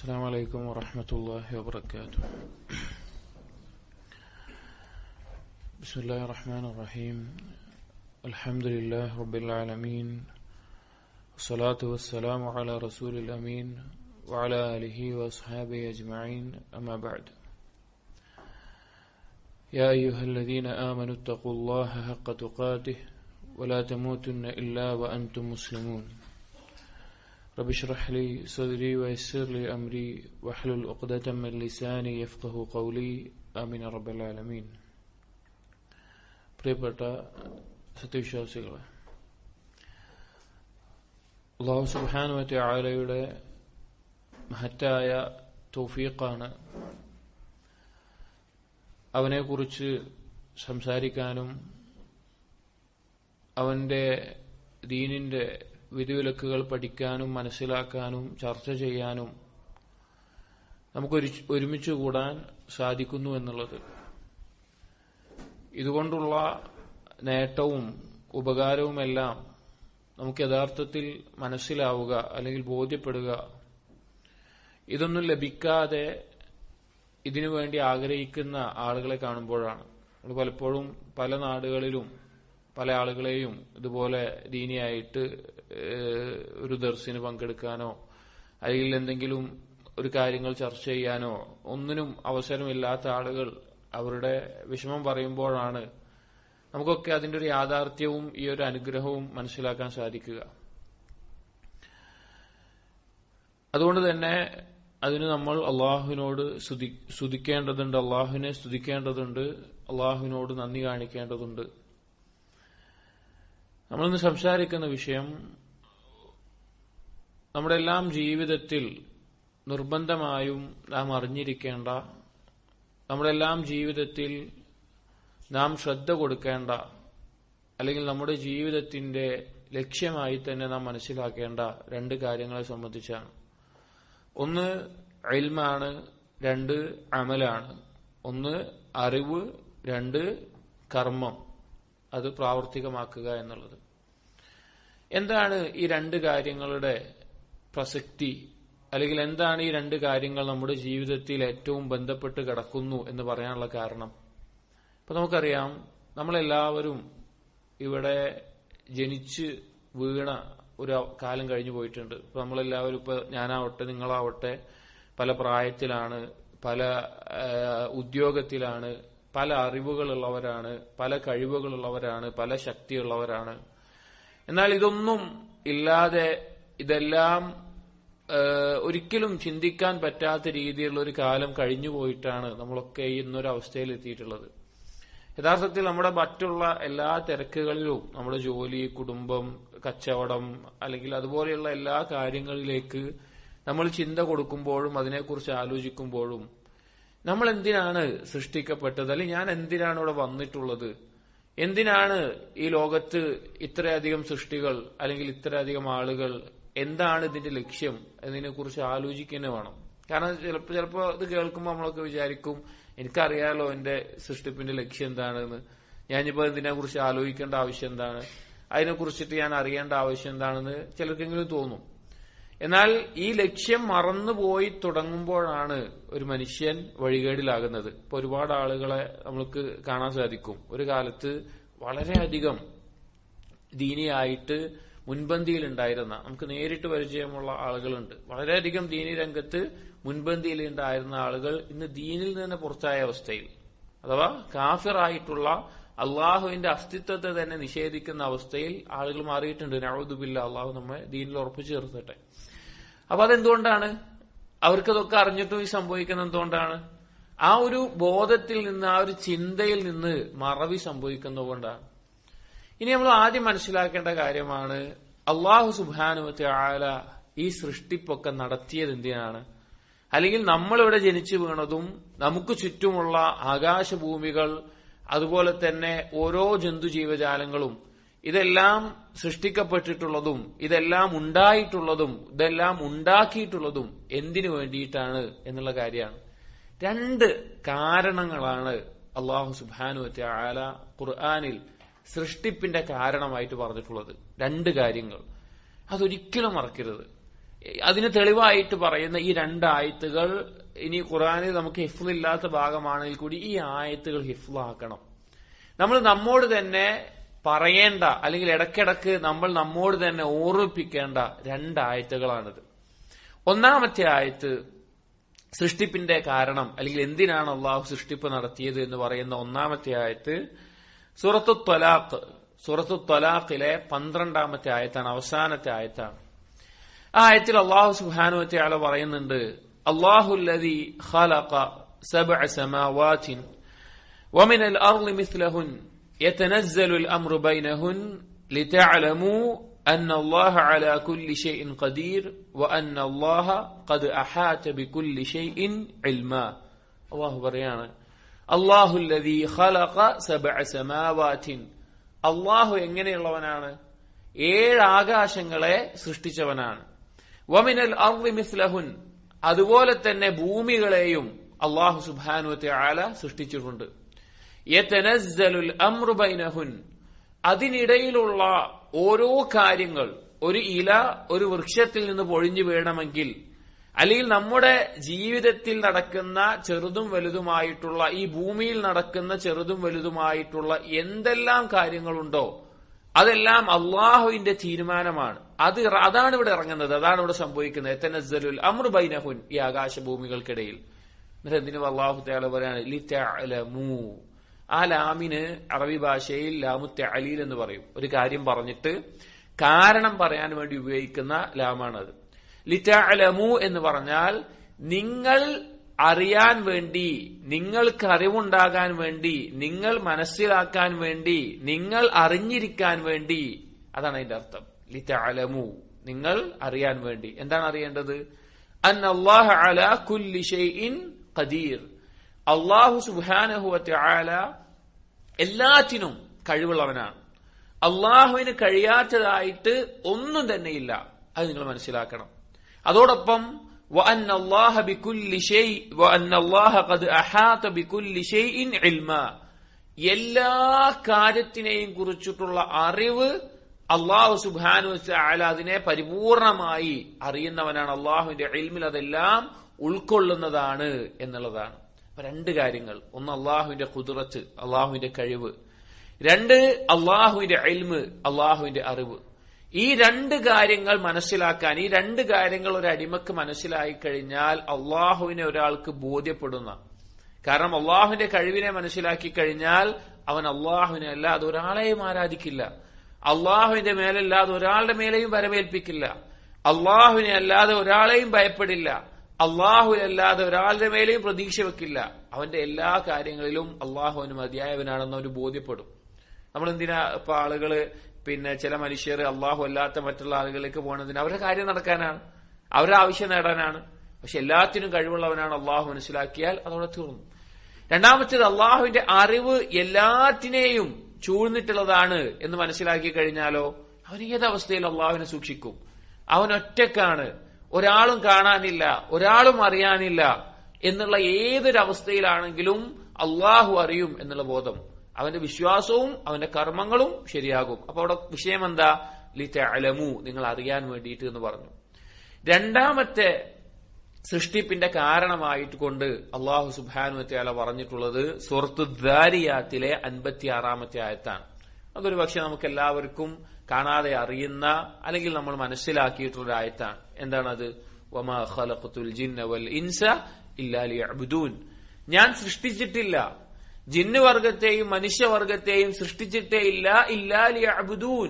السلام عليكم ورحمة الله وبركاته. بسم الله الرحمن الرحيم. الحمد لله رب العالمين، والصلاة والسلام على رسول الأمين وعلى آله وأصحابه أجمعين، أما بعد. يا أيها الذين آمنوا اتقوا الله حق تقاته ولا تموتن إلا وأنتم مسلمون. رب اشرح لي صدري ويسر لي أمري واحلل عقدة من لساني يفقهوا قولي آمين رب العالمين. പ്രിയപ്പെട്ട സത്യവിശ്വാസികളെ, അല്ലാഹു സുബ്ഹാനഹു വ തആലയുടെ മഹത്തായ തൗഫീഖാണ് അവനെക്കുറിച്ച് സംസാരിക്കാനും അവന്റെ ദീനിന്റെ വിധിവിലക്കുകൾ പഠിക്കാനും മനസ്സിലാക്കാനും ചർച്ച ചെയ്യാനും നമുക്ക് ഒരുമിച്ച് കൂടാൻ സാധിക്കുന്നു എന്നുള്ളത്. ഇതുകൊണ്ടുള്ള നേട്ടവും ഉപകാരവുമെല്ലാം നമുക്ക് യഥാർത്ഥത്തിൽ മനസ്സിലാവുക അല്ലെങ്കിൽ ബോധ്യപ്പെടുക, ഇതൊന്നും ലഭിക്കാതെ ഇതിനുവേണ്ടി ആഗ്രഹിക്കുന്ന ആളുകളെ കാണുമ്പോഴാണ്. നമ്മൾ പലപ്പോഴും പല നാടുകളിലും പല ആളുകളെയും ഇതുപോലെ ദീനിയായിട്ട് ഒരു ദർസിന് പങ്കെടുക്കാനോ അല്ലെങ്കിൽ എന്തെങ്കിലും ഒരു കാര്യങ്ങൾ ചർച്ച ചെയ്യാനോ ഒന്നിനും അവസരമില്ലാത്ത ആളുകൾ അവരുടെ വിഷമം പറയുമ്പോഴാണ് നമുക്കൊക്കെ അതിന്റെ ഒരു യാഥാർത്ഥ്യവും ഈ ഒരു അനുഗ്രഹവും മനസ്സിലാക്കാൻ സാധിക്കുക. അതുകൊണ്ട് തന്നെ അതിന് നമ്മൾ അള്ളാഹുവിനോട് സ്തുതിക്കേണ്ടതുണ്ട്, അള്ളാഹുവിനെ സ്തുതിക്കേണ്ടതുണ്ട്, അള്ളാഹുവിനോട് നന്ദി കാണിക്കേണ്ടതുണ്ട്. നമ്മളിന്ന് സംസാരിക്കുന്ന വിഷയം നമ്മുടെ എല്ലാം ജീവിതത്തിൽ നിർബന്ധമായും നാം അറിഞ്ഞിരിക്കേണ്ട, നമ്മുടെ എല്ലാം ജീവിതത്തിൽ നാം ശ്രദ്ധ കൊടുക്കേണ്ട, അല്ലെങ്കിൽ നമ്മുടെ ജീവിതത്തിന്റെ ലക്ഷ്യമായി തന്നെ നാം മനസ്സിലാക്കേണ്ട രണ്ട് കാര്യങ്ങളെ സംബന്ധിച്ചാണ്. ഒന്ന് ഇൽമാണ്, രണ്ട് അമലാണ്. ഒന്ന് അറിവ്, രണ്ട് കർമ്മം, അത് പ്രാവർത്തികമാക്കുക എന്നുള്ളത്. എന്താണ് ഈ രണ്ട് കാര്യങ്ങളുടെ പ്രസക്തി, അല്ലെങ്കിൽ എന്താണ് ഈ രണ്ട് കാര്യങ്ങൾ നമ്മുടെ ജീവിതത്തിൽ ഏറ്റവും ബന്ധപ്പെട്ട് കിടക്കുന്നു എന്ന് പറയാനുള്ള കാരണം? ഇപ്പൊ നമുക്കറിയാം, നമ്മളെല്ലാവരും ഇവിടെ ജനിച്ച് വീണ ഒരു കാലം കഴിഞ്ഞു പോയിട്ടുണ്ട്. ഇപ്പൊ നമ്മളെല്ലാവരും, ഇപ്പൊ ഞാനാവട്ടെ നിങ്ങളാവട്ടെ, പല പ്രായത്തിലാണ്, പല ഉദ്യോഗത്തിലാണ്, പല അറിവുകളുള്ളവരാണ്, പല കഴിവുകളുള്ളവരാണ്, പല ശക്തിയുള്ളവരാണ്. എന്നാൽ ഇതൊന്നും ഇല്ലാതെ, ഇതെല്ലാം ഒരിക്കലും ചിന്തിക്കാൻ പറ്റാത്ത രീതിയിലുള്ള ഒരു കാലം കഴിഞ്ഞു പോയിട്ടാണ് നമ്മളൊക്കെ ഇന്നൊരു അവസ്ഥയിൽ എത്തിയിട്ടുള്ളത്. യഥാർത്ഥത്തിൽ നമ്മുടെ മറ്റുള്ള എല്ലാ തിരക്കുകളിലും, നമ്മുടെ ജോലി, കുടുംബം, കച്ചവടം, അല്ലെങ്കിൽ അതുപോലെയുള്ള എല്ലാ കാര്യങ്ങളിലേക്ക് നമ്മൾ ചിന്ത കൊടുക്കുമ്പോഴും അതിനെക്കുറിച്ച് ആലോചിക്കുമ്പോഴും നമ്മൾ എന്തിനാണ് സൃഷ്ടിക്കപ്പെട്ടത്, അല്ലെങ്കിൽ ഞാൻ എന്തിനാണ് ഇവിടെ വന്നിട്ടുള്ളത്, എന്തിനാണ് ഈ ലോകത്ത് ഇത്രയധികം സൃഷ്ടികൾ അല്ലെങ്കിൽ ഇത്രയധികം ആളുകൾ, എന്താണ് ഇതിന്റെ ലക്ഷ്യം എന്നതിനെക്കുറിച്ച് ആലോചിക്കുന്നത് വേണം. കാരണം ചിലപ്പോ ഇത് കേൾക്കുമ്പോൾ നമ്മളൊക്കെ വിചാരിക്കും, എനിക്കറിയാലോ എന്റെ സൃഷ്ടിപ്പിന്റെ ലക്ഷ്യം എന്താണെന്ന്, ഞാനിപ്പോ ഇതിനെക്കുറിച്ച് ആലോചിക്കേണ്ട ആവശ്യം എന്താണ്, അതിനെക്കുറിച്ചിട്ട് ഞാൻ അറിയേണ്ട ആവശ്യം എന്താണെന്ന് ചിലർക്കെങ്കിലും തോന്നും. എന്നാൽ ഈ ലക്ഷ്യം മറന്നുപോയി തുടങ്ങുമ്പോഴാണ് ഒരു മനുഷ്യൻ വഴികേടിലാകുന്നത്. ഇപ്പൊ ഒരുപാട് ആളുകളെ നമുക്ക് കാണാൻ സാധിക്കും. ഒരു കാലത്ത് വളരെയധികം ദീനിയായിട്ട് മുൻപന്തിയിൽ ഉണ്ടായിരുന്ന, നമുക്ക് നേരിട്ട് പരിചയമുള്ള ആളുകളുണ്ട്. വളരെയധികം ദീനി രംഗത്ത് മുൻപന്തിയിൽ ഉണ്ടായിരുന്ന ആളുകൾ ഇന്ന് ദീനിൽ നിന്ന് പുറത്തായ അവസ്ഥയിൽ, അഥവാ കാഫിറായിട്ടുള്ള, അള്ളാഹുവിന്റെ അസ്തിത്വത്തെ തന്നെ നിഷേധിക്കുന്ന അവസ്ഥയിൽ ആളുകൾ മാറിയിട്ടുണ്ട്. നഊദു ബില്ലാഹ്, അള്ളാഹു നമ്മെ ദീനിൽ ഉറപ്പിച്ചു ചേർത്തട്ടെ. അപ്പൊ അതെന്തുകൊണ്ടാണ്? അവർക്കതൊക്കെ അറിഞ്ഞിട്ടും ഈ സംഭവിക്കുന്നത് എന്തുകൊണ്ടാണ്? ആ ഒരു ബോധത്തിൽ നിന്ന്, ആ ഒരു ചിന്തയിൽ നിന്ന് മറവി സംഭവിക്കുന്നതുകൊണ്ടാണ്. ഇനി നമ്മൾ ആദ്യം മനസ്സിലാക്കേണ്ട കാര്യമാണ്, അല്ലാഹു സുബ്ഹാനഹു വ തആല ഈ സൃഷ്ടിപ്പൊക്കെ നടത്തിയത് എന്തിനാണ്? അല്ലെങ്കിൽ നമ്മളിവിടെ ജനിച്ചു വീണതും നമുക്ക് ചുറ്റുമുള്ള ആകാശഭൂമികൾ, അതുപോലെ തന്നെ ഓരോ ജന്തുജീവജാലങ്ങളും, ഇതെല്ലാം സൃഷ്ടിക്കപ്പെട്ടിട്ടുള്ളതും ഇതെല്ലാം ഉണ്ടായിട്ടുള്ളതും ഇതെല്ലാം ഉണ്ടാക്കിയിട്ടുള്ളതും എന്തിനു വേണ്ടിയിട്ടാണ് എന്നുള്ള കാര്യമാണ്. രണ്ട് കാരണങ്ങളാണ് അല്ലാഹു സുബ്ഹാനഹു വ തആല ഖുർആനിൽ സൃഷ്ടിപ്പിന്റെ കാരണമായിട്ട് പറഞ്ഞിട്ടുള്ളത്. രണ്ട് കാര്യങ്ങൾ, അതൊരിക്കലും മറക്കരുത്. അതിന് തെളിവായിട്ട് പറയുന്ന ഈ രണ്ടായത്തുകൾ ഇനി ഖുർആനിൽ നമുക്ക് ഹിഫ്ളില്ലാത്ത ഭാഗമാണെങ്കിൽ കൂടി ഈ ആയത്തുകൾ ഹിഫ്ളാക്കണം. നമ്മൾ നമ്മോട് തന്നെ പറയേണ്ട അല്ലെങ്കിൽ ഇടയ്ക്കിടയ്ക്ക് നമ്മൾ നമ്മോട് തന്നെ ഓർമ്മിപ്പിക്കേണ്ട രണ്ടായത്തുകളാണിത്. ഒന്നാമത്തെ ആയത്ത് സൃഷ്ടിപ്പിന്റെ കാരണം അല്ലെങ്കിൽ എന്തിനാണ് അള്ളാഹു സൃഷ്ടിപ്പ് നടത്തിയത് എന്ന് പറയുന്ന ഒന്നാമത്തെ ആയത്ത് സൂറത്തു ത്വലാഖിലെ 12ാമത്തെ ആയത്താണ്, അവസാനത്തെ ആയത്താണ്. ആ ആയത്തിൽ അള്ളാഹു സുബ്ഹാനഹു വ തആല പറയുന്നുണ്ട്, അല്ലാഹുല്ലദീ ഖലഖ സബ്അ സമാവാതിൻ വമിനൽ അർളി മിസ്ലഹുൻ യതനസ്സലുൽ അംറു ബൈനഹുൻ ലിതഅലമൂ അന്നല്ലാഹ അലാ കുല്ലി ഷൈഇൻ ഖദീർ വഅന്നല്ലാഹ ഖദ് അഹാത ബികുല്ലി ഷൈഇൻ ഇൽമാ. അല്ലാഹു പറയാണ്, അല്ലാഹുല്ലദീ ഖലഖ സബ്അ സമാവാതിൻ, അല്ലാഹു എങ്ങനെയുള്ളവനാണ്? 7 ആകാശങ്ങളെ സൃഷ്ടിച്ചവനാണ്. വമിനൽ അർളി മിസ്ലഹുൻ, അതുപോലെ തന്നെ ഭൂമികളെയും അല്ലാഹു സുബ്ഹാനഹു വ തആല സൃഷ്ടിച്ചിട്ടുണ്ട്. യതനസ്സലുൽ അംറു ബൈനഹുൻ, അതിനിടയിലുള്ള ഓരോ കാര്യങ്ങൾ, ഒരു ഇല ഒരു വൃക്ഷത്തിൽ നിന്ന് പൊഴിഞ്ഞു വീഴണമെങ്കിൽ അല്ലെങ്കിൽ നമ്മുടെ ജീവിതത്തിൽ നടക്കുന്ന ചെറുതും വലുതുമായിട്ടുള്ള ഈ ഭൂമിയിൽ നടക്കുന്ന ചെറുതും വലുതുമായിട്ടുള്ള എന്തെല്ലാം കാര്യങ്ങളുണ്ടോ അതെല്ലാം അള്ളാഹുവിന്റെ തീരുമാനമാണ്. അതാണ് ഇവിടെ ഇറങ്ങുന്നത്, അതാണ് ഇവിടെ സംഭവിക്കുന്നത്. യതനസ്സലുൽ അംറു ബൈനഹുൻ, ഈ ആകാശഭൂമികൾക്കിടയിൽ. എന്നിട്ട് എന്തിനും അള്ളാഹു തആല പറയാണ് ലിതഅലമൂ. ആ ലാമിന് അറബി ഭാഷയിൽ ലാമു തഅലീൽ എന്ന് പറയും. ഒരു കാര്യം പറഞ്ഞിട്ട് കാരണം പറയാൻ വേണ്ടി ഉപയോഗിക്കുന്ന ലാമാണത്. ലിതഅലമൂ എന്ന് പറഞ്ഞാൽ നിങ്ങൾ അറിയാൻ വേണ്ടി, നിങ്ങൾക്ക് അറിവുണ്ടാകാൻ വേണ്ടി, നിങ്ങൾ മനസ്സിലാക്കാൻ വേണ്ടി, നിങ്ങൾ അറിഞ്ഞിരിക്കാൻ വേണ്ടി. അതാണ് അതിന്റെ അർത്ഥം. ലിതഅലമൂ, നിങ്ങൾ അറിയാൻ വേണ്ടി. എന്താണ് അറിയേണ്ടത്? അന്നല്ലാഹ അലാ കുല്ലി ഷൈഇൻ ഖദീർ, അല്ലാഹു സുബ്ഹാനഹു വ തആല എല്ലാറ്റിനും കഴിവുള്ളവനാണ്. അള്ളാഹുവിന് കഴിയാത്തതായിട്ട് ഒന്നും തന്നെയില്ല. അത് നിങ്ങൾ മനസ്സിലാക്കണം. അതോടൊപ്പം വഅന്നല്ലാഹ ബികുല്ലി ഷൈ വഅന്നല്ലാഹ ഖദ് അഹാത ബികുല്ലി ഷൈഇൻ ഇൽമാ, എല്ലാ കാര്യത്തിനെയും കുറിച്ചിട്ടുള്ള അറിവ് അല്ലാഹു സുബ്ഹാനഹു വ തആല അതിനെ പരിപൂർണമായി അറിയുന്നവനാണ്. അള്ളാഹുവിന്റെ ഇൽമിൽ അതെല്ലാം ഉൾക്കൊള്ളുന്നതാണ് എന്നുള്ളതാണ്. അപ്പൊ 2 കാര്യങ്ങൾ. ഒന്ന് അള്ളാഹുവിന്റെ ഖുദ്റത്ത്, അള്ളാഹുവിന്റെ കഴിവ്. 2 അള്ളാഹുവിന്റെ ഇൽമ്, അള്ളാഹുവിന്റെ അറിവ്. ഈ 2 കാര്യങ്ങൾ മനസ്സിലാക്കാൻ, ഈ 2 കാര്യങ്ങൾ ഒരു അടിമക്ക് മനസ്സിലായി കഴിഞ്ഞാൽ അള്ളാഹുവിനെ ഒരാൾക്ക് ബോധ്യപ്പെടുന്ന. കാരണം അള്ളാഹുവിന്റെ കഴിവിനെ മനസ്സിലാക്കി കഴിഞ്ഞാൽ അവൻ അള്ളാഹുവിനെ അല്ലാതെ ഒരാളെയും ആരാധിക്കില്ല, അള്ളാഹുവിന്റെ മേലല്ലാതെ ഒരാളുടെ മേലെയും വരവേൽപ്പിക്കില്ല, അള്ളാഹുവിനെ അല്ലാതെ ഒരാളെയും ഭയപ്പെടില്ല, അള്ളാഹുവിനല്ലാതെ ഒരാളുടെ മേലെയും പ്രതീക്ഷ വെക്കില്ല. അവന്റെ എല്ലാ കാര്യങ്ങളിലും അള്ളാഹുവിന് മതിയായവനാണെന്ന് അവന് ബോധ്യപ്പെടും. നമ്മൾ എന്തിനാ ഇപ്പൊ ആളുകള് ചില മനുഷ്യർ അള്ളാഹു അല്ലാത്ത മറ്റുള്ള ആളുകളിലേക്ക് പോകുന്നതിന് അവരുടെ കാര്യം നടക്കാനാണ്, അവരുടെ ആവശ്യം നേടാനാണ്. പക്ഷെ എല്ലാത്തിനും കഴിവുള്ളവനാണ് അള്ളാഹു മനസ്സിലാക്കിയാൽ അതോടെ തീർന്നു. രണ്ടാമത്തേത് അള്ളാഹുവിന്റെ അറിവ് എല്ലാത്തിനെയും ചൂഴ്ന്നിട്ടുള്ളതാണ് എന്ന് മനസ്സിലാക്കി കഴിഞ്ഞാലോ അവൻ ഏതവസ്ഥയിൽ അള്ളാഹുവിനെ സൂക്ഷിക്കും. അവൻ ഒറ്റക്കാണ്, ഒരാളും കാണാനില്ല, ഒരാളും അറിയാനില്ല എന്നുള്ള ഏതൊരവസ്ഥയിലാണെങ്കിലും അള്ളാഹു അറിയും എന്നുള്ള ബോധം, അവന്റെ വിശ്വാസവും അവന്റെ കർമ്മങ്ങളും ശരിയാകും. അപ്പൊ അവിടെ വിഷയം എന്താ? ലിതഅലമൂ, നിങ്ങൾ അറിയാൻ വേണ്ടിയിട്ട് എന്ന് പറഞ്ഞു. രണ്ടാമത്തെ സൃഷ്ടിപ്പിന്റെ കാരണമായിട്ട് കൊണ്ട് അള്ളാഹു സുബ്ഹാനഹു വ തആല പറഞ്ഞിട്ടുള്ളത് സൂറത്തു ദാരിയാത്തിലെ 56ാമത്തെ ആയത്താണ്. അതൊരു പക്ഷെ നമുക്ക് എല്ലാവർക്കും കാണാതെ അറിയുന്ന അല്ലെങ്കിൽ നമ്മൾ മനസ്സിലാക്കിയിട്ടുള്ള ആയത്താണ്. എന്താണത്? വമാ ഖലഖതുൽ ജിന്ന വൽ ഇൻസ ഇല്ലാ ലിയഅ്ബുദൂൻ, ഞാൻ സൃഷ്ടിച്ചിട്ടില്ല ജിന്നുവർഗത്തെയും മനുഷ്യവർഗത്തെയും സൃഷ്ടിച്ചിട്ടേ ഇല്ല, ഇല്ലാ ലിയഅ്ബുദൂൻ,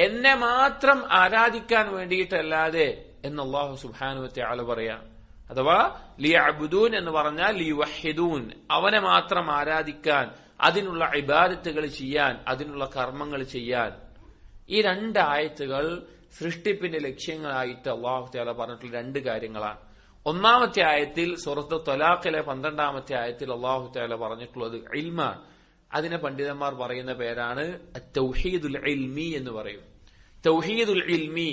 എന്നെ മാത്രം ആരാധിക്കാൻ വേണ്ടിയിട്ടല്ലാതെ എന്ന് അല്ലാഹു സുബ്ഹാനഹു വ തആല പറയാം. അഥവാ ലിയഅ്ബുദൂൻ എന്ന് പറഞ്ഞാൽ ലിയുവഹിദൂൻ, അവനെ മാത്രം ആരാധിക്കാൻ, അതിനുള്ള ഇബാദത്തുകൾ ചെയ്യാൻ, അതിനുള്ള കർമ്മങ്ങൾ ചെയ്യാൻ. ഈ 2 ആയത്തുകൾ സൃഷ്ടിപ്പിന്റെ ലക്ഷ്യങ്ങളായിട്ട് അല്ലാഹു തആല പറഞ്ഞിട്ടുള്ള 2 കാര്യങ്ങളാണ്. ഒന്നാമത്തെ ആയത്തിൽ സൂറത്ത് ത്വലാഖിലെ 12ാമത്തെ ആയത്തിൽ അല്ലാഹു തആല പറഞ്ഞിട്ടുള്ളത് ഇൽമാണ്. അതിനെ പണ്ഡിതന്മാർ പറയുന്ന പേരാണ് തൗഹീദുൽ ഇൽമി എന്ന് പറയും. തൗഹീദുൽ ഇൽമി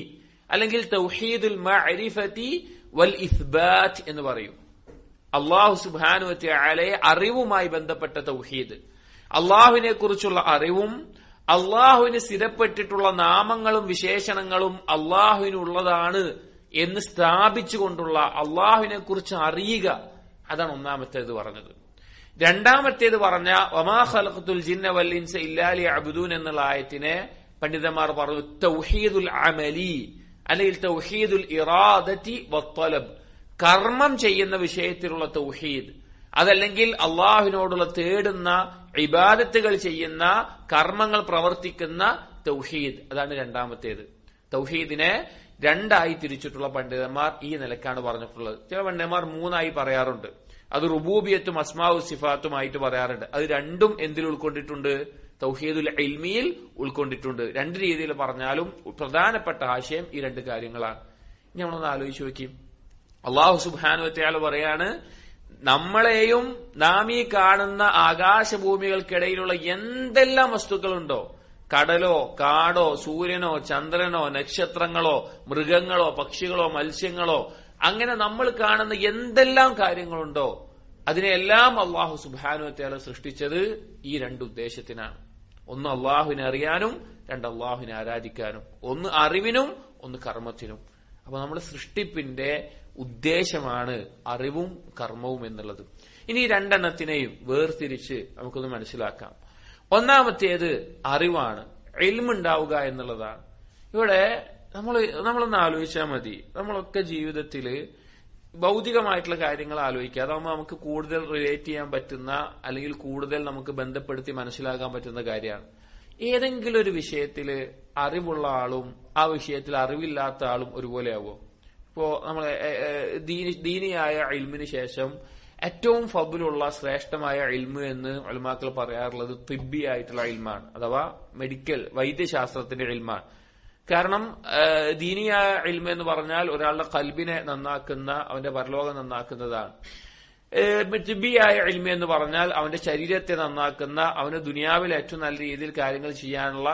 അല്ലെങ്കിൽ തൗഹീദുൽ മഅരിഫതി വൽ ഇസ്ബാത്ത് എന്ന് പറയും. അല്ലാഹു സുബ്ഹാനഹു വ തആലയെ അറിവുമായി ബന്ധപ്പെട്ട തൗഹീദ്, അള്ളാഹുവിനെ കുറിച്ചുള്ള അറിവും അള്ളാഹുവിന് സ്ഥിരപ്പെട്ടിട്ടുള്ള നാമങ്ങളും വിശേഷണങ്ങളും അള്ളാഹുവിനുള്ളതാണ് എന്ന് സ്ഥാപിച്ചുകൊണ്ടുള്ള അള്ളാഹുവിനെ കുറിച്ച് അറിയുക, അതാണ് ഒന്നാമത്തേത് പറഞ്ഞത്. രണ്ടാമത്തേത് പറഞ്ഞ വമാ ഖലഖതുൽ ജിന്ന വൽ ഇൻസ ഇല്ലാ ലിയഅ്ബുദൂൻ എന്നുള്ള ആയത്തിനെ പണ്ഡിതന്മാർ പറഞ്ഞു തൗഹീദുൽ അമലി അല്ലെങ്കിൽ തൗഹീദുൽ ഇറാദതി വത്തലബ്, കർമ്മം ചെയ്യുന്ന വിഷയത്തിലുള്ള തൗഹീദ്, അതല്ലെങ്കിൽ അള്ളാഹുവിനോടുള്ള തേടുന്ന ഇബാദത്തുകൾ ചെയ്യുന്ന കർമ്മങ്ങൾ പ്രവർത്തിക്കുന്ന തൗഹീദ്, അതാണ് രണ്ടാമത്തേത്. തൗഹീദിനെ രണ്ടായി തിരിച്ചിട്ടുള്ള പണ്ഡിതന്മാർ ഈ നിലക്കാണ് പറഞ്ഞിട്ടുള്ളത്. ചില പണ്ഡിതന്മാർ മൂന്നായി പറയാറുണ്ട്. അത് റുബൂബിയത്തും അസ്മാഉ സിഫാത്തുമായിട്ട് പറയാറുണ്ട്. അത് രണ്ടും എന്തിൽ ഉൾക്കൊണ്ടിട്ടുണ്ട്? തൗഹീദുൽ ഇൽമിയിൽ ഉൾക്കൊണ്ടിട്ടുണ്ട്. രണ്ട് രീതിയിൽ പറഞ്ഞാലും പ്രധാനപ്പെട്ട ആശയം ഈ രണ്ട് കാര്യങ്ങളാണ്. ഇനി നമ്മളൊന്ന് ആലോചിച്ച് നോക്കി. അല്ലാഹു സുബ്ഹാനഹു വ തആല പറയാണ്, നമ്മളെയും നാം ഈ കാണുന്ന ആകാശഭൂമികൾക്കിടയിലുള്ള എന്തെല്ലാം വസ്തുക്കളുണ്ടോ, കടലോ കാടോ സൂര്യനോ ചന്ദ്രനോ നക്ഷത്രങ്ങളോ മൃഗങ്ങളോ പക്ഷികളോ മത്സ്യങ്ങളോ, അങ്ങനെ നമ്മൾ കാണുന്ന എന്തെല്ലാം കാര്യങ്ങളുണ്ടോ അതിനെല്ലാം അല്ലാഹു സുബ്ഹാനഹു വ തആല സൃഷ്ടിച്ചത് ഈ രണ്ട് ഉദ്ദേശത്തിനാണ്. ഒന്ന് അല്ലാഹുവിനെ അറിയാനും, രണ്ട് അല്ലാഹുവിനെ ആരാധിക്കാനും. ഒന്ന് അറിവിനും, ഒന്ന് കർമ്മത്തിനും. അപ്പൊ നമ്മുടെ സൃഷ്ടിപ്പിന്റെ ഉദ്ദേശമാണ് അറിവും കർമ്മവും എന്നുള്ളത്. ഇനി ഈ രണ്ടെണ്ണത്തിനെയും വേർതിരിച്ച് നമുക്കൊന്ന് മനസ്സിലാക്കാം. ഒന്നാമത്തേത് അറിവാണ്, ഇൽമുണ്ടാവുക എന്നുള്ളതാണ്. ഇവിടെ നമ്മളൊന്ന് ആലോചിച്ചാൽ മതി. നമ്മളൊക്കെ ജീവിതത്തില് ഭൗതികമായിട്ടുള്ള കാര്യങ്ങൾ ആലോചിക്കുക. അതാകുമ്പോൾ നമുക്ക് കൂടുതൽ റിലേറ്റ് ചെയ്യാൻ പറ്റുന്ന അല്ലെങ്കിൽ കൂടുതൽ നമുക്ക് ബന്ധപ്പെടുത്തി മനസ്സിലാക്കാൻ പറ്റുന്ന കാര്യമാണ്. ഏതെങ്കിലും ഒരു വിഷയത്തില് അറിവുള്ള ആളും ആ വിഷയത്തിൽ അറിവില്ലാത്ത ആളും ഒരുപോലെ ആവുമോ? ഇപ്പോ നമ്മളെ ദീനിയായ ഇൽമിന് ശേഷം ഏറ്റവും ഫضലുള്ള ശ്രേഷ്ഠമായ ഇൽമ് എന്ന് ഉലമാക്കൾ പറയാറുള്ളത് തിബ്ബി ആയിട്ടുള്ള ഇൽമാണ്, അഥവാ മെഡിക്കൽ വൈദ്യശാസ്ത്രത്തിന്റെ ഇൽമാണ്. കാരണം ദീനിയായ ഇൽമ എന്ന് പറഞ്ഞാൽ ഒരാളുടെ ഖൽബിനെ നന്നാക്കുന്ന, അവന്റെ പരലോകം നന്നാക്കുന്നതാണ്. തിബ്ബിയായ ഇൽമ എന്ന് പറഞ്ഞാൽ അവന്റെ ശരീരത്തെ നന്നാക്കുന്ന, അവന് ദുനിയാവിൽ ഏറ്റവും നല്ല രീതിയിൽ കാര്യങ്ങൾ ചെയ്യാനുള്ള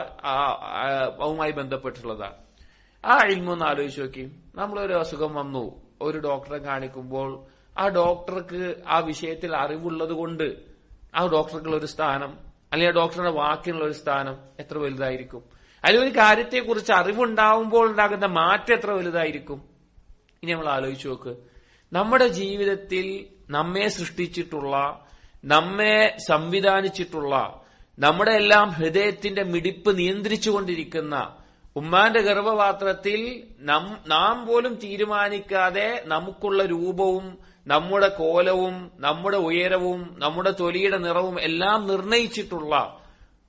അതുമായി ബന്ധപ്പെട്ടുള്ളതാണ്. ആ ഇൽമൊന്ന് ആലോചിച്ച് നോക്കി. നമ്മളൊരു അസുഖം വന്നു, ഒരു ഡോക്ടറെ കാണിക്കുമ്പോൾ ആ ഡോക്ടർക്ക് ആ വിഷയത്തിൽ അറിവുള്ളത് കൊണ്ട് ആ ഡോക്ടർക്കുള്ള ഒരു സ്ഥാനം, അല്ലെങ്കിൽ ആ ഡോക്ടറുടെ വാക്കിനുള്ള ഒരു സ്ഥാനം എത്ര വലുതായിരിക്കും? അല്ലെങ്കിൽ ഒരു കാര്യത്തെക്കുറിച്ച് അറിവുണ്ടാവുമ്പോൾ ഉണ്ടാകുന്ന മാറ്റം എത്ര വലുതായിരിക്കും? ഇനി നമ്മൾ ആലോചിച്ച് നോക്ക്. നമ്മുടെ ജീവിതത്തിൽ നമ്മെ സൃഷ്ടിച്ചിട്ടുള്ള, നമ്മെ സംവിധാനിച്ചിട്ടുള്ള, നമ്മുടെ എല്ലാം ഹൃദയത്തിന്റെ മിടിപ്പ് നിയന്ത്രിച്ചുകൊണ്ടിരിക്കുന്ന ഉമ്മാന്റെ ഗർഭപാത്രത്തിൽ നാം പോലും തീരുമാനിക്കാതെ നമുക്കുള്ള രൂപവും നമ്മുടെ കോലവും നമ്മുടെ ഉയരവും നമ്മുടെ തൊലിയുടെ നിറവും എല്ലാം നിർണയിച്ചിട്ടുള്ള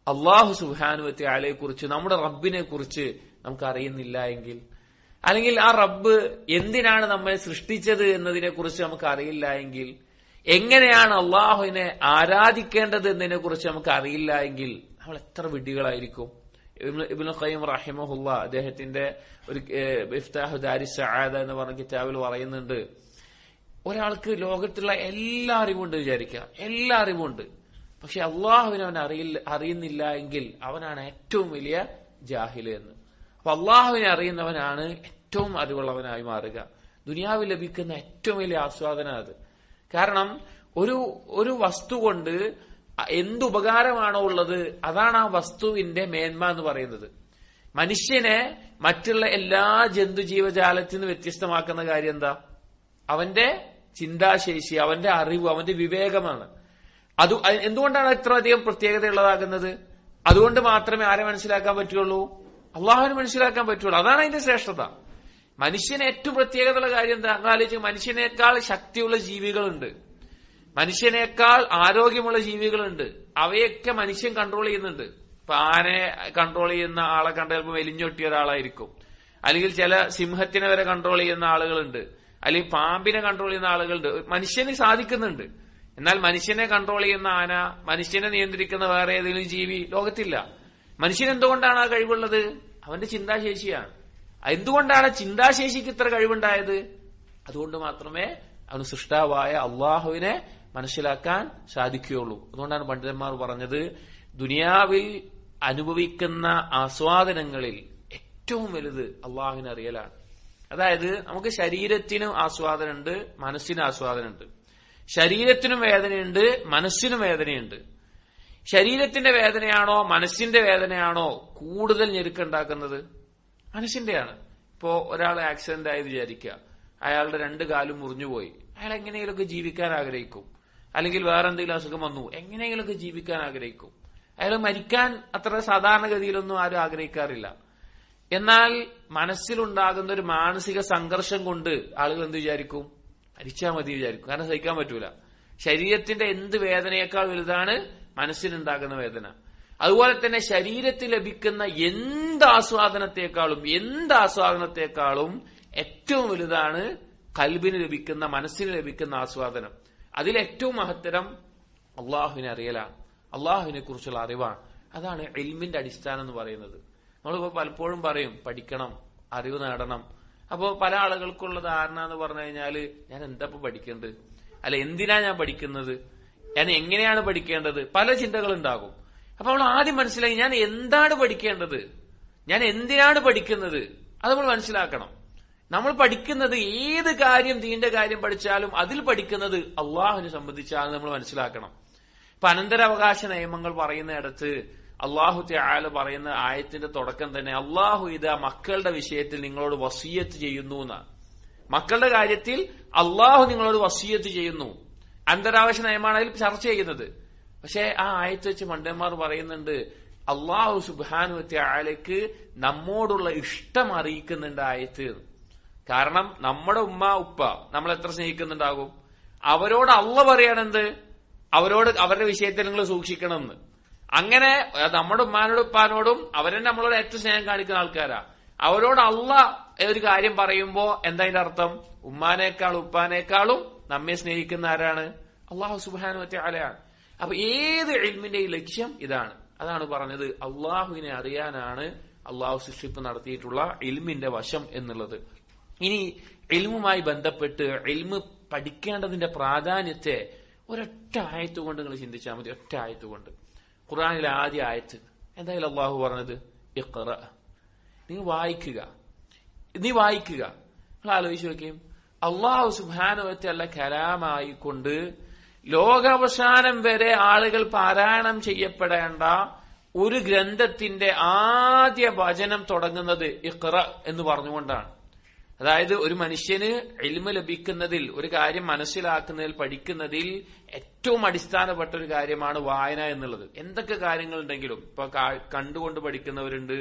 അല്ലാഹു സുബ്ഹാനഹു വ തആലയെ കുറിച്ച്, നമ്മുടെ റബ്ബിനെ കുറിച്ച് നമുക്ക് അറിയുന്നില്ല എങ്കിൽ, അല്ലെങ്കിൽ ആ റബ്ബ് എന്തിനാണ് നമ്മെ സൃഷ്ടിച്ചത് എന്നതിനെ കുറിച്ച് നമുക്ക് അറിയില്ല എങ്കിൽ, എങ്ങനെയാണ് അള്ളാഹുവിനെ ആരാധിക്കേണ്ടത് എന്നതിനെ കുറിച്ച് നമുക്ക് അറിയില്ല എങ്കിൽ നമ്മൾ എത്ര വിഡ്ഢികളായിരിക്കും. ഇബ്നു ഖയ്യിം റഹിമഹുല്ലാ അദ്ദേഹത്തിന്റെ ഒരു ഇഫ്താഹു ദാരിസ് സആദ എന്ന് പറഞ്ഞ കിതാബിൽ പറയുന്നുണ്ട്, ഒരാൾക്ക് ലോകത്തുള്ള എല്ലാ അറിവുണ്ട് വിചാരിക്കുക, എല്ലാ അറിവുണ്ട്, പക്ഷെ അള്ളാഹുവിനെ അവൻ അറിയുന്നില്ല എങ്കിൽ അവനാണ് ഏറ്റവും വലിയ ജാഹില് എന്ന്. അപ്പൊ അള്ളാഹുവിനെ അറിയുന്നവനാണ് ഏറ്റവും അറിവുള്ളവനായി മാറുക. ദുനിയാവിൽ ലഭിക്കുന്ന ഏറ്റവും വലിയ ആസ്വാദനം അത്. കാരണം ഒരു വസ്തു കൊണ്ട് എന്തുപകാരമാണോ ഉള്ളത് അതാണ് ആ വസ്തുവിന്റെ മേന്മ എന്ന് പറയുന്നത്. മനുഷ്യനെ മറ്റുള്ള എല്ലാ ജന്തുജീവജാലത്തിൽ നിന്ന് വ്യത്യസ്തമാക്കുന്ന കാര്യം എന്താ? അവന്റെ ചിന്താശേഷി, അവന്റെ അറിവ്, അവന്റെ വിവേകമാണ്. എന്തുകൊണ്ടാണ് ഇത്രയധികം പ്രത്യേകതയുള്ളതാകുന്നത്? അതുകൊണ്ട് മാത്രമേ ആരെ മനസ്സിലാക്കാൻ പറ്റുള്ളൂ? അള്ളാഹുവിനെ മനസ്സിലാക്കാൻ പറ്റുള്ളൂ. അതാണ് അതിന്റെ ശ്രേഷ്ഠത. മനുഷ്യന് ഏറ്റവും പ്രത്യേകതയുള്ള കാര്യം എന്താ? ആലോചിച്ച്, മനുഷ്യനേക്കാൾ ശക്തിയുള്ള ജീവികളുണ്ട്, മനുഷ്യനേക്കാൾ ആരോഗ്യമുള്ള ജീവികളുണ്ട്. അവയൊക്കെ മനുഷ്യൻ കൺട്രോൾ ചെയ്യുന്നുണ്ട്. ഇപ്പൊ ആനയെ കൺട്രോൾ ചെയ്യുന്ന ആളെ കണ്ട ചിലപ്പോൾ മെലിഞ്ഞൊട്ടിയ ഒരാളായിരിക്കും, അല്ലെങ്കിൽ ചില സിംഹത്തിനെ വരെ കൺട്രോൾ ചെയ്യുന്ന ആളുകളുണ്ട്, അല്ലെങ്കിൽ പാമ്പിനെ കൺട്രോൾ ചെയ്യുന്ന ആളുകളുണ്ട്. മനുഷ്യന് സാധിക്കുന്നുണ്ട്. എന്നാൽ മനുഷ്യനെ കൺട്രോൾ ചെയ്യുന്ന ആന, മനുഷ്യനെ നിയന്ത്രിക്കുന്ന വേറെ ഏതെങ്കിലും ജീവി ലോകത്തില്ല. മനുഷ്യൻ എന്തുകൊണ്ടാണ് ആ കഴിവുള്ളത്? അവന്റെ ചിന്താശേഷിയാണ്. എന്തുകൊണ്ടാണ് ചിന്താശേഷിക്ക് ഇത്ര കഴിവുണ്ടായത്? അതുകൊണ്ട് മാത്രമേ അവന് സൃഷ്ടാവായ അള്ളാഹുവിനെ മനസ്സിലാക്കാൻ സാധിക്കുകയുള്ളൂ. അതുകൊണ്ടാണ് പണ്ഡിതന്മാർ പറഞ്ഞത്, ദുനിയാവിൽ അനുഭവിക്കുന്ന ആസ്വാദനങ്ങളിൽ ഏറ്റവും വലുത് അള്ളാഹുവിനെ അറിയലാണ്. അതായത് നമുക്ക് ശരീരത്തിനും ആസ്വാദനമുണ്ട്, മനസ്സിനും ആസ്വാദനമുണ്ട്. ശരീരത്തിനും വേദനയുണ്ട്, മനസ്സിനും വേദനയുണ്ട്. ശരീരത്തിന്റെ വേദനയാണോ മനസ്സിന്റെ വേദനയാണോ കൂടുതൽ ഞെരുക്കുണ്ടാക്കുന്നത്? മനസ്സിന്റെയാണ്. ഇപ്പൊ ഇപ്പോ ഒരാൾ ആക്സിഡന്റ് ആയത് വിചാരിക്കുക, അയാളുടെ 2 കാലും മുറിഞ്ഞുപോയി, അയാൾ എങ്ങനെയെങ്കിലുമൊക്കെ ജീവിക്കാൻ ആഗ്രഹിക്കും. അല്ലെങ്കിൽ വേറെ എന്തെങ്കിലും അസുഖം വന്നു, എങ്ങനെയെങ്കിലുമൊക്കെ ജീവിക്കാൻ ആഗ്രഹിക്കും. അയാൾ മരിക്കാൻ അത്ര സാധാരണഗതിയിലൊന്നും ആരും ആഗ്രഹിക്കാറില്ല. എന്നാൽ മനസ്സിലുണ്ടാകുന്ന ഒരു മാനസിക സംഘർഷം കൊണ്ട് ആളുകൾ എന്ത് വിചാരിക്കും? മരിച്ചാൽ മതി വിചാരിക്കും. കാരണം സഹിക്കാൻ പറ്റൂല. ശരീരത്തിന്റെ എന്ത് വേദനയേക്കാൾ വലുതാണ് മനസ്സിനുണ്ടാകുന്ന വേദന. അതുപോലെ തന്നെ ശരീരത്തിൽ ലഭിക്കുന്ന എന്ത് ആസ്വാദനത്തെക്കാളും ഏറ്റവും വലുതാണ് ഖൽബിന് ലഭിക്കുന്ന, മനസ്സിന് ലഭിക്കുന്ന ആസ്വാദനം. അതിലേറ്റവും മഹത്തരം അള്ളാഹുവിനെ അറിയലാണ്, അള്ളാഹുവിനെ കുറിച്ചുള്ള അറിവാണ്. അതാണ് ഇൽമിന്റെ അടിസ്ഥാനം എന്ന് പറയുന്നത്. നമ്മളിപ്പോ പലപ്പോഴും പറയും പഠിക്കണം, അറിവ് നേടണം. അപ്പോ പല ആളുകൾക്കുള്ള ധാരണ എന്ന് പറഞ്ഞു കഴിഞ്ഞാല് ഞാൻ എന്താ പഠിക്കേണ്ടത്, അല്ല എന്തിനാ ഞാൻ പഠിക്കുന്നത്, ഞാൻ എങ്ങനെയാണ് പഠിക്കേണ്ടത്, പല ചിന്തകളുണ്ടാകും. അപ്പൊ നമ്മൾ ആദ്യം മനസ്സിലാക്കി ഞാൻ എന്താണ് പഠിക്കേണ്ടത്, ഞാൻ എന്തിനാണ് പഠിക്കുന്നത്, അത് നമ്മൾ മനസ്സിലാക്കണം. നമ്മൾ പഠിക്കുന്നത് ഏത് കാര്യം, ദീന്റെ കാര്യം പഠിച്ചാലും അതിൽ പഠിക്കുന്നത് അള്ളാഹുവിനെ സംബന്ധിച്ചാണ് നമ്മൾ മനസ്സിലാക്കണം. ഇപ്പൊ അനന്തരാവകാശ നിയമങ്ങൾ പറയുന്നിടത്ത് അള്ളാഹു തആല പറയുന്ന ആയത്തിന്റെ തുടക്കം തന്നെ അള്ളാഹു ഇതാ മക്കളുടെ വിഷയത്തിൽ നിങ്ങളോട് വസിയ്യത്ത് ചെയ്യുന്നു എന്നാണ്. മക്കളുടെ കാര്യത്തിൽ അള്ളാഹു നിങ്ങളോട് വസിയ്യത്ത് ചെയ്യുന്നു. അനന്തരാവകാശ നിയമമാണ് അതിൽ ചർച്ച ചെയ്യുന്നത്. പക്ഷെ ആ ആയത്ത് വെച്ച് പണ്ഡിതന്മാർ പറയുന്നുണ്ട് അള്ളാഹു സുബ്ഹാനഹു വതആലയ്ക്ക് നമ്മോടുള്ള ഇഷ്ടം അറിയിക്കുന്നുണ്ട് ആയത്ത്. കാരണം നമ്മുടെ ഉമ്മ ഉപ്പ നമ്മൾ എത്ര സ്നേഹിക്കുന്നുണ്ടാകും, അവരോട് അള്ള പറയാണെന്ത്, അവരോട് അവരുടെ വിഷയത്തിൽ നിങ്ങൾ സൂക്ഷിക്കണമെന്ന്. അങ്ങനെ നമ്മുടെ ഉമ്മാനോടും ഉപ്പാനോടും അവരെന്നെ നമ്മളോട് ഏറ്റവും സ്നേഹം കാണിക്കുന്ന ആൾക്കാരാ. അവരോട് അള്ള ഒരു കാര്യം പറയുമ്പോ എന്താ അതിന്റെ അർത്ഥം? ഉമ്മാനേക്കാളും ഉപ്പാനേക്കാളും നമ്മെ സ്നേഹിക്കുന്ന ആരാണ്? അള്ളാഹു സുബ്ഹാനഹു വതആലയാണ്. അപ്പൊ ഏത് ഇൽമിന്റെയും ലക്ഷ്യം ഇതാണ്. അതാണ് പറഞ്ഞത് അള്ളാഹുവിനെ അറിയാനാണ് അള്ളാഹു സൃഷ്ടിപ്പ് നടത്തിയിട്ടുള്ള ഇൽമിന്റെ വശം എന്നുള്ളത്. ഇനി ഇൽമുമായി ബന്ധപ്പെട്ട് ഇൽമ് പഠിക്കേണ്ടതിന്റെ പ്രാധാന്യത്തെ ഒരൊറ്റ ആയത്ത് കൊണ്ട് നിങ്ങൾ ചിന്തിച്ചാൽ മതി. ഒറ്റ ആയത്ത് കൊണ്ട്. ഖുർആനിലെ ആദ്യ ആയത്ത് എന്തായാലും അള്ളാഹു പറഞ്ഞത് ഇഖ്റ, നീ വായിക്കുക. നിങ്ങൾ ആലോചിച്ച് നോക്കുകയും അള്ളാഹു സുബ്ഹാനഹു വതആല കലാമായിക്കൊണ്ട് ലോകാവസാനം വരെ ആളുകൾ പാരായണം ചെയ്യപ്പെടേണ്ട ഒരു ഗ്രന്ഥത്തിന്റെ ആദ്യ വചനം തുടങ്ങുന്നത് ഇഖ്റ എന്ന് പറഞ്ഞുകൊണ്ടാണ്. അതായത് ഒരു മനുഷ്യന് ഇൽമ ലഭിക്കുന്നതിൽ, ഒരു കാര്യം മനസ്സിലാക്കുന്നതിൽ, പഠിക്കുന്നതിൽ ഏറ്റവും അടിസ്ഥാനപ്പെട്ട ഒരു കാര്യമാണ് വായന എന്നുള്ളത്. എന്തൊക്കെ കാര്യങ്ങളുണ്ടെങ്കിലും ഇപ്പൊ കണ്ടുകൊണ്ട് പഠിക്കുന്നവരുണ്ട്,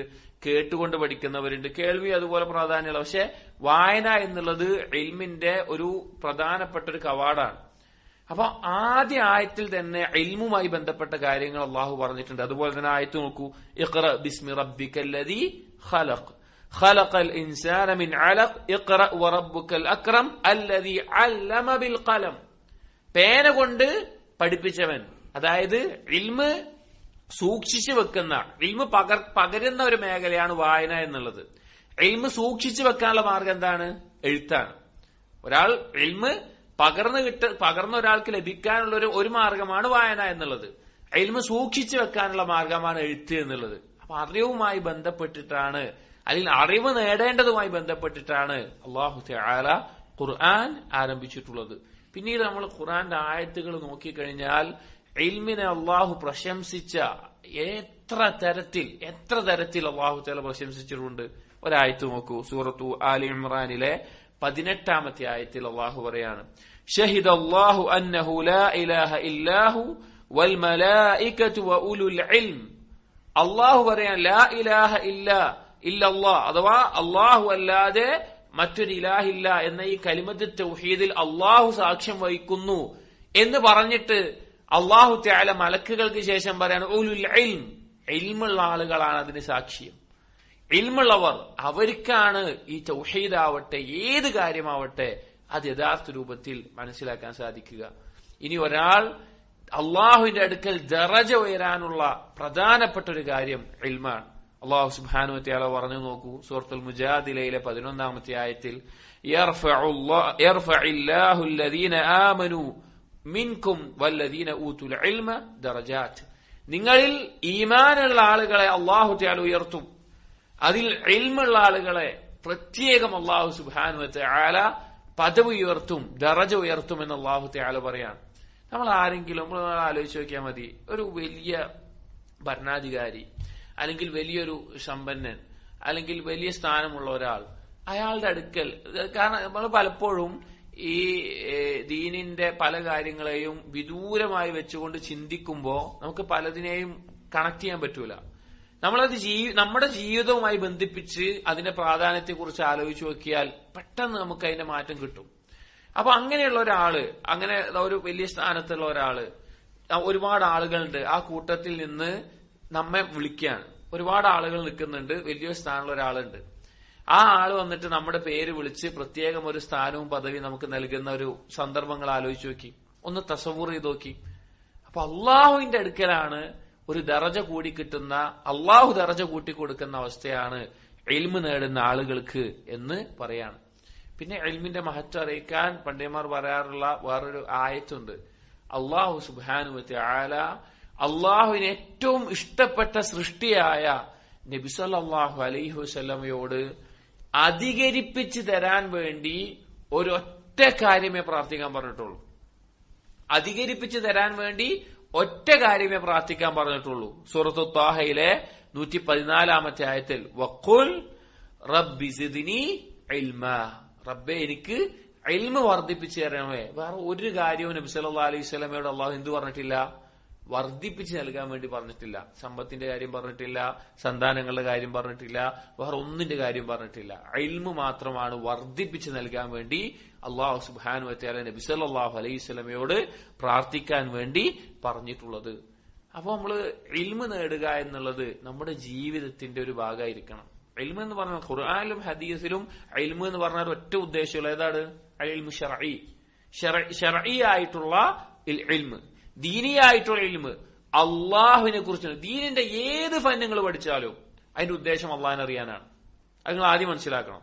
കേട്ടുകൊണ്ട് പഠിക്കുന്നവരുണ്ട്, കേൾവി അതുപോലെ പ്രാധാന്യമുള്ള. പക്ഷെ വായന എന്നുള്ളത് ഇൽമിന്റെ ഒരു പ്രധാനപ്പെട്ട ഒരു കവാടാണ്. അപ്പൊ ആദ്യ ആയത്തിൽ തന്നെ ഇൽമുമായി ബന്ധപ്പെട്ട കാര്യങ്ങൾ അള്ളാഹു പറഞ്ഞിട്ടുണ്ട്. അതുപോലെ തന്നെ ആയത്ത് നോക്കൂ, ഇഖ്റ ബിസ്മി റബ്ബിക്കല്ലദീ ഖലഖ് ഖലഖൽ ഇൻസാന മിൻ അലഖ് ഇഖ്റ വറബ്ബുക്കൽ അക്രം അല്ലദീ അല്ലമ ബിൽ ഖലം. പേന കൊണ്ട് പഠിപ്പിച്ചവൻ. അതായത് ഇൽമ് സൂക്ഷിച്ചു വെക്കുന്ന, ഇൽമ് പകരുന്ന ഒരു മേഖലയാണ് വായന എന്നുള്ളത്. ഇൽമ് സൂക്ഷിച്ചു വെക്കാനുള്ള മാർഗം എന്താണ്? എഴുത്താണ്. ഒരാൾ ഇൽമ് പകർന്ന ഒരാൾക്ക് ലഭിക്കാനുള്ള ഒരു മാർഗമാണ് വായന എന്നുള്ളത്. ഇൽമ് സൂക്ഷിച്ചു വെക്കാനുള്ള മാർഗമാണ് എഴുത്ത് എന്നുള്ളത്. അപ്പൊ അറിവുമായി ബന്ധപ്പെട്ടിട്ടാണ്, അല്ലെങ്കിൽ അറിവ് നേടേണ്ടതുമായി ബന്ധപ്പെട്ടിട്ടാണ് അല്ലാഹു തആല ഖുർആൻ ആരംഭിച്ചിട്ടുള്ളത്. പിന്നീട് നമ്മൾ ഖുർആന്റെ ആയത്തുകൾ നോക്കിക്കഴിഞ്ഞാൽ ഇൽമിനെ അള്ളാഹു പ്രശംസിച്ച എത്ര തരത്തിൽ അള്ളാഹു തആല പ്രശംസിച്ചിട്ടുണ്ട്. ഒരായത്ത് നോക്കൂ, സൂറത്തു ആലി ഇമ്രാനിലെ 18-ാമത്തെ ആയത്തിൽ അള്ളാഹു പറയാണ്, ഷഹിദല്ലാഹു അന്നഹു ലാ ഇലാഹ ഇല്ലാഹു വൽ മലായികതു വഉലുൽ ഇൽം. അള്ളാഹു പറയാൻ ലാ ഇലാഹ ഇല്ലല്ലാഹ്, അഥവാ അള്ളാഹു അല്ലാതെ മറ്റൊരു ഇലാഹില്ല എന്ന ഈ കലിമത്ത് തൗഹീദിൽ അള്ളാഹു സാക്ഷ്യം വഹിക്കുന്നു എന്ന് പറഞ്ഞിട്ട് അള്ളാഹു തആല മലക്കുകൾക്ക് ശേഷം പറയാണ് ഉലുൽ ഇൽം, ഇൽമുള്ള ആളുകളാണ് അതിന് സാക്ഷ്യം. ഇൽമുള്ളവർ, അവർക്കാണ് ഈ തൗഹീദാവട്ടെ ഏത് കാര്യമാവട്ടെ അത് യഥാർത്ഥ രൂപത്തിൽ മനസ്സിലാക്കാൻ സാധിക്കുക. ഇനി ഒരാൾ അള്ളാഹുവിന്റെ അടുക്കൽ ദറജ ഉയരാനുള്ള പ്രധാനപ്പെട്ട ഒരു കാര്യം ഇൽമാണ്. അള്ളാഹു സുബ്ഹാനഹു വതആല പറഞ്ഞു നോക്കൂ, സൂറത്തുൽ മുജാദിലയിലെ 11-ാമത്തെ ആയത്തിൽ യർഫഇല്ലാഹു അല്ലദീന ആമനു മിൻകും വല്ലദീന ഊതുൽ ഇൽമ ദറജാത്ത്. നിങ്ങളിൽ ഈമാനുള്ള ആളുകളെ അള്ളാഹു തആല ഉയർത്തും, അതിൽ ഇൽമുള്ള ആളുകളെ പ്രത്യേകം അള്ളാഹു സുബ്ഹാനഹു വതആല പദവി ഉയർത്തും, ദറജ ഉയർത്തും എന്ന് അള്ളാഹു തആല പറയാണ്. നമ്മൾ ആലോചിച്ച് നോക്കിയാൽ മതി, ഒരു വലിയ ഭരണാധികാരി അല്ലെങ്കിൽ വലിയൊരു സമ്പന്നൻ അല്ലെങ്കിൽ വലിയ സ്ഥാനമുള്ള ഒരാൾ അയാളുടെ അടുക്കൽ. കാരണം നമ്മൾ പലപ്പോഴും ഈ ദീനിന്റെ പല കാര്യങ്ങളെയും വിദൂരമായി വെച്ചുകൊണ്ട് ചിന്തിക്കുമ്പോൾ നമുക്ക് പലതിനെയും കണക്ട് ചെയ്യാൻ പറ്റൂല. നമ്മളത് നമ്മുടെ ജീവിതവുമായി ബന്ധിപ്പിച്ച് അതിന്റെ പ്രാധാന്യത്തെക്കുറിച്ച് ആലോചിച്ച് നോക്കിയാൽ പെട്ടെന്ന് നമുക്ക് അതിന്റെ മാറ്റം കിട്ടും. അപ്പൊ അങ്ങനെയുള്ള ഒരാള്, അങ്ങനെ ഒരു വലിയ സ്ഥാനത്തുള്ള ഒരാള്, ഒരുപാട് ആളുകളുണ്ട്, ആ കൂട്ടത്തിൽ നിന്ന് നമ്മെ വിളിക്കുകയാണ്. ഒരുപാട് ആളുകൾ നിൽക്കുന്നുണ്ട്, വലിയ സ്ഥാനമുള്ള ഒരാളുണ്ട്. ആ ആള് വന്നിട്ട് നമ്മുടെ പേര് വിളിച്ച് പ്രത്യേകം ഒരു സ്ഥാനവും പദവിയും നമുക്ക് നൽകുന്ന ഒരു സന്ദർഭങ്ങൾ ആലോചിച്ച് നോക്കി, ഒന്ന് തസവ്വുർ ചെയ്ത് നോക്കി. അപ്പൊ അള്ളാഹുവിന്റെ അടുക്കലാണ് ഒരു ദറജ കൂടി കിട്ടുന്ന, അള്ളാഹു ദറജ കൂട്ടി കൊടുക്കുന്ന അവസ്ഥയാണ് ഇൽമ് നേടുന്ന ആളുകൾക്ക് എന്ന് പറയാണ്. പിന്നെ ഇൽമിന്റെ മഹത്വം അറിയിക്കാൻ പണ്ഡിതന്മാർ പറയാറുള്ള വേറൊരു ആയത്തുണ്ട്. അള്ളാഹു സുബ്ഹാനഹു വ തആല അള്ളാഹുവിന് ഏറ്റവും ഇഷ്ടപ്പെട്ട സൃഷ്ടിയായ നബി സല്ലല്ലാഹു അലൈഹി വസല്ലമയോട് അധികരിപ്പിച്ച് തരാൻ വേണ്ടി ഒരൊറ്റ കാര്യമേ പ്രാർത്ഥിക്കാൻ പറഞ്ഞിട്ടുള്ളൂ. അധികരിപ്പിച്ച് തരാൻ വേണ്ടി ഒറ്റ കാര്യമേ പ്രാർത്ഥിക്കാൻ പറഞ്ഞിട്ടുള്ളൂ. സൂറത്തു ത്വാഹയിലെ 114 ആയത്തിൽ വഖുൽ റബ്ബി സിദ്നി ഇൽമാ, റബ്ബേ എനിക്ക് ഇൽമ വർദ്ധിപ്പിച്ചു തരണമേ. വേറെ ഒരു കാര്യവും നബി സല്ലല്ലാഹു അലൈഹി വസല്ലമയോട് അള്ളാഹു എന്ത് പറഞ്ഞിട്ടില്ല? വർദ്ധിപ്പിച്ച് നൽകാൻ വേണ്ടി പറഞ്ഞിട്ടില്ല. സമ്പത്തിന്റെ കാര്യം പറഞ്ഞിട്ടില്ല, സന്താനങ്ങളുടെ കാര്യം പറഞ്ഞിട്ടില്ല, വേറെ ഒന്നിന്റെ കാര്യം പറഞ്ഞിട്ടില്ല. ഇൽമു മാത്രമാണ് വർദ്ധിപ്പിച്ച് നൽകാൻ വേണ്ടി അള്ളാഹു സുബ്ഹാനഹു വ തആല നബി സല്ലല്ലാഹു അലൈഹി വസല്ലമയോട് പ്രാർത്ഥിക്കാൻ വേണ്ടി പറഞ്ഞിട്ടുള്ളത്. അപ്പൊ നമ്മള് ഇൽമു നേടുക എന്നുള്ളത് നമ്മുടെ ജീവിതത്തിന്റെ ഒരു ഭാഗമായിരിക്കണം. ഇൽമു എന്ന് പറഞ്ഞാൽ ഖുർആനിലും ഹദീസിലും ഇൽമു എന്ന് പറഞ്ഞാൽ ഒറ്റ ഉദ്ദേശമുള്ള ഏതാണ്? ഇൽമു ശർഈ, ശർഈ ആയിട്ടുള്ള ഇൽമു, ദീനിയായിട്ടുള്ള ഇൽമ്, അള്ളാഹുവിനെ കുറിച്ചാണ്. ദീനിന്റെ ഏത് ഫന്നുകൾ പഠിച്ചാലും അതിന്റെ ഉദ്ദേശം അള്ളാഹിനെ അറിയാനാണ്. അത് നിങ്ങൾ ആദ്യം മനസ്സിലാക്കണം.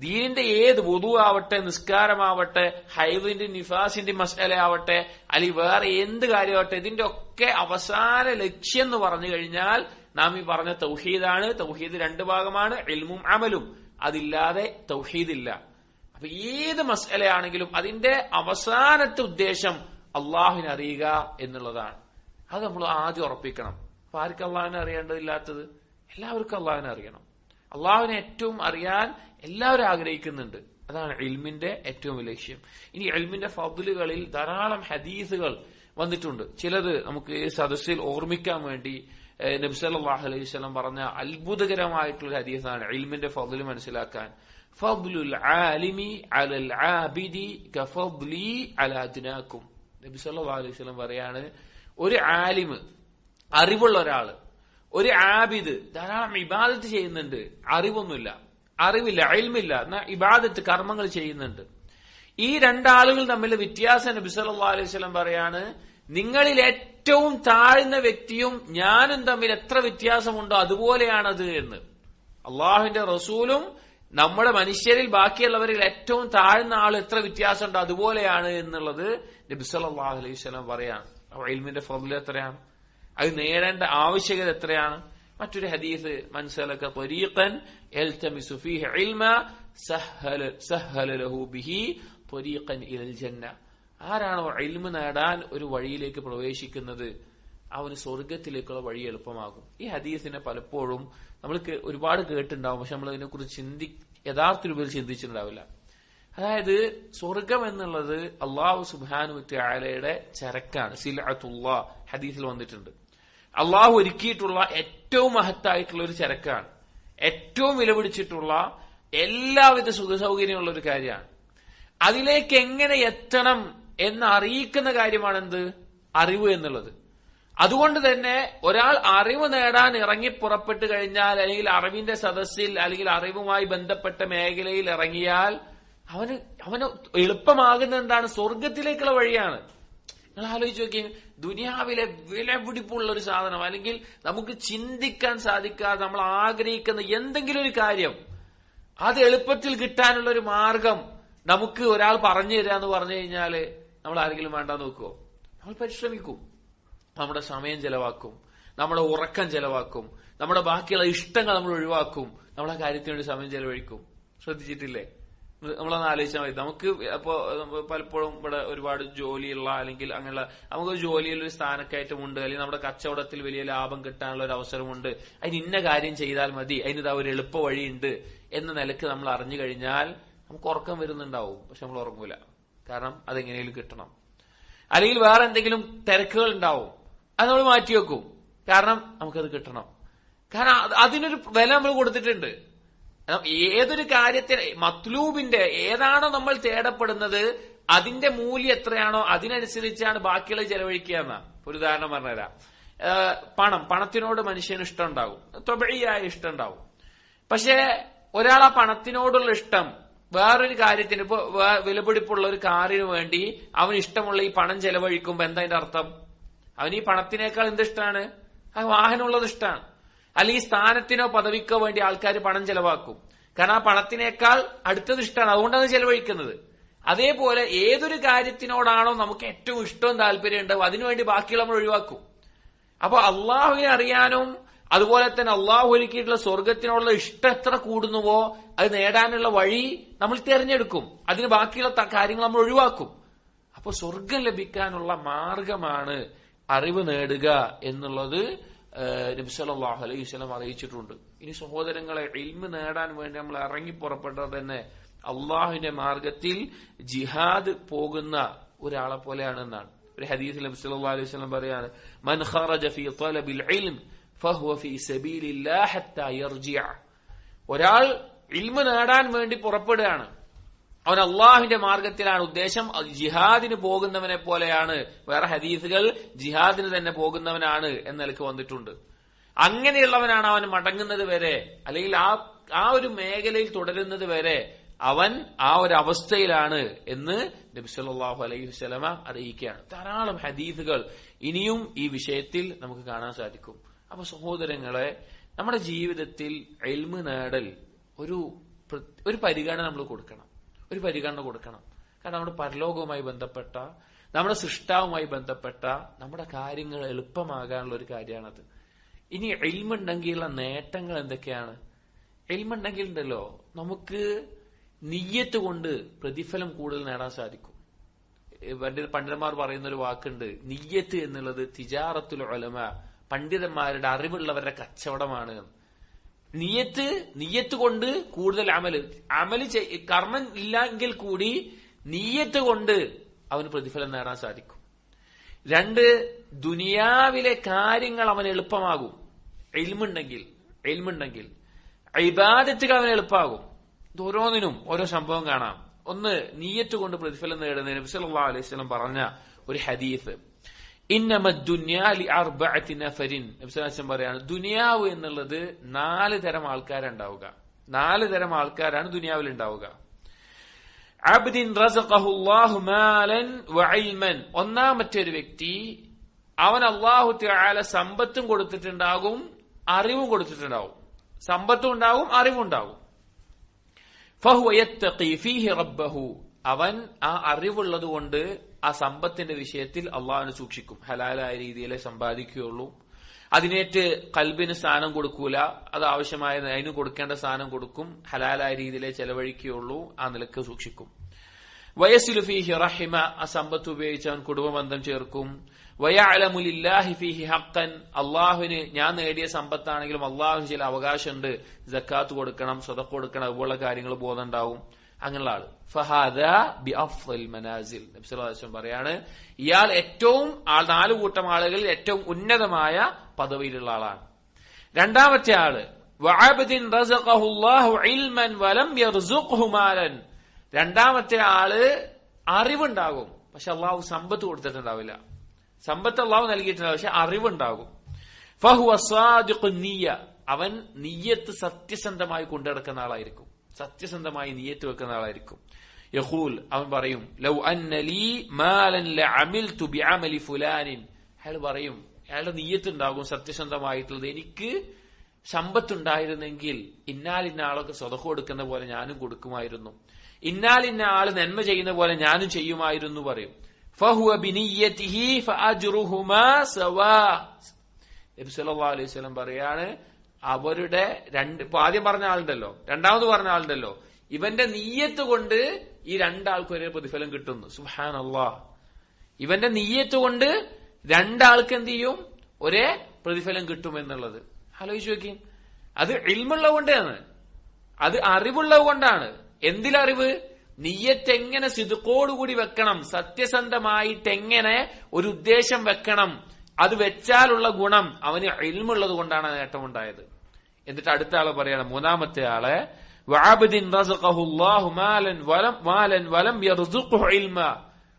ദീനിന്റെ ഏത് വുദു ആവട്ടെ, നിസ്കാരമാവട്ടെ, ഹൈദിന്റെ നിഫാസിന്റെ മസ്അല ആവട്ടെ, അല്ലെങ്കിൽ വേറെ എന്ത് കാര്യമാവട്ടെ, ഇതിന്റെ ഒക്കെ അവസാന ലക്ഷ്യം എന്ന് പറഞ്ഞു കഴിഞ്ഞാൽ നാം ഈ പറഞ്ഞ തൗഹീദാണ്. തൗഹീദ് രണ്ട് ഭാഗമാണ്, ഇൽമും അമലും. അതില്ലാതെ തൗഹീദില്ല. അപ്പൊ ഏത് മസ്അലയാണെങ്കിലും അതിന്റെ അവസാനത്തെ ഉദ്ദേശം അള്ളാഹുവിനെ അറിയുക എന്നുള്ളതാണ്. അത് നമ്മൾ ആദ്യം ഉറപ്പിക്കണം. അപ്പൊ ആർക്കും അള്ളാഹുവിനെ അറിയേണ്ടതില്ലാത്തത്? എല്ലാവർക്കും അള്ളാഹുവിനെ അറിയണം. അള്ളാഹുവിനെ ഏറ്റവും അറിയാൻ എല്ലാവരും ആഗ്രഹിക്കുന്നുണ്ട്. അതാണ് ഇൽമിന്റെ ഏറ്റവും വലിയ ലക്ഷ്യം. ഇനി ഇൽമിന്റെ ഫദ്ലുകളിൽ ധാരാളം ഹദീസുകൾ വന്നിട്ടുണ്ട്. ചിലത് നമുക്ക് ഈ സദസ്സിൽ ഓർമ്മിക്കാൻ വേണ്ടി നബി സല്ലല്ലാഹു അലൈഹി വസല്ലം പറഞ്ഞ അത്ഭുതകരമായിട്ടുള്ള ഹദീസാണ് ഇൽമിന്റെ ഫദ്ല് മനസ്സിലാക്കാൻ. ഫദ്ലുൽ ആലിമി അലൽ ആബിദി കഫദ്ലി അലാ അദ്നാകും. നബി സല്ലല്ലാഹു അലൈഹി വസല്ലം പറയാണ്, ഒരു ആലിമ്, അറിവുള്ള ഒരാള്, ഒരു ആബിദ് ധാരാളം ഇബാദത്ത് ചെയ്യുന്നുണ്ട്, അറിവൊന്നുമില്ല, അറിവില്ല, ഇൽമില്ല, എന്നാ ഇബാദത്ത് കർമ്മങ്ങൾ ചെയ്യുന്നുണ്ട്. ഈ രണ്ടാളുകൾ തമ്മിലെ വ്യത്യാസം നബി സല്ലല്ലാഹു അലൈഹി വസല്ലം പറയാണ്, നിങ്ങളിൽ ഏറ്റവും താഴ്ന്ന വ്യക്തിയും ഞാനും തമ്മിൽ എത്ര വ്യത്യാസമുണ്ടോ അതുപോലെയാണത് എന്ന്. അള്ളാഹുവിന്റെ റസൂലും നമ്മുടെ മനുഷ്യരിൽ ബാക്കിയുള്ളവരിൽ ഏറ്റവും താഴ്ന്ന ആൾ എത്ര വ്യത്യാസമുണ്ടോ അതുപോലെയാണ് എന്നുള്ളത് നബി സല്ലല്ലാഹു അലൈഹി വസല്ലം പറയാണ്. ഇൽമിന്റെ ഫദ്ൽ എത്രയാണ്, അത് നേടേണ്ട ആവശ്യകത എത്രയാണ്. മറ്റൊരു ഹദീസ്, മൻ സലക ത്വരീഖൻ യൽതമിസു ഫീഹി ഇൽമ സഹല ലഹു ബിഹി ത്വരീഖൻ ഇലൽ ജന്ന. ആരാണോ ഇൽമ നേടാൻ ഒരു വഴിയിലേക്ക് പ്രവേശിക്കുന്നത് അവന് സ്വർഗത്തിലേക്കുള്ള വഴി എളുപ്പമാകും. ഈ ഹദീസിനെ പലപ്പോഴും നമ്മൾക്ക് ഒരുപാട് കേട്ടിട്ടുണ്ടാവും, പക്ഷെ നമ്മൾ അതിനെക്കുറിച്ച് യഥാർത്ഥ രൂപത്തിൽ ചിന്തിച്ചിട്ടുണ്ടാവില്ല. അതായത് സ്വർഗം എന്നുള്ളത് അള്ളാഹു സുബ്ഹാനഹു വ തആലയുടെ ചരക്കാണ്, സിൽഅത്തുല്ലാഹ് ഹദീസിൽ വന്നിട്ടുണ്ട്. അള്ളാഹു ഒരുക്കിയിട്ടുള്ള ഏറ്റവും മഹത്തായിട്ടുള്ള ഒരു ചരക്കാണ്, ഏറ്റവും വിലപിടിച്ചിട്ടുള്ള എല്ലാവിധ സുഖസൗകര്യമുള്ള ഒരു കാര്യമാണ്. അതിലേക്ക് എങ്ങനെ എത്തണം എന്ന് അറിയിക്കുന്ന കാര്യമാണ് എന്ത്? അറിവ് എന്നുള്ളത്. അതുകൊണ്ട് തന്നെ ഒരാൾ അറിവ് നേടാൻ ഇറങ്ങി പുറപ്പെട്ടു കഴിഞ്ഞാൽ, അല്ലെങ്കിൽ അറിവിന്റെ സദസ്സിൽ അല്ലെങ്കിൽ അറിവുമായി ബന്ധപ്പെട്ട മേഖലയിൽ ഇറങ്ങിയാൽ അവന് എളുപ്പമാകുന്ന എന്താണ്? സ്വർഗത്തിലേക്കുള്ള വഴിയാണ്. നിങ്ങൾ ആലോചിച്ച് നോക്കി, ദുനിയാവിലെ വിലപിടിപ്പുള്ള ഒരു സാധനം, അല്ലെങ്കിൽ നമുക്ക് ചിന്തിക്കാൻ സാധിക്കാതെ നമ്മൾ ആഗ്രഹിക്കുന്ന എന്തെങ്കിലും ഒരു കാര്യം, അത് എളുപ്പത്തിൽ കിട്ടാനുള്ള ഒരു മാർഗം നമുക്ക് ഒരാൾ പറഞ്ഞു തരാന്ന് പറഞ്ഞു കഴിഞ്ഞാല് നമ്മൾ ആരെങ്കിലും വേണ്ടാന്ന് നോക്കുവോ? നമ്മൾ പരിശ്രമിക്കും, നമ്മുടെ സമയം ചെലവാക്കും, നമ്മുടെ ഉറക്കം ചെലവാക്കും, നമ്മുടെ ബാക്കിയുള്ള ഇഷ്ടങ്ങൾ നമ്മൾ ഒഴിവാക്കും, നമ്മളെ കാര്യത്തിന് വേണ്ടി സമയം ചെലവഴിക്കും. ശ്രദ്ധിച്ചിട്ടില്ലേ? നമ്മളൊന്ന് ആലോചിച്ചാൽ മതി. നമുക്ക് അപ്പോ പലപ്പോഴും ഇവിടെ ഒരുപാട് ജോലിയുള്ള, അല്ലെങ്കിൽ അങ്ങനെയുള്ള നമുക്ക് ജോലിയിൽ ഒരു സ്ഥാനക്കയറ്റമുണ്ട്, അല്ലെങ്കിൽ നമ്മുടെ കച്ചവടത്തിൽ വലിയ ലാഭം കിട്ടാനുള്ള ഒരു അവസരമുണ്ട്, അതിന് ഇന്ന കാര്യം ചെയ്താൽ മതി, അതിന് ഒരു എളുപ്പ വഴിയുണ്ട് എന്ന നിലക്ക് നമ്മൾ അറിഞ്ഞു കഴിഞ്ഞാൽ നമുക്ക് ഉറക്കം വരുന്നുണ്ടാവും, പക്ഷെ നമ്മൾ ഉറങ്ങൂല. കാരണം അതെങ്ങനെയും കിട്ടണം. അല്ലെങ്കിൽ വേറെ എന്തെങ്കിലും തിരക്കുകൾ ഉണ്ടാവും, അത് നമ്മൾ മാറ്റിവെക്കും. കാരണം നമുക്കത് കിട്ടണം. കാരണം അതിനൊരു വില നമ്മൾ കൊടുത്തിട്ടുണ്ട്. ഏതൊരു കാര്യത്തിന് മത്ലൂബിന്റെ ഏതാണോ നമ്മൾ തേടപ്പെടുന്നത് അതിന്റെ മൂല്യം എത്രയാണോ അതിനനുസരിച്ചാണ് ബാക്കിയുള്ള ചെലവഴിക്കുക എന്ന. ഒരു ഉദാഹരണം പറഞ്ഞുതരാം. പണത്തിനോട് മനുഷ്യന് ഇഷ്ടം ഉണ്ടാവും, ത്വബഈയായ ഇഷ്ടം ഉണ്ടാവും. പക്ഷെ ഒരാൾ ആ പണത്തിനോടുള്ള ഇഷ്ടം വേറൊരു കാര്യത്തിന്, ഇപ്പൊ വിലപിടിപ്പുള്ള ഒരു കാറിന് വേണ്ടി അവന് ഇഷ്ടമുള്ള ഈ പണം ചെലവഴിക്കുമ്പോ എന്താ അതിന്റെ അർത്ഥം? അവന് ഈ പണത്തിനേക്കാൾ എന്തിഷ്ടാണ്? ആ വാഹനമുള്ളത് ഇഷ്ടമാണ്. അല്ലെങ്കിൽ സ്ഥാനത്തിനോ പദവിക്കോ വേണ്ടി ആൾക്കാർ പണം ചെലവാക്കും. കാരണം ആ പണത്തിനേക്കാൾ അടുത്തത് ഇഷ്ടമാണ്, അതുകൊണ്ടാണ് ചെലവഴിക്കുന്നത്. അതേപോലെ ഏതൊരു കാര്യത്തിനോടാണോ നമുക്ക് ഏറ്റവും ഇഷ്ടവും താല്പര്യം ഉണ്ടാവും അതിനുവേണ്ടി ബാക്കിയുള്ള നമ്മൾ ഒഴിവാക്കും. അപ്പൊ അള്ളാഹുവിനെ അറിയാനും അതുപോലെ തന്നെ അള്ളാഹു ഒരുക്കിയിട്ടുള്ള സ്വർഗത്തിനോടുള്ള ഇഷ്ടം എത്ര കൂടുന്നുവോ അത് നേടാനുള്ള വഴി നമ്മൾ തിരഞ്ഞെടുക്കും. അതിന് ബാക്കിയുള്ള കാര്യങ്ങൾ നമ്മൾ ഒഴിവാക്കും. അപ്പൊ സ്വർഗം ലഭിക്കാനുള്ള മാർഗമാണ് അറിവ് നേടുക എന്നുള്ളത് നബി സല്ലല്ലാഹു അലൈഹി വസല്ലം അറിയിച്ചിട്ടുണ്ട്. ഇനി സഹോദരങ്ങളെ, ഇൽമ് നേടാൻ വേണ്ടി നമ്മൾ ഇറങ്ങി പുറപ്പെട്ടത് തന്നെ അള്ളാഹുവിന്റെ മാർഗത്തിൽ ജിഹാദ് പോകുന്ന ഒരാളെ പോലെയാണെന്നാണ്. ഒരു ഹദീസിൽ നബി സല്ലല്ലാഹു അലൈഹി വസല്ലം പറയാണ്, മൻ ഖറജ ഫീ ത്വലബിൽ ഇൽം ഫഹുവ ഫീ സബീലില്ലാഹി ഹത്താ യർജിഅ. ഒരാൾ ഇൽമ് നേടാൻ വേണ്ടി പുറപ്പെടുകയാണ്, അവൻ അള്ളാഹുവിന്റെ മാർഗത്തിലാണ്. ഉദ്ദേശം ജിഹാദിന് പോകുന്നവനെ പോലെയാണ്. വേറെ ഹദീസുകൾ ജിഹാദിന് തന്നെ പോകുന്നവനാണ് എന്ന നിലക്ക് വന്നിട്ടുണ്ട്. അങ്ങനെയുള്ളവനാണ് അവൻ മടങ്ങുന്നത് വരെ, അല്ലെങ്കിൽ ആ ഒരു മേഖലയിൽ തുടരുന്നത് വരെ അവൻ ആ ഒരു അവസ്ഥയിലാണ് എന്ന് നബി സല്ലല്ലാഹു അലൈഹി വസല്ലമ അറിയിക്കുകയാണ്. ധാരാളം ഹദീസുകൾ ഇനിയും ഈ വിഷയത്തിൽ നമുക്ക് കാണാൻ സാധിക്കും. അപ്പൊ സഹോദരങ്ങളെ, നമ്മുടെ ജീവിതത്തിൽ ഇൽമ് നേടൽ ഒരു പരിഗണന നമ്മൾ കൊടുക്കണം. ഒരു പരിഗണന കൊടുക്കണം. കാരണം നമ്മുടെ പരലോകവുമായി ബന്ധപ്പെട്ട, നമ്മുടെ സൃഷ്ടാവുമായി ബന്ധപ്പെട്ട നമ്മുടെ കാര്യങ്ങൾ എളുപ്പമാകാനുള്ള ഒരു കാര്യമാണത്. ഇനി ഇൽമുണ്ടെങ്കിലുള്ള നേട്ടങ്ങൾ എന്തൊക്കെയാണ്? ഇൽമുണ്ടെങ്കിൽ ഉണ്ടല്ലോ നമുക്ക് നിയ്യത്ത് കൊണ്ട് പ്രതിഫലം കൂടുതൽ നേടാൻ സാധിക്കും. പണ്ഡിതന്മാർ പറയുന്ന ഒരു വാക്കുണ്ട്, നിയ്യത്ത് എന്നുള്ളത് തിജാറത്തുൽ ഉലമ, പണ്ഡിതന്മാരുടെ അറിവുള്ളവരുടെ കച്ചവടമാണ്. നിയ്യത്ത് കൊണ്ട് കൂടുതൽ അമല് കർമ്മം ഇല്ലെങ്കിൽ കൂടി നിയ്യത്ത് കൊണ്ട് അവന് പ്രതിഫലം നേടാൻ സാധിക്കും. 2, ദുനിയാവിലെ കാര്യങ്ങൾ അവന് എളുപ്പമാകും. ഇൽമുണ്ടെങ്കിൽ ഇബാദത്തുകൾ അവന് എളുപ്പമാകും. ഓരോന്നിനും ഓരോ സംഭവം കാണാം. ഒന്ന്, നിയ്യത്ത് കൊണ്ട് പ്രതിഫലം നേടുന്ന നബി സല്ലല്ലാഹു അലൈഹി വസല്ലം പറഞ്ഞ ഒരു ഹദീസ്, ഇന്നമദ്ദുന്യാ ലിഅർബഅതി നഫരിൻ. നബി സല്ലല്ലാഹു അലൈഹി വസല്ലം പറയാണ്, ദുനിയാവ് എന്നുള്ളത് 4 തരം ആൾക്കാരുണ്ടാവുക. 4 തരം ആൾക്കാരാണ് ദുനിയാവിൽ ഉണ്ടാവുക. അബ്ദിൻ റസഖഹുല്ലാഹു മാലൻ വഇൽമൻ. ഒന്നാമത്തെ ഒരു വ്യക്തി, അവൻ അല്ലാഹു തആല സമ്പത്തും കൊടുത്തിട്ടുണ്ടാകും, അറിവും കൊടുത്തിട്ടുണ്ടാവും. സമ്പത്തും ഉണ്ടാവും, അറിവുണ്ടാവും. ഫഹുവ യത്തഖി ഫീഹി റബ്ബഹു. അവൻ ആ അറിവുള്ളത് കൊണ്ട് ആ സമ്പത്തിന്റെ വിഷയത്തിൽ അള്ളാഹുവിനെ സൂക്ഷിക്കും. ഹലാലായ രീതിയിലേ സമ്പാദിക്കുകയുള്ളൂ. അതിനേറ്റ് കൽബിന് സ്ഥാനം കൊടുക്കൂല. അത് ആവശ്യമായ അതിന് കൊടുക്കേണ്ട സ്ഥാനം കൊടുക്കും. ഹലാലായ രീതിയിലേ ചെലവഴിക്കുകയുള്ളൂ. ആ നിലക്ക് സൂക്ഷിക്കും. വയസിലു ഫീഹി റഹിമ. ആ സമ്പത്ത് ഉപയോഗിച്ച് അവൻ കുടുംബബന്ധം ചേർക്കും. വയഅലമു ലില്ലാഹി ഫീഹി ഹഖ്ഖൻ. അള്ളാഹുവിന് ഞാൻ നേടിയ സമ്പത്താണെങ്കിലും അള്ളാഹുവിന് ചില അവകാശമുണ്ട്. സക്കാത്ത് കൊടുക്കണം, സദഖ കൊടുക്കണം, അതുപോലുള്ള കാര്യങ്ങൾ ബോധമുണ്ടാവും. അങ്ങനെയുള്ള ആള് ഫഹാദാ ബിഅഫ്ളൽ മനാസിൽ. നബി സല്ലല്ലാഹു അലൈഹി വസല്ലം പറയാണ്, ഇയാൾ ഏറ്റവും 4 കൂട്ടം ആളുകളിൽ ഏറ്റവും ഉന്നതമായ പദവിയിലുള്ള ആളാണ്. രണ്ടാമത്തെ ആള് വഅബ്ദിൻ റസഖഹുല്ലാഹു ഇൽമൻ വലം യർസുഖ്ഹു മാലൻ. രണ്ടാമത്തെ ആള് അറിവുണ്ടാകും, പക്ഷെ അള്ളാഹു സമ്പത്ത് കൊടുത്തിട്ടുണ്ടാവില്ല. സമ്പത്ത് അള്ളാഹു നൽകിയിട്ടുണ്ടാവും, പക്ഷെ അറിവുണ്ടാകും. ഫഹുവ സാദിഖുൻ നിയ്യ. അവൻ നിയ്യത്ത് സത്യസന്ധമായി കൊണ്ടുനടക്കുന്ന ആളായിരിക്കും. സത്യസന്ധമായി നിയ്യത്ത് വെക്കുന്ന ആളായിരിക്കും. യഖൂൽ, അവൻ പറയും, ലൗ അന്ന ലീ മാലൻ ലഅമിൽതു ബിഅമലി ഫുലാനിൻ. അയാൾ പറയും, അയാളുടെ നിയ്യത്ത് ഉണ്ടാകും സത്യസന്ധമായിട്ടുള്ളത്, എനിക്ക് സമ്പത്തുണ്ടായിരുന്നെങ്കിൽ ഇന്നാലിന്ന ആളൊക്കെ സദഖ കൊടുക്കുന്ന പോലെ ഞാനും കൊടുക്കുമായിരുന്നു, ഇന്നാലിന്ന ആള് നന്മ ചെയ്യുന്ന പോലെ ഞാനും ചെയ്യുമായിരുന്നു പറയും. ഫഹുവ ബിനിയ്യതിഹി ഫഅജ്റുഹുമാ സവാ. നബി സല്ലല്ലാഹു അലൈഹി വസല്ലം പറയാണ്, അവരുടെ ആദ്യം പറഞ്ഞ ആളുണ്ടല്ലോ, രണ്ടാമത് പറഞ്ഞ ആളുണ്ടല്ലോ, ഇവന്റെ നിയ്യത്ത് കൊണ്ട് ഈ 2 ആൾക്കും ഒരേ പ്രതിഫലം കിട്ടുന്നു. സുബ്ഹാനല്ലാഹ്. ഇവന്റെ നിയ്യത്ത് കൊണ്ട് 2 ആൾക്ക് എന്ത് ചെയ്യും? ഒരേ പ്രതിഫലം കിട്ടും എന്നുള്ളത് ആലോചിച്ച് നോക്കി. അത് ഇൽമുള്ളത് കൊണ്ടാണ്. അത് അറിവുള്ളത് കൊണ്ടാണ്. എന്തിലറിവ്? നിയ്യത്ത് എങ്ങനെ സിദ്ഖോടുകൂടി വെക്കണം, സത്യസന്ധമായിട്ട് എങ്ങനെ ഒരു ഉദ്ദേശം വെക്കണം, അത് വെച്ചാലുള്ള ഗുണം അവന് ഇൽമുള്ളത് കൊണ്ടാണ് നേട്ടമുണ്ടായത്. എന്നിട്ട് അടുത്ത ആള് പറയാണ്, മൂന്നാമത്തെ ആള്, വഅബ്ദിൻ റസഖഹുല്ലാഹു മാലൻ വലം യർസുഖു ഇൽമ.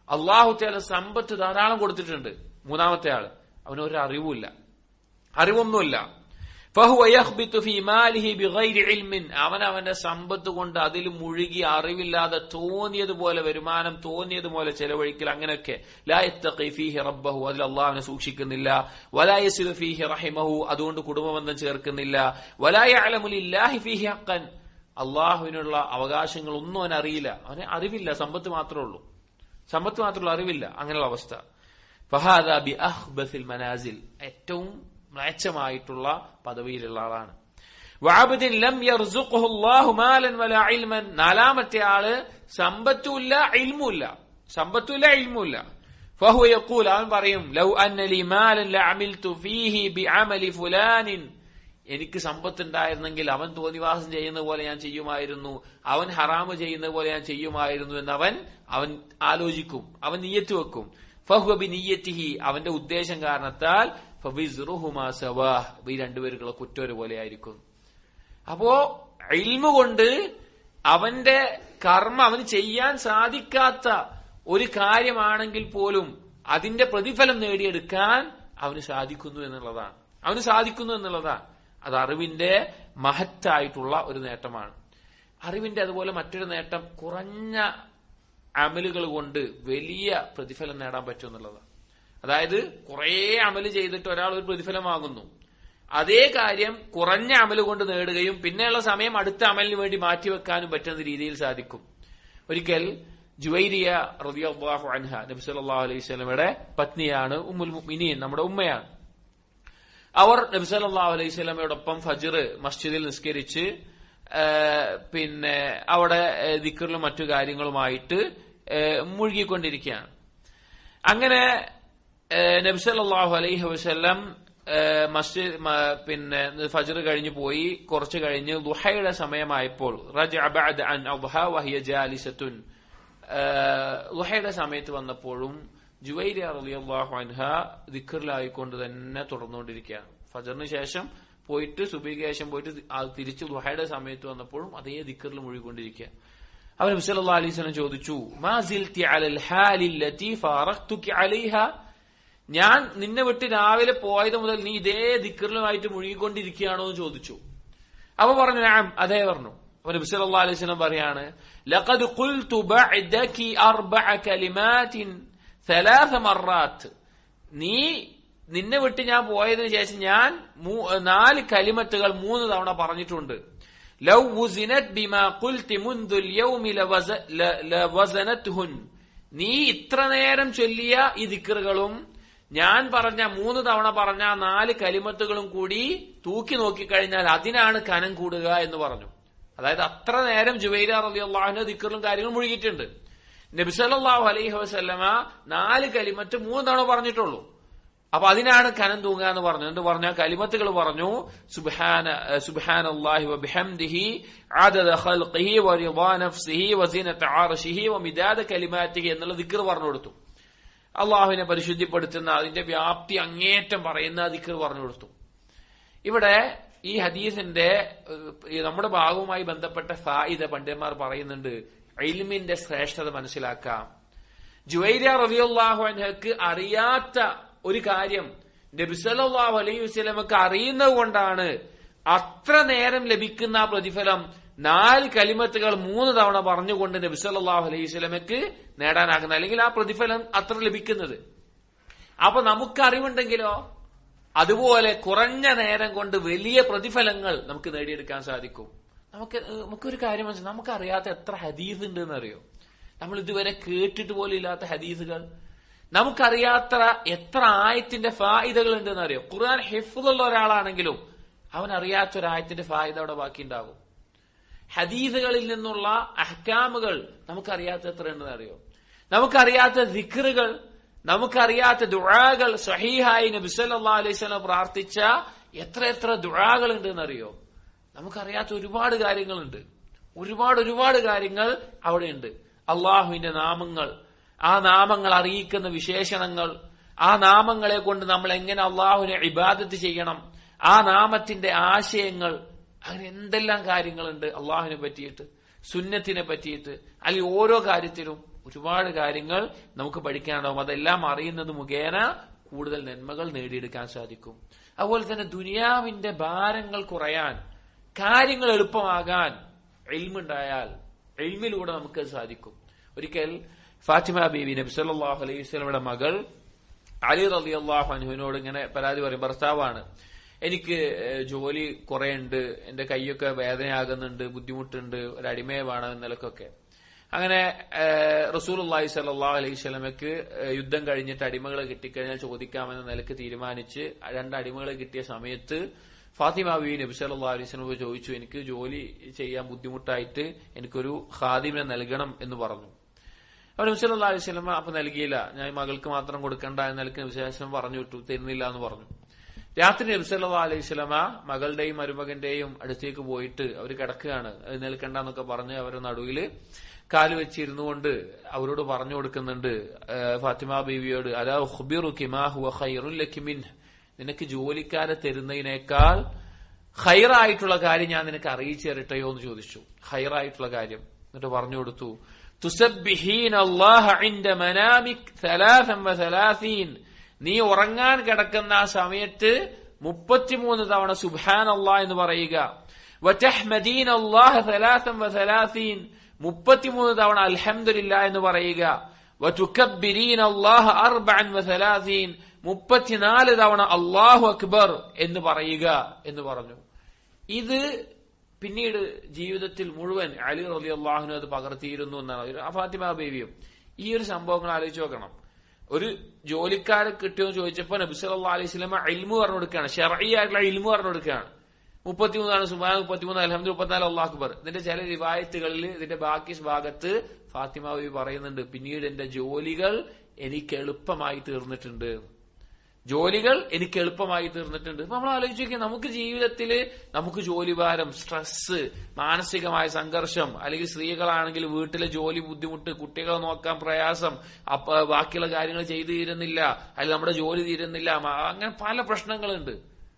അല്ലാഹു തആല സമ്പത്ത് ധാരാളം കൊടുത്തിട്ടുണ്ട്. മൂന്നാമത്തെ ആള്, അവന് ഒരു അറിവുമില്ല, അറിവൊന്നുമില്ല. ഫഹുവ യഖ്ബിതു ഫീ മാലിഹി ബിഗൈരി ഇൽമിൻ. അവന്റെ സമ്പത്ത് കൊണ്ട് അതിൽ മുഴുകി അറിവില്ലാതെ തോന്നിയതുപോലെ വരുമാനം, തോന്നിയതുപോലെ ചെലവഴിക്കൽ, അങ്ങനെയൊക്കെ. ലാ യത്തഖി ഫീഹി റബ്ബഹു, അതിൽ അല്ലാഹുവിനെ സൂക്ഷിക്കുന്നില്ല. വലാ യസിലു ഫീഹി റഹിമഹു, അതുകൊണ്ട് കുടുംബബന്ധം ചേർക്കുന്നില്ല. വലാ യഅലമു ലില്ലാഹി ഫീഹി ഹഖൻ, അള്ളാഹുവിനുള്ള അവകാശങ്ങൾ ഒന്നും അവൻ അറിയില്ല, അവന് അറിവില്ല, സമ്പത്ത് മാത്രമേ ഉള്ളൂ, സമ്പത്ത് മാത്രമുള്ള അറിവില്ല. അങ്ങനെയുള്ള അവസ്ഥ. ഫഹാദ ബി അഖ്ബസിൽ മനാസിൽ, ഏറ്റവും മ്ലേച്ഛമായിട്ടുള്ള പദവിയിലുള്ള ആളാണ്. വഅബ്ദിൻ ലം യർസുഖഹു അല്ലാഹു മാലൻ വലാ ഇൽമൻ. നാലാമത്തെ ആള് സമ്പത്തുമില്ല, ഇൽമുമില്ല, സമ്പത്തുമില്ല, ഇൽമുമില്ല. ഫഹുവ യഖൂൽ, അവൻ പറയും, ലൗ അന്ന ലി മാലൻ ലഅമിൽതു ഫീഹി ബിഅമലി ഫുലാനിൻ. എനിക്ക് സമ്പത്തുണ്ടായിരുന്നെങ്കിൽ അവൻ തോന്നിവാസം ചെയ്യുന്ന പോലെ ഞാൻ ചെയ്യുമായിരുന്നു, അവൻ ഹറാമ് ചെയ്യുന്ന പോലെ ഞാൻ ചെയ്യുമായിരുന്നു എന്ന് അവൻ ആലോചിക്കും, അവൻ നിയ്യത്ത് വെക്കും. ഫഹുവ ബിനിയ്യതിഹി, അവന്റെ ഉദ്ദേശം കാരണത്താൽ ഫവിസ്റുഹുമാ സവാഹ്, ഈ രണ്ടുപേരുള്ള കുറ്റം പോലെ ആയിരിക്കും. അപ്പോ ഇൽമു കൊണ്ട് അവന്റെ കർമ്മ അവന് ചെയ്യാൻ സാധിക്കാത്ത ഒരു കാര്യമാണെങ്കിൽ പോലും അതിന്റെ പ്രതിഫലം നേടിയെടുക്കാൻ അവന് സാധിക്കുന്നു എന്നുള്ളതാണ്, അത് അറിവിന്റെ മഹത്തായിട്ടുള്ള ഒരു നേട്ടമാണ്. അറിവിന്റെ അതുപോലെ മറ്റൊരു നേട്ടം, കുറഞ്ഞ അമലുകൾ കൊണ്ട് വലിയ പ്രതിഫലം നേടാൻ പറ്റും എന്നുള്ളതാണ്. അതായത് കുറെ അമല് ചെയ്തിട്ട് ഒരാൾ ഒരു പ്രതിഫലമാകുന്നു, അതേ കാര്യം കുറഞ്ഞ അമല് കൊണ്ട് നേടുകയും പിന്നെയുള്ള സമയം അടുത്ത അമലിന് വേണ്ടി മാറ്റിവെക്കാനും പറ്റുന്ന രീതിയിൽ സാധിക്കും. ഒരിക്കൽ ജുവൈരിയ റളിയല്ലാഹു അൻഹ, നബി സല്ലല്ലാഹു അലൈഹി വസല്ലമയുടെ പത്നിയാണ്, ഉമ്മുൽ മുഅ്മിനീൻ, നമ്മുടെ ഉമ്മയാണ്. അവർ നബി സല്ലല്ലാഹു അലൈഹി വസല്ലമയോടൊപ്പം ഫജ്ർ മസ്ജിദിൽ നിസ്കരിച്ച് പിന്നെ അവിടെ ദിക്റിലും മറ്റു കാര്യങ്ങളുമായിട്ട് മുഴുകിക്കൊണ്ടിരിക്കുകയാണ്. അങ്ങനെ നബി സല്ലല്ലാഹു അലൈഹി വസല്ലം മസ്ജിദ് പിന്നെ ഫജ്ർ കഴിഞ്ഞു പോയി. കുറച്ചു കഴിഞ്ഞ് ദുഹയുടെ സമയമായപ്പോൾ റജഅ ബഅദ അൻ അദ്ഹ വഹിയ ജാലിസത്തുൻ, ദുഹയുടെ സമയത്ത് വന്നപ്പോഴും ജുവൈരിയ റളിയല്ലാഹു അൻഹ ദിക്റിലായിക്കൊണ്ട് തന്നെ തുടർന്നുകൊണ്ടിരിക്കുകയാണ്. ഫജ്റിന് ശേഷം പോയിട്ട് സുബഹിക്ക് ശേഷം പോയിട്ട് തിരിച്ചു ദുഹയുടെ സമയത്ത് വന്നപ്പോഴും അതേ ദിക്റിൽ മുഴുകിക്കൊണ്ടിരിക്കുക. അവർ നബി സല്ലല്ലാഹു അലൈഹി വസല്ലം ചോദിച്ചു, മാ സിൽതി അലൽ ഹാലി ലതി ഫാറഖ്തുകി അലൈഹാ, ഞാൻ നിന്നെ വിട്ട് രാവിലെ പോയത് മുതൽ നീ ഇതേ ദിക്റിലുമായിട്ട് മുഴുകിക്കൊണ്ടിരിക്കുകയാണോ എന്ന് ചോദിച്ചു. അപ്പൊ പറഞ്ഞു നഅം, അതേ പറഞ്ഞു. അപ്പൊ നബി സല്ലല്ലാഹു അലൈഹി വസല്ലം പറയാണ്, ലഖദ് ഖുൽതു ബഅദകി അർബഅ കലിമാത്തിൻ സലാസ മറാത്ത്, നിന്നെ വിട്ട് ഞാൻ പോയതിനു ശേഷം ഞാൻ 4 കലിമത്തുകൾ 3 തവണ പറഞ്ഞിട്ടുണ്ട്. ലൗ വുസിനത് ബിമാ ഖുൽതി മുൻദുൽ യൗമി ലവസനത്ഹുൻ, നീ ഇത്ര നേരം ചൊല്ലിയ ഈ ദിക്റുകളും ഞാൻ പറഞ്ഞ 3 തവണ പറഞ്ഞ 4 കലിമത്തുകളും കൂടി തൂക്കി നോക്കിക്കഴിഞ്ഞാൽ അതിനാണ് കനം കൂടുക എന്ന് പറഞ്ഞു. അതായത് അത്ര നേരം ജുവൈരിയ റളിയല്ലാഹു അൻഹ ദിക്റുകളും കാര്യങ്ങളും മുഴുകിയിട്ടുണ്ട്. നബി സല്ലല്ലാഹു അലൈഹി വസല്ലമ 4 കലിമത്ത് 3 തവണ പറഞ്ഞിട്ടുള്ളൂ. അപ്പൊ അതിനാണ് കനം തൂങ്ങുക എന്ന് പറഞ്ഞു. എന്ന് പറഞ്ഞാൽ കലിമത്തുകൾ പറഞ്ഞു, സുബ്ഹാനല്ലാഹി വബിഹംദിഹി അദദ ഖൽഖിഹി വറിദാ നഫ്സിഹി വസിനത അർശിഹി വമിദാദ കലിമാതിഹി എന്നുള്ള ദിക്ർ പറഞ്ഞു കൊടുത്തു. അള്ളാഹുവിനെ പരിശുദ്ധിപ്പെടുത്തുന്ന, അതിന്റെ വ്യാപ്തി അങ്ങേറ്റം പറയുന്ന ദിക്ർ പറഞ്ഞു കൊടുത്തു. ഇവിടെ ഈ ഹദീസിന്റെ നമ്മുടെ ഭാഗവുമായി ബന്ധപ്പെട്ട ഫായിദ പണ്ഡിതന്മാർ പറയുന്നുണ്ട്. ഇൽമിന്റെ ശ്രേഷ്ഠത മനസ്സിലാക്കാം. ജുവൈരിയ റളിയല്ലാഹു അൻഹക്ക് അറിയാത്ത ഒരു കാര്യം നബി സല്ലല്ലാഹു അലൈഹി വസല്ലമക്ക് അറിയുന്നത് കൊണ്ടാണ് അത്ര നേരം ലഭിക്കുന്ന ആ പ്രതിഫലം 4 കലിമത്തുകൾ 3 തവണ പറഞ്ഞുകൊണ്ട് നബി സല്ലല്ലാഹു അലൈഹി വസല്ലമക്ക് നേടാനാകുന്നത്, അല്ലെങ്കിൽ ആ പ്രതിഫലം അത്ര ലഭിക്കുന്നത്. അപ്പൊ നമുക്ക് അറിവുണ്ടെങ്കിലോ അതുപോലെ കുറഞ്ഞ നേരം കൊണ്ട് വലിയ പ്രതിഫലങ്ങൾ നമുക്ക് നേടിയെടുക്കാൻ സാധിക്കും. നമുക്കൊരു കാര്യം മനസ്സിലാക്കാം, നമുക്കറിയാത്ത എത്ര ഹദീസ് ഉണ്ട് എന്നറിയോ? നമ്മൾ ഇതുവരെ കേട്ടിട്ട് പോലും ഇല്ലാത്ത ഹദീസുകൾ, നമുക്കറിയാത്ത എത്ര ആയത്തിന്റെ ഫായിദകൾ ഉണ്ടെന്ന് അറിയോ? ഖുർആൻ ഹിഫ്ളുള്ള ഒരാളാണെങ്കിലും അവൻ അറിയാത്ത ഒരു ആയത്തിന്റെ ഫായിദ അവിടെ ബാക്കി ഉണ്ടാകും. ഹദീസുകളിൽ നിന്നുള്ള അഹ്കാമുകൾ നമുക്കറിയാത്ത എത്ര ഉണ്ടെന്ന് അറിയോ? നമുക്കറിയാത്ത ദിക്റുകൾ, നമുക്കറിയാത്ത ദുആകൾ, സ്വഹീഹായി നബി സല്ലല്ലാഹു അലൈഹി വസല്ലം പ്രാർത്ഥിച്ച എത്ര ദുആകൾ ഉണ്ടെന്ന് അറിയോ? നമുക്കറിയാത്ത ഒരുപാട് കാര്യങ്ങളുണ്ട്. ഒരുപാട് കാര്യങ്ങൾ അവിടെയുണ്ട്. അള്ളാഹുവിന്റെ നാമങ്ങൾ, ആ നാമങ്ങൾ അറിയിക്കുന്ന വിശേഷണങ്ങൾ, ആ നാമങ്ങളെ കൊണ്ട് നമ്മൾ എങ്ങനെ അള്ളാഹുവിനെ ഇബാദത്ത് ചെയ്യണം, ആ നാമത്തിന്റെ ആശയങ്ങൾ, അങ്ങനെ എന്തെല്ലാം കാര്യങ്ങളുണ്ട് അള്ളാഹുവിനെ പറ്റിയിട്ട്, സുന്നത്തിനെ പറ്റിയിട്ട്, അല്ലെങ്കിൽ ഓരോ കാര്യത്തിലും ഒരുപാട് കാര്യങ്ങൾ നമുക്ക് പഠിക്കാനുണ്ടാവും. അതെല്ലാം അറിയുന്നത് മുഖേന കൂടുതൽ നന്മകൾ നേടിയെടുക്കാൻ സാധിക്കും. അതുപോലെ തന്നെ ദുനിയാവിന്റെ ഭാരങ്ങൾ കുറയാൻ, കാര്യങ്ങൾ എളുപ്പമാകാൻ ഇൽമുണ്ടായാൽ, ഇൽമിലൂടെ നമുക്ക് സാധിക്കും. ഒരിക്കൽ ഫാത്തിമ ബീവി നബി സല്ലല്ലാഹു അലൈഹി വസല്ലമയുടെ മകൾ അലി റളിയല്ലാഹു അൻഹുവിനോട് ഇങ്ങനെ പരാതി പറയും. ഭർത്താവാണ്, എനിക്ക് ജോലി കുറെ ഉണ്ട്, എന്റെ കൈയൊക്കെ വേദനയാകുന്നുണ്ട്, ബുദ്ധിമുട്ടുണ്ട്, ഒരു അടിമയെ വേണം എന്നൊക്കെ. അങ്ങനെ റസൂലുള്ളാഹി സ്വല്ലല്ലാഹു അലൈഹി വസല്ലമയ്ക്ക് യുദ്ധം കഴിഞ്ഞിട്ട് അടിമകളെ കിട്ടിക്കഴിഞ്ഞാൽ ചോദിക്കാമെന്ന നിലക്ക് തീരുമാനിച്ച് 2 അടിമകളെ കിട്ടിയ സമയത്ത് ഫാത്തിമ ബീവി നബി സല്ലല്ലാഹു അലൈഹി വസല്ലം ചോദിച്ചു, എനിക്ക് ജോലി ചെയ്യാൻ ബുദ്ധിമുട്ടായിട്ട് എനിക്കൊരു ഖാദിമിനെ നൽകണം എന്ന് പറഞ്ഞു. അപ്പോൾ നബി സല്ലല്ലാഹു അലൈഹി വസല്ലം അപ്പൊ നൽകിയില്ല. ഞാൻ മകൾക്ക് മാത്രം കൊടുക്കണ്ട എന്ന നിലക്ക് നബി സല്ലല്ലാഹു അലൈഹി വസല്ലം പറഞ്ഞു വിട്ടു, തരുന്നില്ല എന്ന് പറഞ്ഞു. രാത്രി നബി സല്ലല്ലാഹു അലൈഹി വസല്ലം മകളുടെയും മരുമകന്റെയും അടുത്തേക്ക് പോയിട്ട് അവർ കിടക്കുകയാണ്, നിൽക്കണ്ടെന്നൊക്കെ പറഞ്ഞ് അവരുടെ നടുവിൽ കാല് വെച്ചിരുന്നു കൊണ്ട് അവരോട് പറഞ്ഞു കൊടുക്കുന്നുണ്ട്, ഫാത്തിമ ബീവിയോട്, അലാ ഉഖ്ബിറുകി മാ ഹുവ ഖൈറുൻ ലകി മിൻഹു, നിനക്ക് ജോലിക്കാരെ തരുന്നതിനേക്കാൾ ഖൈറായിട്ടുള്ള കാര്യം ഞാൻ നിനക്ക് അറിയിച്ചു തരട്ടെയോ എന്ന് ചോദിച്ചു. ഖൈറായിട്ടുള്ള കാര്യം എന്നിട്ട് പറഞ്ഞു കൊടുത്തു, തുസബ്ബിഹീന അല്ലാഹ ഇൻദ മനാമിക് 33, നീ ഉറങ്ങാൻ കിടക്കുന്ന ആ സമയത്ത് 33 തവണ സുബ്ഹാനല്ലാഹ് എന്ന് പറയുക. വതഹ്മദീന അല്ലാഹ 33, 33 തവണ അൽഹംദുലില്ലാഹ് എന്ന് പറയുക. വതുകബ്ബിരീന അല്ലാഹ 34, 34 തവണ അല്ലാഹു അക്ബർ എന്ന് പറയുക എന്ന് പറഞ്ഞു. ഇത് പിന്നീട് ജീവിതത്തിൽ മുഴുവൻ അലി റളിയല്ലാഹു അൻഹു അത് പകർത്തിയിരുന്നു എന്നാണ് ഫാത്തിമ ബീവിയും. ഈ ഒരു സംഭവങ്ങൾ ആലോചിച്ച് നോക്കണം. ഒരു ജോലിക്കാരെ കിട്ടിയോ ചോദിച്ചപ്പോൾ നബി സല്ലല്ലാഹു അലൈഹി വസല്ലം ഇൽമു പറഞ്ഞു കൊടുക്കുകയാണ്, ശർഈ ആയിട്ടുള്ള ഇൽമു പറഞ്ഞു കൊടുക്കുകയാണ്. 33 സുബ്ഹാന, 33 അൽഹംദുലില്ലാഹ്, 34 അല്ലാഹു അക്ബർ. ഇതിന്റെ ചില റിവായത്തുകളിൽ ഇതിന്റെ ബാക്കി ഭാഗത്ത് ഫാത്തിമ ബീവി പറയുന്നുണ്ട്, പിന്നീട് എന്റെ ജോലികൾ എനിക്ക് എളുപ്പമായി തീർന്നിട്ടുണ്ട്, ജോലികൾ എനിക്ക് എളുപ്പമായി തീർന്നിട്ടുണ്ട്. അപ്പൊ നമ്മൾ ആലോചിച്ച് നോക്കിയാൽ നമുക്ക് ജീവിതത്തിൽ നമുക്ക് ജോലിഭാരം, സ്ട്രെസ്, മാനസികമായ സംഘർഷം, അല്ലെങ്കിൽ സ്ത്രീകളാണെങ്കിൽ വീട്ടിലെ ജോലി ബുദ്ധിമുട്ട്, കുട്ടികളെ നോക്കാൻ പ്രയാസം, ബാക്കിയുള്ള കാര്യങ്ങൾ ചെയ്തു തീരുന്നില്ല, അല്ലെങ്കിൽ നമ്മുടെ ജോലി തീരുന്നില്ല, അങ്ങനെ പല പ്രശ്നങ്ങളുണ്ട്.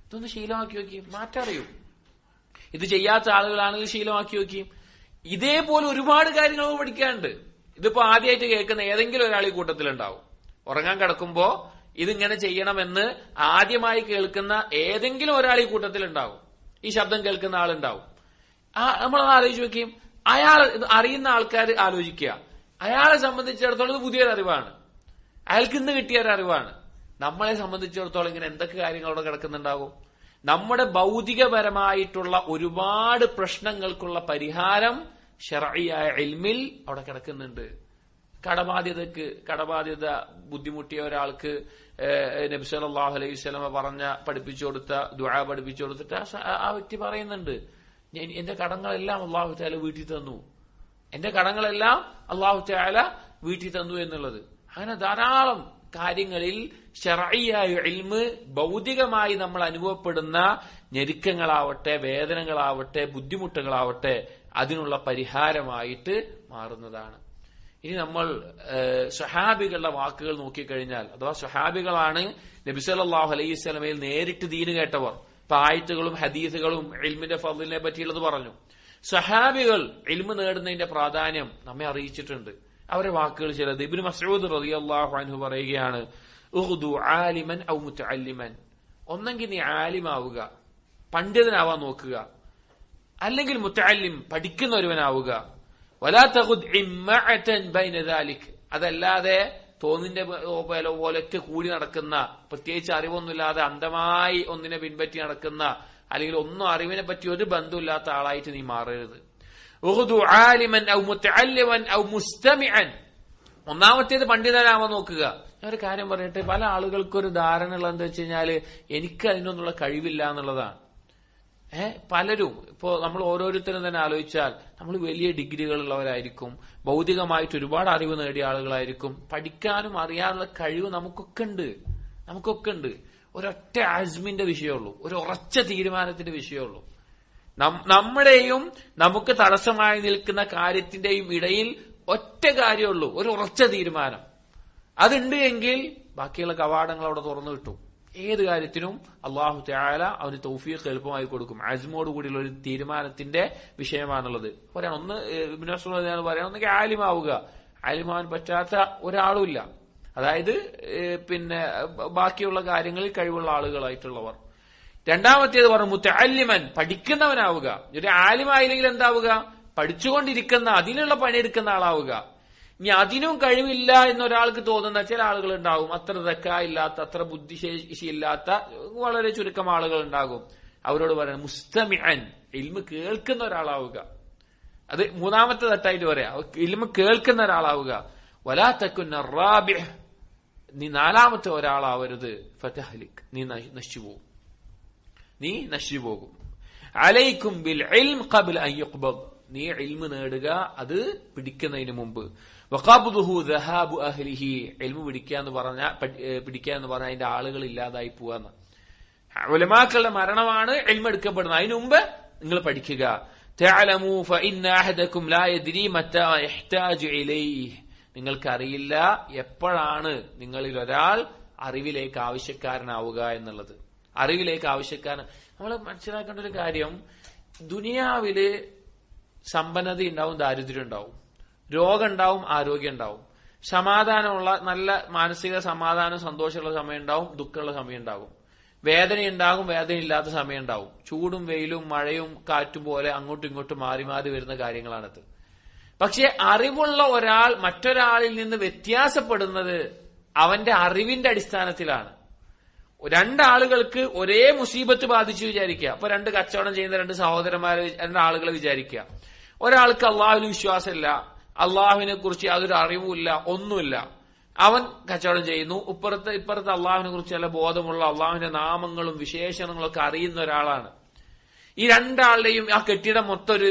ഇതൊന്ന് ശീലമാക്കി നോക്കി മാറ്ററിയും. ഇത് ചെയ്യാത്ത ആളുകളാണെങ്കിൽ ശീലമാക്കി നോക്കി. ഇതേപോലെ ഒരുപാട് കാര്യങ്ങൾ പഠിക്കാനുണ്ട്. ഇതിപ്പോ ആദ്യമായിട്ട് കേൾക്കുന്ന ഏതെങ്കിലും ഒരാൾ ഈ കൂട്ടത്തിലുണ്ടാവും. ഉറങ്ങാൻ കിടക്കുമ്പോ ഇതിങ്ങനെ ചെയ്യണമെന്ന് ആദ്യമായി കേൾക്കുന്ന ഏതെങ്കിലും ഒരാൾ ഈ കൂട്ടത്തിലുണ്ടാവും. ഈ ശബ്ദം കേൾക്കുന്ന ആളുണ്ടാവും. നമ്മൾ ആലോചിച്ച് നോക്കിയും അയാൾ അറിയുന്ന ആൾക്കാർ ആലോചിക്കുക, അയാളെ സംബന്ധിച്ചിടത്തോളം ഇത് പുതിയൊരു അറിവാണ്, അയാൾക്ക് ഇന്ന് കിട്ടിയൊരു അറിവാണ്. നമ്മളെ സംബന്ധിച്ചിടത്തോളം ഇങ്ങനെ എന്തൊക്കെ കാര്യങ്ങൾ അവിടെ കിടക്കുന്നുണ്ടാവും. നമ്മുടെ ഭൗതികപരമായിട്ടുള്ള ഒരുപാട് പ്രശ്നങ്ങൾക്കുള്ള പരിഹാരം ശർഈയായ ഇൽമിൽ അവിടെ കിടക്കുന്നുണ്ട്. കടബാധ്യത ബുദ്ധിമുട്ടിയ ഒരാൾക്ക് നബി സല്ലല്ലാഹു അലൈഹി വസല്ലം പഠിപ്പിച്ചു കൊടുത്ത ദുആ പഠിപ്പിച്ചു കൊടുത്തിട്ട് ആ വ്യക്തി പറയുന്നുണ്ട്, എന്റെ കടങ്ങളെല്ലാം അല്ലാഹു തആല വീട്ടി തന്നു, എന്റെ കടങ്ങളെല്ലാം അല്ലാഹു തആല വീട്ടി തന്നു എന്നുള്ളത്. അങ്ങനെ ധാരാളം കാര്യങ്ങളിൽ ശർഈയായ ഇൽമ് ഭൗതികമായി നമ്മൾ അനുഭവപ്പെടുന്ന ഞെരുക്കങ്ങളാവട്ടെ, വേദനകളാവട്ടെ, ബുദ്ധിമുട്ടുകളാവട്ടെ അതിനുള്ള പരിഹാരമായിട്ട് മാറുന്നതാണ്. ഇനി നമ്മൾ സ്വഹാബികളുടെ വാക്കുകൾ നോക്കിക്കഴിഞ്ഞാൽ, അഥവാ സ്വഹാബികളാണ് നബി സല്ലല്ലാഹു അലൈഹി വസല്ലമയിൽ നേരിട്ട് ദീന് കേട്ടവർ. ഇപ്പൊ ആയത്തുകളും ഹദീസുകളും ഇൽമിന്റെ ഫദ്ലിനെ പറ്റിയുള്ളത് പറഞ്ഞു. സ്വഹാബികൾ ഇൽമ് നേടുന്നതിന്റെ പ്രാധാന്യം നമ്മെ അറിയിച്ചിട്ടുണ്ട്. അവരുടെ വാക്കുകൾ ചിലത്. ഇബ്നു മസ്ഊദ് റളിയല്ലാഹു അൻഹു പറയുകയാണ്, ഉഖ്ദു ആലിമൻ ഔ മുതഅല്ലിമൻ, ഒന്നെങ്കിൽ നീ ആലിമാവുക, പണ്ഡിതനാവാൻ നോക്കുക, അല്ലെങ്കിൽ മുതഅല്ലിം, പഠിക്കുന്ന ഒരുവനാവുക. വലാ തഖുദ് ഇമ്മഅതൻ ബൈന ദാലിക്, അതല്ലാതെ തോന്നിന്റെ പോലൊക്കെ കൂടി നടക്കുന്ന, പ്രത്യേകിച്ച് അറിവൊന്നുമില്ലാതെ അന്ധമായി ഒന്നിനെ പിൻപറ്റി നടക്കുന്ന, അല്ലെങ്കിൽ ഒന്നും അറിവിനെ പറ്റി ഒരു ബന്ധമില്ലാത്ത ആളായിട്ട് നീ മാറരുത്. ഉഖ്ദു ആലിമൻ ഔ മുതഅല്ലിമൻ ഔ മുസ്തമിഅൻ, ഒന്നാമത്തേത് പണ്ഡിതനാവാൻ നോക്കുക. ഞാൻ ഒരു കാര്യം പറയട്ടെ, പല ആളുകൾക്കൊരു ധാരണ ഉള്ളത് എന്താ വെച്ച് കഴിഞ്ഞാല് എനിക്ക് അതിനൊന്നുള്ള കഴിവില്ല എന്നുള്ളതാണ്. പലരും ഇപ്പോ നമ്മൾ ഓരോരുത്തരും തന്നെ ആലോചിച്ചാൽ നമ്മൾ വലിയ ഡിഗ്രികളുള്ളവരായിരിക്കും, ഭൗതികമായിട്ട് ഒരുപാട് അറിവ് നേടിയ ആളുകളായിരിക്കും, പഠിക്കാനും അറിയാനുള്ള കഴിവ് നമുക്കൊക്കെ ഉണ്ട്. ഒരൊറ്റ ആസ്മിന്റെ വിഷയമുള്ളൂ, ഒരു ഉറച്ച തീരുമാനത്തിന്റെ വിഷയമുള്ളൂ. നമ്മുടെയും നമുക്ക് തടസ്സമായി നിൽക്കുന്ന കാര്യത്തിന്റെയും ഇടയിൽ ഒറ്റ കാര്യമുള്ളൂ, ഒരു ഉറച്ച തീരുമാനം. അതുണ്ട് എങ്കിൽ ബാക്കിയുള്ള കവാടങ്ങൾ അവിടെ തുറന്നു കിട്ടും. ഏത് കാര്യത്തിനും അള്ളാഹു തആല അവന് തൗഫീഖ് എളുപ്പമായി കൊടുക്കും. അസ്മോട് കൂടിയുള്ള ഒരു തീരുമാനത്തിന്റെ വിഷയമാണുള്ളത്. പറയാം, ഒന്ന് ഇബ്നു മസ്ഊദ് പറയാം, ഒന്നെങ്കിൽ ആലിമാവുക. ആലിമാവാൻ പറ്റാത്ത ഒരാളുമില്ല. അതായത് ബാക്കിയുള്ള കാര്യങ്ങളിൽ കഴിവുള്ള ആളുകളായിട്ടുള്ളവർ. രണ്ടാമത്തേത് പറഞ്ഞു മുതഅല്ലിമൻ, പഠിക്കുന്നവനാവുക. ഒരു ആലിമായില്ലെങ്കിൽ എന്താവുക? പഠിച്ചുകൊണ്ടിരിക്കുന്ന, അതിനുള്ള പണിയെടുക്കുന്ന ആളാവുക. ഇനി അതിനും കഴിവില്ല എന്നൊരാൾക്ക് തോന്നുന്ന ചില ആളുകൾ ഉണ്ടാവും. അത്ര ദക്കാ ഇല്ലാത്ത, അത്ര ബുദ്ധിശേഷി ഇല്ലാത്ത വളരെ ചുരുക്കം ആളുകൾ ഉണ്ടാകും. അവരോട് പറയണം മുസ്തമിഅൻ, ഇൽമ് കേൾക്കുന്ന ഒരാളാവുക. അത് മൂന്നാമത്തെ തെറ്റായിട്ട് പറയാം, ഇൽമ് കേൾക്കുന്ന ഒരാളാവുക. വലാ തകുൻ റാബിഹ്, നീ നാലാമത്തെ ഒരാളാവരുത്. ഫതഹ്ലിക്, നീ നശിച്ചു പോകും. അലൈക്കും ബിൽ ഇൽം ഖബ്ല അൻ യുഖ്ബദ്, നീ ഇൽമ് നേടുക അത് പിടിക്കുന്നതിന് മുമ്പ്. വഖബ്ദുഹു ദഹാബു അഹ്ലിഹി, ഇൽമ് പിടിക്കുക എന്ന് പറഞ്ഞാൽ അതിന്റെ ആളുകൾ ഇല്ലാതായി പോവാന്ന്. ഉലമാക്കളുടെ മരണമാണ് ഇൽമ് എടുക്കപ്പെടുന്നത്. അതിനു മുമ്പ് നിങ്ങൾ പഠിക്കുക. തഅലമു ഫഇന്ന അഹദകും ലാ യദ്രി മതാ യഹ്താജു ഇലൈഹി, നിങ്ങൾക്കറിയില്ല എപ്പോഴാണ് നിങ്ങളിൽ ഒരാൾ അറിവിലേക്ക് ആവശ്യക്കാരനാവുക എന്നുള്ളത്. അറിവിലേക്ക് ആവശ്യക്കാരൻ, നമ്മൾ മനസ്സിലാക്കേണ്ട ഒരു കാര്യം, ദുനിയാവില് സമ്പന്നത ഉണ്ടാവും, ദാരിദ്ര്യം ഉണ്ടാവും, രോഗം ഉണ്ടാവും, ആരോഗ്യം ഉണ്ടാവും, സമാധാനമുള്ള നല്ല മാനസിക സമാധാനം സന്തോഷമുള്ള സമയം ഉണ്ടാവും, ദുഃഖമുള്ള സമയം ഉണ്ടാകും, വേദന ഉണ്ടാകും, വേദന ഇല്ലാത്ത സമയം ഉണ്ടാവും. ചൂടും വെയിലും മഴയും കാറ്റും പോലെ അങ്ങോട്ടും ഇങ്ങോട്ടും മാറി മാറി വരുന്ന കാര്യങ്ങളാണത്. പക്ഷെ അറിവുള്ള ഒരാൾ മറ്റൊരാളിൽ നിന്ന് വ്യത്യാസപ്പെടുന്നത് അവന്റെ അറിവിന്റെ അടിസ്ഥാനത്തിലാണ്. രണ്ടാളുകൾക്ക് ഒരേ മുസീബത്ത് ബാധിച്ചു വിചാരിക്കുക. അപ്പൊ രണ്ട് കച്ചവടം ചെയ്യുന്ന രണ്ടാളുകളെ വിചാരിക്കുക. ഒരാൾക്ക് അള്ളാഹുവിന് വിശ്വാസമില്ല, അള്ളാഹുവിനെ കുറിച്ച് യാതൊരു അറിവുമില്ല, ഒന്നുമില്ല. അവൻ കച്ചവടം ചെയ്യുന്നു. ഇപ്പുറത്ത് അള്ളാഹുവിനെ കുറിച്ച് നല്ല ബോധമുള്ള, അള്ളാഹുവിന്റെ നാമങ്ങളും വിശേഷണങ്ങളും ഒക്കെ അറിയുന്ന ഒരാളാണ്. ഈ രണ്ടാളുടെയും ആ കെട്ടിടം മൊത്തം ഒരു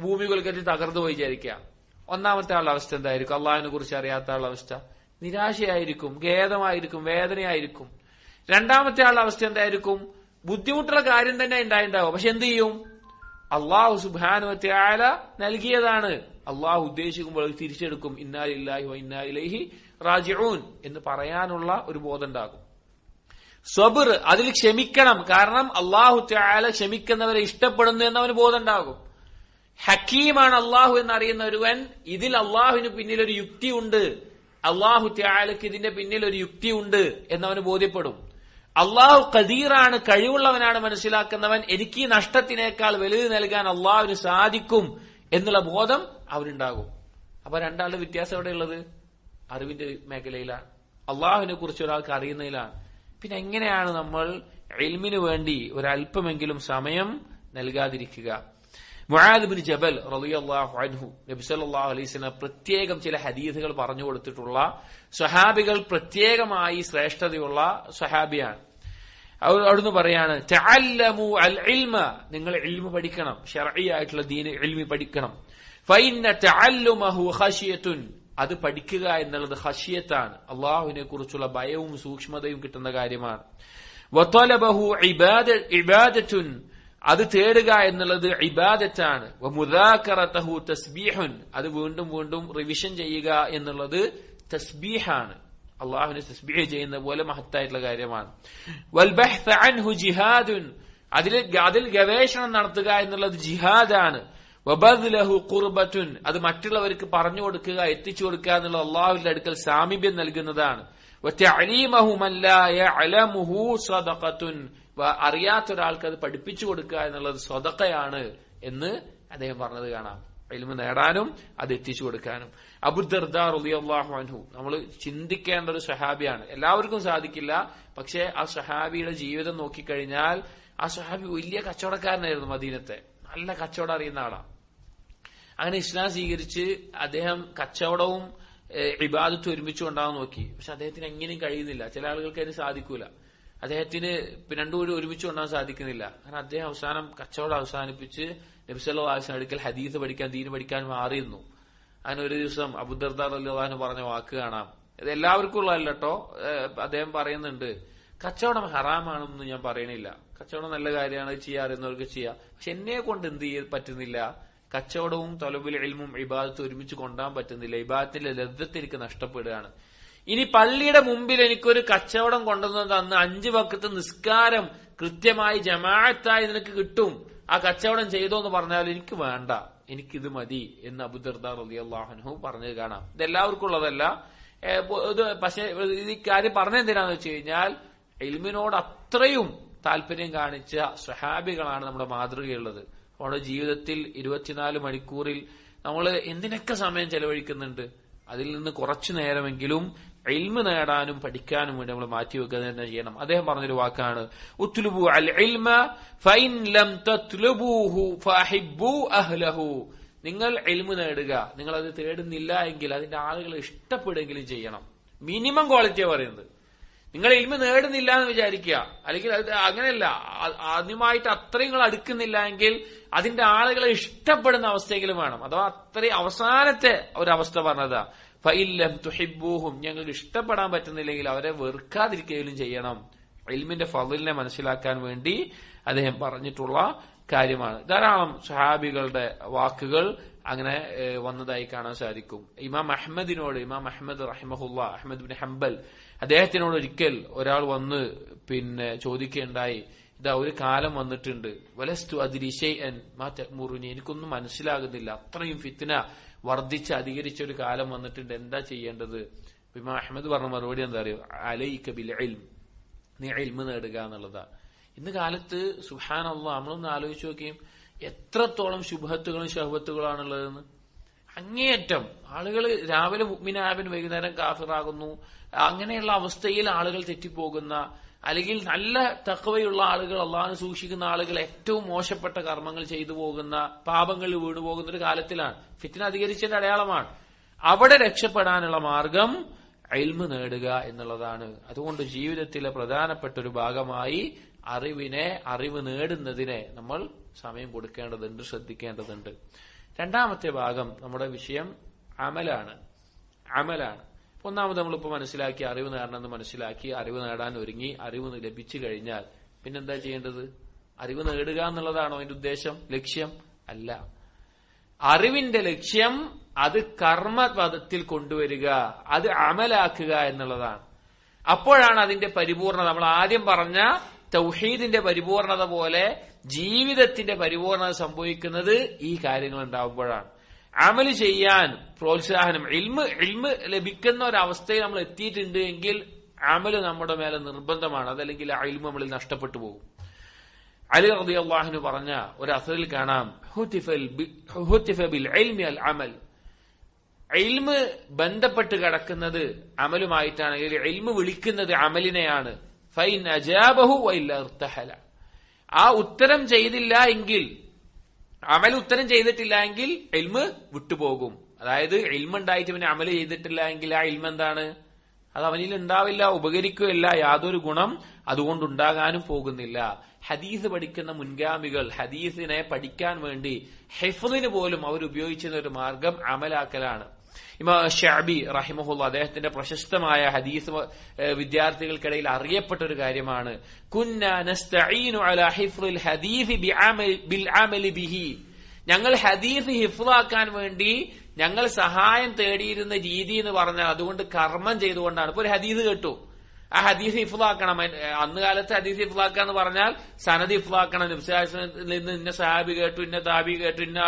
ഭൂമി കൊൽക്കത്തിൽ തകർന്നു പോയി വിചാരിക്കുക. ഒന്നാമത്തെ ആളുടെ അവസ്ഥ എന്തായിരിക്കും? അള്ളാഹുവിനെ കുറിച്ച് അറിയാത്ത ആളുടെ അവസ്ഥ നിരാശയായിരിക്കും, ഖേദമായിരിക്കും, വേദനയായിരിക്കും. രണ്ടാമത്തെ ആളുടെ അവസ്ഥ എന്തായിരിക്കും? ബുദ്ധിമുട്ടുള്ള കാര്യം തന്നെ ഉണ്ടാവും. പക്ഷെ എന്ത് ചെയ്യും? അള്ളാഹു സുബ്ഹാനഹു വ തആല നൽകിയതാണ്. അള്ളാഹു ഉദ്ദേശിക്കുമ്പോൾ തിരിച്ചെടുക്കും. ഇന്നാ ലില്ലാഹി വ ഇന്നാ ഇലൈഹി റാജിഊൻ എന്ന് പറയാനുള്ള ഒരു ബോധം ഉണ്ടാകും. സബ്ർ, അതിൽ ക്ഷമിക്കണം. കാരണം അള്ളാഹു തആല ക്ഷമിക്കുന്നവരെ ഇഷ്ടപ്പെടുന്നു എന്നവന് ബോധം ഉണ്ടാകും. ഹക്കീമാണ് അള്ളാഹു എന്നറിയുന്ന ഒരുവൻ ഇതിൽ അള്ളാഹുവിന് പിന്നിൽ ഒരു യുക്തിയുണ്ട്, അള്ളാഹു തആലക്ക് ഇതിന്റെ പിന്നിൽ ഒരു യുക്തിയുണ്ട് എന്നവന് ബോധ്യപ്പെടും. അള്ളാഹു ഖദീറാണ്, കഴിവുള്ളവനാണ് മനസ്സിലാക്കുന്നവൻ. എനിക്ക് ഈ നഷ്ടത്തിനേക്കാൾ വലുത് നൽകാൻ അള്ളാഹുവിന് സാധിക്കും എന്നുള്ള ബോധം അവനുണ്ടാകും. അപ്പൊ രണ്ടാളുടെ വ്യത്യാസം എവിടെയുള്ളത്? അറിവിന്റെ മേഖലയിലാണ്, അള്ളാഹുവിനെ കുറിച്ച് ഒരാൾക്ക് അറിയുന്നതിലാണ്. പിന്നെ എങ്ങനെയാണ് നമ്മൾ ഇൽമിനു വേണ്ടി ഒരല്പമെങ്കിലും സമയം നൽകാതിരിക്കുക? മുആദ് ഇബ്നു ജബൽ റളിയല്ലാഹു അൻഹു നബി സല്ലല്ലാഹു അലൈഹി വസല്ലം പ്രത്യേകം ചില ഹദീസുകൾ പറഞ്ഞു കൊടുത്തിട്ടുള്ള സ്വഹാബികൾ, പ്രത്യേകമായി ശ്രേഷ്ഠതയുള്ള സ്വഹാബിയാണ്. അവിടുന്ന് പറയാണ്, തഅല്ലമു അൽ ഇൽമ, നിങ്ങൾ ഇൽമ പഠിക്കണം, ശർഈ ആയിട്ടുള്ള ദീൻ ഇൽമി പഠിക്കണം. ഫഇന്ന തഅല്ലുമഹു ഖശിയത്തുൻ, അത് പഠിക്കുക എന്നുള്ളത് ഖശിയത്താണ്, അല്ലാഹുവിനെ കുറിച്ചുള്ള ഭയവും സൂക്ഷ്മതയും കിട്ടുന്ന കാര്യമാണ്. വതലബഹു ഇബാദത്തുൻ, അത് തേടുക എന്നുള്ളത് ഇബാദത്താണ്. വമുദാകറതഹു തസ്ബീഹുൻ, അത് വീണ്ടും വീണ്ടും റിവിഷൻ ചെയ്യുക എന്നുള്ളത് തസ്ബീഹാണ്, അള്ളാഹുവിനെ തസ്ബീഹ് ചെയ്യുന്ന പോലെ മഹത്തായിട്ടുള്ള കാര്യമാണ്. വൽബഹ്സ് അൻഹു ജിഹാദുൻ, അതിൽ ഗവേഷണം നടത്തുക എന്നുള്ളത് ജിഹാദാണ്. വബദ്ലഹു ഖുർബത്തുൻ, അത് മറ്റുള്ളവർക്ക് പറഞ്ഞു കൊടുക്കുക, എത്തിച്ചു കൊടുക്കുക എന്നുള്ളത് അള്ളാഹുവിന്റെ അടുക്കൽ സാമീപ്യം നൽകുന്നതാണ്. വതഅലീമഹു മൻ ലാ യഅലമുഹു സദഖത്തുൻ, അറിയാത്ത ഒരാൾക്ക് അത് പഠിപ്പിച്ചു കൊടുക്കുക എന്നുള്ളത് സ്വതക്കയാണ് എന്ന് അദ്ദേഹം പറഞ്ഞത് കാണാം. ഇൽമു നേടാനും അത് എത്തിച്ചു കൊടുക്കാനും. അബൂദർദാ റളിയല്ലാഹു അൻഹു, നമ്മൾ ചിന്തിക്കേണ്ട ഒരു സ്വഹാബിയാണ്. എല്ലാവർക്കും സാധിക്കില്ല, പക്ഷെ ആ സ്വഹാബിയുടെ ജീവിതം നോക്കിക്കഴിഞ്ഞാൽ ആ സ്വഹാബി വലിയ കച്ചവടക്കാരനായിരുന്നു. മദീനത്തെ നല്ല കച്ചവടം അറിയുന്ന ആളാണ്. അങ്ങനെ ഇസ്ലാം സ്വീകരിച്ച് അദ്ദേഹം കച്ചവടവും ഇബാദത്തും ഒരുമിച്ച് കൊണ്ടാവാൻ നോക്കി. പക്ഷെ അദ്ദേഹത്തിന് എങ്ങനെയും കഴിയുന്നില്ല. ചില ആളുകൾക്ക് അതിന് സാധിക്കൂല. അദ്ദേഹത്തിന് രണ്ടുപേരും ഒരുമിച്ച് കൊണ്ടാൻ സാധിക്കുന്നില്ല. കാരണം അദ്ദേഹം അവസാനം കച്ചവടം അവസാനിപ്പിച്ച് നബി സല്ലല്ലാഹു അലൈഹി വസല്ലം അടുക്കൽ ഹദീസ് പഠിക്കാൻ, ദീൻ പഠിക്കാൻ മാറിയിരുന്നു. അങ്ങനെ ഒരു ദിവസം അബൂദർദാ റളിയല്ലാഹു അൻഹു പറഞ്ഞ വാക്ക് കാണാം. ഇത് എല്ലാവർക്കും ഉള്ളതല്ല കേട്ടോ. അദ്ദേഹം പറയുന്നുണ്ട്, കച്ചവടം ഹറാമാണെന്ന് ഞാൻ പറയണില്ല, കച്ചവടം നല്ല കാര്യമാണ്, ചെയ്യാൻ അറിയുന്നവർക്ക് ചെയ്യാം. പക്ഷെ എന്നെ കൊണ്ട് എന്ത് പറ്റുന്നില്ല, കച്ചവടവും തലബുൽ ഇൽമും ഇബാദത്തും ഒരുമിച്ച് കൊണ്ടുപോകാൻ പറ്റുന്നില്ല. ഇബാദത്തിന്റെ ലദ്ദത്ത് എനിക്ക് നഷ്ടപ്പെടുകയാണ്. ഇനി പള്ളിയുടെ മുമ്പിൽ എനിക്കൊരു കച്ചവടം കൊണ്ടുവന്ന് തന്ന് 5 വഖത്ത് നിസ്കാരം കൃത്യമായി ജമാഅത്തായി നിനക്ക് കിട്ടും, ആ കച്ചവടം ചെയ്തോ എന്ന് പറഞ്ഞാൽ എനിക്ക് വേണ്ട, എനിക്കിത് മതി എന്ന് അബൂദർദാ റളിയല്ലാഹു അൻഹു പറഞ്ഞത് കാണാം. ഇത് എല്ലാവർക്കും ഉള്ളതല്ല. പക്ഷെ ഈ കാര്യം പറഞ്ഞെന്തിനാന്ന് വെച്ച് കഴിഞ്ഞാൽ ഇൽമിനോട് അത്രയും താല്പര്യം കാണിച്ച സ്വഹാബികളാണ് നമ്മുടെ മാതൃകയുള്ളത്. നമ്മുടെ ജീവിതത്തിൽ 24 മണിക്കൂറിൽ നമ്മൾ എന്തിനൊക്കെ സമയം ചെലവഴിക്കുന്നുണ്ട്, അതിൽ നിന്ന് കുറച്ചു നേരമെങ്കിലും ഇൽമ് നേടാനും പഠിക്കാനും വേണ്ടി നമ്മൾ മാറ്റിവെക്കുക തന്നെ ചെയ്യണം. അദ്ദേഹം പറഞ്ഞൊരു വാക്കാണ്, ഉത്ലുബു അൽ ഇൽമ ഫഇൻ ലം തത്ലുബൂഹു ഫഹിബ്ബു അഹ്ലഹു. നിങ്ങൾ ഇൽമ് നേടുക, നിങ്ങൾ അത് തേടുന്നില്ല എങ്കിൽ അതിന്റെ ആളുകളെ ഇഷ്ടപ്പെടുകയും ചെയ്യണം. മിനിമം ക്വാളിറ്റിയാണ് പറയുന്നത്. നിങ്ങൾ ഇൽമ് നേടുന്നില്ല എന്ന് വിചാരിക്കുക, അല്ലെങ്കിൽ അത് അങ്ങനെയല്ല, ആദ്യമായിട്ട് അത്രയും നിങ്ങൾ അടുക്കുന്നില്ല എങ്കിൽ അതിന്റെ ആളുകളെ ഇഷ്ടപ്പെടുന്ന അവസ്ഥയെങ്കിലും വേണം. അഥവാ അത്രയും അവസാനത്തെ ഒരവസ്ഥ പറഞ്ഞതാ, ഫഇല്ലം തുഹിബ്ബൂഹും, ഞങ്ങൾക്ക് ഇഷ്ടപ്പെടാൻ പറ്റുന്നില്ലെങ്കിൽ അവരെ വെറുക്കാതിരിക്കുകയും ചെയ്യണം. ഇൽമിന്റെ ഫളിലിനെ മനസ്സിലാക്കാൻ വേണ്ടി അദ്ദേഹം പറഞ്ഞിട്ടുള്ള കാര്യമാണ്. ധാരാളം സ്വഹാബികളുടെ വാക്കുകൾ അങ്ങനെ വന്നതായി കാണാൻ സാധിക്കും. ഇമാം അഹ്മദ് റഹിമഹുല്ല, അഹ്മദ് ബിൻ ഹംബൽ, അദ്ദേഹത്തിനോട് ഒരിക്കൽ ഒരാൾ വന്ന് ചോദിക്കുകയുണ്ടായി, ഇതാ ഒരു കാലം വന്നിട്ടുണ്ട്, വലസ്തു അദ്രി ശൈഅൻ മാ തഅ്മുറുനി, എനിക്കൊന്നും മനസ്സിലാകുന്നില്ല, അത്രയും ഫിത്ന വർദ്ധിച്ച് അധികരിച്ച ഒരു കാലം വന്നിട്ടുണ്ട്, എന്താ ചെയ്യേണ്ടത്? ഇമാം അഹ്മദ് പറഞ്ഞ മറുപടി എന്താ അറിയോ, അലൈക ബിൽ ഇൽം, നീ ഇൽമ് നേടുക എന്നുള്ളതാ. ഇന്ന് കാലത്ത് സുബ്ഹാനല്ലാഹ് നമ്മളൊന്ന് ആലോചിച്ച് നോക്കുകയും എത്രത്തോളം ശുഭത്തുകളും ശഹ്വത്തുകളാണുള്ളതെന്ന്. അങ്ങേയറ്റം ആളുകൾ രാവിലെ മുഅ്മിനാകുന്നു, വൈകുന്നേരം കാഫിറാകുന്നു. അങ്ങനെയുള്ള അവസ്ഥയിൽ ആളുകൾ തെറ്റിപ്പോകുന്ന, അല്ലെങ്കിൽ നല്ല തഖ്വയുള്ള ആളുകൾ, അള്ളാഹുവിനെ സൂക്ഷിക്കുന്ന ആളുകൾ ഏറ്റവും മോശപ്പെട്ട കർമ്മങ്ങൾ ചെയ്തു പോകുന്ന, പാപങ്ങളിൽ വീണുപോകുന്ന ഒരു കാലത്തിലാണ്. ഫിത്ന അധികരിച്ചതിന്റെ അടയാളമാണ്. അവിടെ രക്ഷപ്പെടാനുള്ള മാർഗം ഇൽമ് നേടുക എന്നുള്ളതാണ്. അതുകൊണ്ട് ജീവിതത്തിലെ പ്രധാനപ്പെട്ട ഒരു ഭാഗമായി അറിവ് നേടുന്നതിനെ നമ്മൾ സമയം കൊടുക്കേണ്ടതുണ്ട്, ശ്രദ്ധിക്കേണ്ടതുണ്ട്. രണ്ടാമത്തെ ഭാഗം നമ്മുടെ വിഷയം അമലാണ്. ഒന്നാമത് നമ്മളിപ്പോ മനസ്സിലാക്കി, അറിവ് നേടണമെന്ന് മനസ്സിലാക്കി, അറിവ് നേടാൻ ഒരുങ്ങി, അറിവ് ലഭിച്ചു കഴിഞ്ഞാൽ പിന്നെന്താ ചെയ്യേണ്ടത്? അറിവ് നേടുക എന്നുള്ളതാണോ അതിന്റെ ഉദ്ദേശം, ലക്ഷ്യം? അല്ല. അറിവിന്റെ ലക്ഷ്യം അത് കർമ്മപദത്തിൽ കൊണ്ടുവരിക, അത് അമലാക്കുക എന്നുള്ളതാണ്. അപ്പോഴാണ് അതിന്റെ പരിപൂർണത, നമ്മൾ ആദ്യം പറഞ്ഞ തൗഹീദിന്റെ പരിപൂർണത പോലെ ജീവിതത്തിന്റെ പരിപൂർണത സംഭവിക്കുന്നത് ഈ കാര്യങ്ങൾ ഉണ്ടാവുമ്പോഴാണ്. അമല് ചെയ്യാൻ പ്രോത്സാഹനം, ഇൽമ് ലഭിക്കുന്ന ഒരവസ്ഥയിൽ നമ്മൾ എത്തിയിട്ടുണ്ട് എങ്കിൽ അമല് നമ്മുടെ മേലെ നിർബന്ധമാണ്. അതല്ലെങ്കിൽ ആ ഇൽമ് നമ്മളിൽ നഷ്ടപ്പെട്ടു പോകും. അലി റളിയല്ലാഹു അൻഹു പറഞ്ഞ ഒരു അസറിൽ കാണാം, ഹുതിഫ ബിൽ ഇൽമി അൽ അമൽ, ഇൽമ് ബന്ധപ്പെട്ട് കിടക്കുന്നത് അമലുമായിട്ടാണെങ്കിൽ ഇൽമ് വിളിക്കുന്നത് അമലിനെയാണ്. ഫൈൻ അജാബഹു വഇല്ല ഇർതഹല, ആ ഉത്തരം ചെയ്തില്ല എങ്കിൽ, അമൽ ഉത്തരം ചെയ്തിട്ടില്ല എങ്കിൽ ഇൽമ് വിട്ടുപോകും. അതായത് ഇൽമ ഉണ്ടായിട്ട് പിന്നെ അമൽ ചെയ്തിട്ടില്ല എങ്കിൽ ആ ഇൽമ എന്താണ്? അത് അവനിൽ ഉണ്ടാവില്ല, ഉപകരിക്കുകയില്ല, യാതൊരു ഗുണം അതുകൊണ്ടുണ്ടാകാനും പോകുന്നില്ല. ഹദീസ് പഠിക്കുന്ന മുൻഗാമികൾ ഹദീസിനെ പഠിക്കാൻ വേണ്ടി ഹിഫ്ളിന് പോലും അവർ ഉപയോഗിച്ചിരുന്ന ഒരു മാർഗം അമലാക്കലാണ്. ഇമാം ശഅബി റഹിമഹുല്ലാ, അദ്ദേഹത്തിന്റെ പ്രശസ്തമായ ഹദീസ് വിദ്യാർത്ഥികൾക്കിടയിൽ അറിയപ്പെട്ട ഒരു കാര്യമാണ്, കുന്നാ നസ്തഈനു അലാ ഹിഫ്ളിൽ ഹദീസ് ബിൽ അമലി ബിഹി, ഞങ്ങൾ ഹദീസ് ഹിഫ്ളാക്കാൻ വേണ്ടി ഞങ്ങൾ സഹായം തേടിയിരുന്ന രീതി എന്ന് പറഞ്ഞാൽ അതുകൊണ്ട് കർമ്മം ചെയ്തുകൊണ്ടാണ്. ഇപ്പൊ ഒരു ഹദീസ് കേട്ടു, ആ ഹദീസ് ഹിഫ്ളാക്കണം. അന്ന് കാലത്ത് ഹദീസ് ഹിഫ്ളാക്കാന്ന് പറഞ്ഞാൽ സനദ് ഹിഫ്ളാക്കണം. നിന്ന് ഇന്ന സഹാബി കേട്ടു, ഇന്ന താബി കേട്ടു, ഇന്ന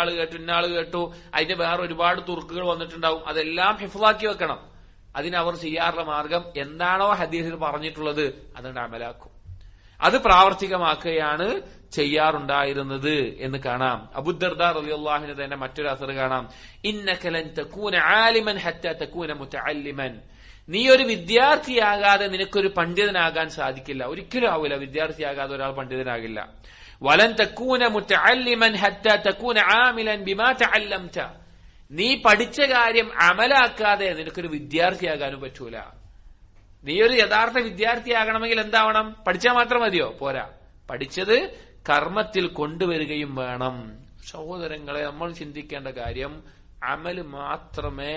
ആള് കേട്ടു, അതിന്റെ വേറെ ഒരുപാട് തുർക്കുകൾ വന്നിട്ടുണ്ടാവും. അതെല്ലാം ഹിഫ്ളാക്കി വെക്കണം. അതിനവർ ചെയ്യാറുള്ള മാർഗം എന്താണോ ഹദീസിൽ പറഞ്ഞിട്ടുള്ളത് അതുകൊണ്ട് അമലാക്കും, അത് പ്രാവർത്തികമാക്കുകയാണ് ചെയ്യാറുണ്ടായിരുന്നത് എന്ന് കാണാം. അബൂദർദാ റളിയല്ലാഹു അൻഹു തന്നെ മറ്റൊരു അസർ കാണാം, ഇന്നക ലൻ തകൂന ആലിമൻ ഹത്താ തകൂന മുതഅല്ലിമൻ, നീ ഒരു വിദ്യാർത്ഥിയാകാതെ നിനക്കൊരു പണ്ഡിതനാകാൻ സാധിക്കില്ല. ഒരിക്കലും ആവില്ല വിദ്യാർത്ഥിയാകാതെ ഒരാൾ പണ്ഡിതനാകില്ല. വലൻ തകൂന മുതഅല്ലിമൻ ഹത്താ തകൂന ആമിലൻ ബിമാ തഅല്ലംത, നീ പഠിച്ച കാര്യം അമലാക്കാതെ നിനക്കൊരു വിദ്യാർത്ഥിയാകാനും പറ്റൂല. നീ ഒരു യഥാർത്ഥ വിദ്യാർത്ഥിയാകണമെങ്കിൽ എന്താവണം? പഠിച്ചാൽ മാത്രം മതിയോ? പോരാ, പഠിച്ചത് കർമ്മത്തിൽ കൊണ്ടുവരികയും വേണം. സഹോദരങ്ങളെ, നമ്മൾ ചിന്തിക്കേണ്ട കാര്യം അമല് മാത്രമേ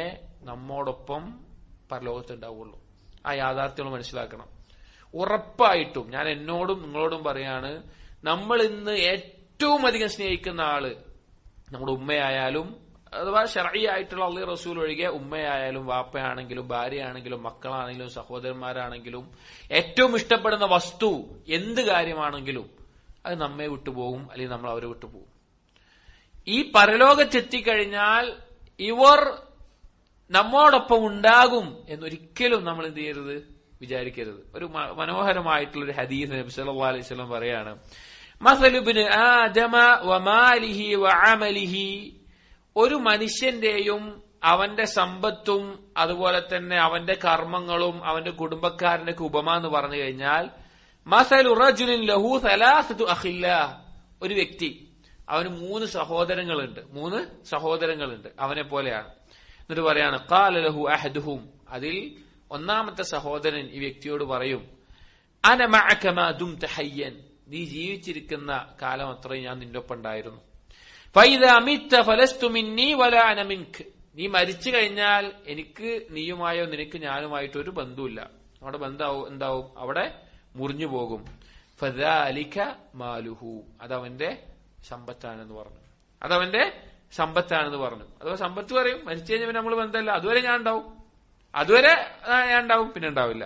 നമ്മോടൊപ്പം പരലോകത്തുണ്ടാവുള്ളൂ. ആ യാഥാർത്ഥ്യങ്ങൾ മനസ്സിലാക്കണം. ഉറപ്പായിട്ടും ഞാൻ എന്നോടും നിങ്ങളോടും പറയാണ്, നമ്മൾ ഇന്ന് ഏറ്റവും അധികം സ്നേഹിക്കുന്ന ആള് നമ്മുടെ ഉമ്മയായാലും അഥവാ ശർഈയായിട്ടുള്ള അല്ലാഹു റസൂൽ ഒഴികെ ഉമ്മയായാലും വാപ്പയാണെങ്കിലും ഭാര്യയാണെങ്കിലും മക്കളാണെങ്കിലും സഹോദരന്മാരാണെങ്കിലും ഏറ്റവും ഇഷ്ടപ്പെടുന്ന വസ്തു എന്ത് കാര്യമാണെങ്കിലും അത് നമ്മെ വിട്ടുപോകും, അല്ലെങ്കിൽ നമ്മൾ അവരെ വിട്ടുപോകും. ഈ പരലോകത്തെത്തിക്കഴിഞ്ഞാൽ ഇവർ നമ്മോടൊപ്പം ഉണ്ടാകും എന്നൊരിക്കലും നമ്മൾ എന്ത് ചെയ്യരുത്, വിചാരിക്കരുത്. ഒരു മനോഹരമായിട്ടുള്ള ഒരു ഹദീസ് നബി സല്ലല്ലാഹു അലൈഹി വസല്ലം പറയാണ്, മസലു ഇബ്നു ആദമ വമാലിഹി വഅമലിഹി, ഒരു മനുഷ്യന്റെയും അവന്റെ സമ്പത്തും അതുപോലെ തന്നെ അവന്റെ കർമ്മങ്ങളും അവന്റെ കുടുംബക്കാരന്റെ ഉപമ എന്ന് പറഞ്ഞു കഴിഞ്ഞാൽ, മസലു റജുലിൻ ലഹു സലാസതു അഖില്ലാ, ഒരു വ്യക്തി അവന് 3 സഹോദരങ്ങളുണ്ട് അവനെ പോലെയാണ്. എന്നിട്ട് പറയാണ്, ഖാല ലഹു അഹദുഹും, അതിൽ ഒന്നാമത്തെ സഹോദരൻ ഈ വ്യക്തിയോട് പറയും, അന മഅക മാ ദുംത ഹയ്യൻ, നീ ജീവിച്ചിരിക്കുന്ന കാലം അത്രയും ഞാൻ നിന്റെ ഒപ്പം ഉണ്ടായിരുന്നു. ഫൈദാ മിത്ത ഫലസ്തു മിന്നി വലാ അന മിൻക, നീ മരിച്ചു കഴിഞ്ഞാൽ എനിക്ക് നീയുമായോ നിനക്ക് ഞാനുമായിട്ട് ഒരു ബന്ധവുമില്ല, നമ്മുടെ ബന്ധം എന്താവും, അവിടെ മുറിഞ്ഞു പോകും. ഫദാലിക മാലുഹു, അതവന്റെ സമ്പത്താണെന്ന് പറഞ്ഞു. അഥവാ സമ്പത്ത് പറയും, മരിച്ചു കഴിഞ്ഞാൽ പിന്നെ നമ്മൾ ബന്ധമല്ല, അതുവരെ ഞാൻ ഉണ്ടാവും, പിന്നെ ഉണ്ടാവില്ല.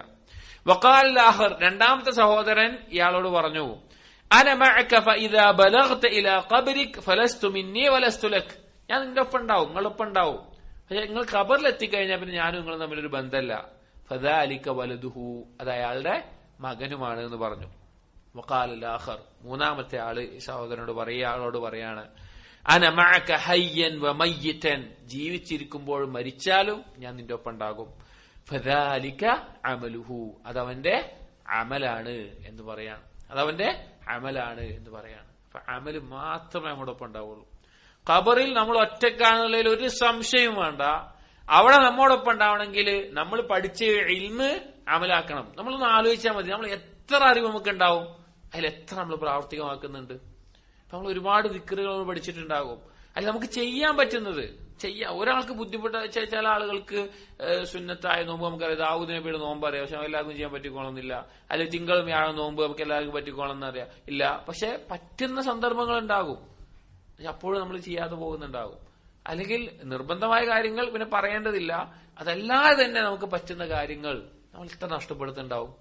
വഖാൽ ആഖർ, രണ്ടാമത്തെ സഹോദരൻ ഇയാളോട് പറഞ്ഞു, അന മഅക ഫഇദാ ബലഗ്ത ഇലാ ഖബ്രിക ഫലസ്തു മിന്നി വലസ്തു ലക്, ഞാൻ നിങ്ങളുടെ ഒപ്പം ഉണ്ടാവും, നിങ്ങളൊപ്പം ഉണ്ടാവും, പക്ഷെ നിങ്ങൾ ഖബറിൽ എത്തിക്കഴിഞ്ഞാൽ പിന്നെ ഞാനും നിങ്ങളും തമ്മിലൊരു ബന്ധമല്ല. ഫദാലിക വലദുഹു, അത് അയാളുടെ മകനുമാണ് എന്ന് പറഞ്ഞു. വഖാൽ ആഖർ, മൂന്നാമത്തെ ആള് ഈ സഹോദരനോട് ആളോട് പറയാണ്, അന മഅക ഹയ്യൻ വമയ്യിതൻ, ജീവിച്ചിരിക്കുമ്പോഴും മരിച്ചാലും ഞാൻ നിന്റെ ഒപ്പം ഉണ്ടാകും. ഫദാലിക അമലുഹു, അതവന്റെ അമലാണ് എന്ന് പറയാണ്. അമല് മാത്രമേ നമ്മുടെ ഒപ്പം ഉണ്ടാവുള്ളൂ. ഖബറിൽ നമ്മൾ ഒറ്റക്കാണെന്നുള്ളതിൽ ഒരു സംശയവും വേണ്ട. അവിടെ നമ്മോടൊപ്പം ഉണ്ടാവണമെങ്കിൽ നമ്മൾ പഠിച്ച ഇൽമ് അമലാക്കണം. നമ്മളൊന്ന് ആലോചിച്ചാൽ മതി, നമ്മൾ എത്ര അറിവ് നമുക്ക് ഉണ്ടാവും, അതിൽ എത്ര നമ്മൾ പ്രാവർത്തികമാക്കുന്നുണ്ട്. നമ്മൾ ഒരുപാട് ദിക്റുകൾ പഠിച്ചിട്ടുണ്ടാകും, അല്ല നമുക്ക് ചെയ്യാൻ പറ്റുന്നത് ഒരാൾക്ക് ബുദ്ധിമുട്ട, ചില ആളുകൾക്ക് സുന്നത്തായ നോമ്പ് നമുക്കറിയാം, ദാവൂദ് നബിയുടെ നോമ്പ് അറിയാം, പക്ഷെ എല്ലാവർക്കും ചെയ്യാൻ പറ്റിക്കോണമെന്നില്ല. അല്ലെങ്കിൽ തിങ്കളും വ്യാഴം നോമ്പ് നമുക്ക് എല്ലാവർക്കും പറ്റിക്കോണമെന്ന് അറിയാം, ഇല്ല. പക്ഷെ പറ്റുന്ന സന്ദർഭങ്ങൾ ഉണ്ടാകും, അപ്പോഴും നമ്മൾ ചെയ്യാതെ പോകുന്നുണ്ടാകും. അല്ലെങ്കിൽ നിർബന്ധമായ കാര്യങ്ങൾ പിന്നെ പറയേണ്ടതില്ല, അതല്ലാതെ തന്നെ നമുക്ക് പറ്റുന്ന കാര്യങ്ങൾ നമ്മൾ ഇത്ര നഷ്ടപ്പെടുത്തുന്നുണ്ടാവും.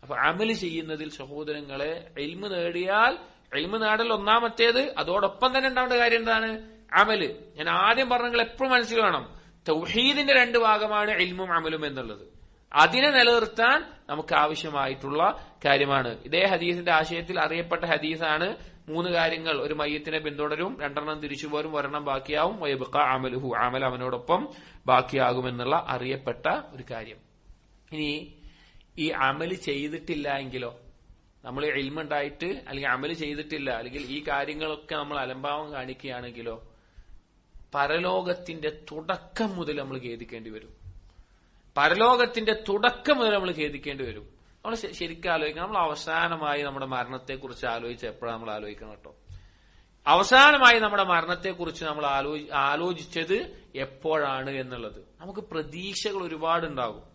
അപ്പൊ അമല് ചെയ്യുന്നതിൽ സഹോദരങ്ങളെ, ഇൽമ് നേടിയാൽ, ഇൽമ് നേടൽ ഒന്നാമത്തേത്, അതോടൊപ്പം തന്നെ ഉണ്ടാവേണ്ട കാര്യം എന്താണ്, അമല്. ഞാൻ ആദ്യം പറഞ്ഞെങ്കിൽ എപ്പോഴും മനസ്സിൽ വേണം, തൗഹീദിന്റെ 2 ഭാഗമാണ് ഇൽമും അമലും എന്നുള്ളത്. അതിനെ നിലനിർത്താൻ നമുക്ക് ആവശ്യമായിട്ടുള്ള കാര്യമാണ്. ഇതേ ഹദീസിന്റെ ആശയത്തിൽ അറിയപ്പെട്ട ഹദീസാണ്, 3 കാര്യങ്ങൾ ഒരു മയ്യത്തിനെ പിന്തുടരും, 2 തിരിച്ചുപോരും, 1 ബാക്കിയാവും, വയബ്ഖ അമലുഹു, അമൽ അവനോടൊപ്പം ബാക്കിയാകുമെന്നുള്ള അറിയപ്പെട്ട ഒരു കാര്യം. ഇനി ഈ അമല് ചെയ്തിട്ടില്ല എങ്കിലോ, നമ്മൾ ഇൽമുണ്ടായിട്ട് അല്ലെങ്കിൽ അമല് ചെയ്തിട്ടില്ല, അല്ലെങ്കിൽ ഈ കാര്യങ്ങളൊക്കെ നമ്മൾ അലംഭാവം കാണിക്കുകയാണെങ്കിലോ, പരലോകത്തിന്റെ തുടക്കം മുതൽ നമ്മൾ ഖേദിക്കേണ്ടി വരും. നമ്മൾ ശരിക്കും ആലോചിക്കണം. നമ്മൾ അവസാനമായി നമ്മുടെ മരണത്തെക്കുറിച്ച് ആലോചിച്ച് എപ്പോഴാണ് നമ്മൾ ആലോചിക്കണം കേട്ടോ. അവസാനമായി നമ്മുടെ മരണത്തെക്കുറിച്ച് നമ്മൾ ആലോചിച്ചത് എപ്പോഴാണ് എന്നുള്ളത്. നമുക്ക് പ്രതീക്ഷകൾ ഒരുപാടുണ്ടാകും.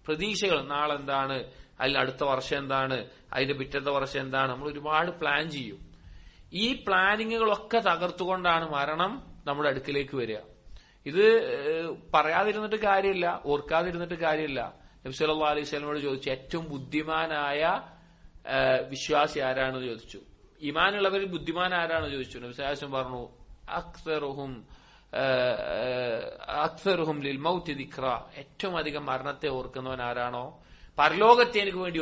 പ്രതീക്ഷകൾ, നാളെ എന്താണ്, അതിൽ അടുത്ത വർഷം എന്താണ്, അതിന്റെ പിറ്റത്തെ വർഷം എന്താണ്, നമ്മൾ ഒരുപാട് പ്ലാൻ ചെയ്യും. ഈ പ്ലാനിങ്ങുകളൊക്കെ തകർത്തുകൊണ്ടാണ് മരണം നമ്മുടെ അടുക്കിലേക്ക് വരിക. ഇത് പറയാതിരുന്നിട്ട് കാര്യമില്ല, ഓർക്കാതിരുന്നിട്ട് കാര്യമില്ല. നബി സല്ലല്ലാഹു അലൈഹി വസല്ലമയോട് ചോദിച്ചു, ഏറ്റവും ബുദ്ധിമാനായ വിശ്വാസി ആരാണെന്ന് ചോദിച്ചു. ഈമാനുള്ളവരിൽ ബുദ്ധിമാൻ ആരാണെന്ന് ചോദിച്ചു. നബി സല്ലല്ലാഹു അലൈഹി വസല്ലം പറഞ്ഞു, അക്സറുഹും ലിൽ മൗതി ദിക്റ, ഏറ്റവും അധികം മരണത്തെ ഓർക്കുന്നവൻ ആരാണോ, പരലോകത്തെ എനിക്ക് വേണ്ടി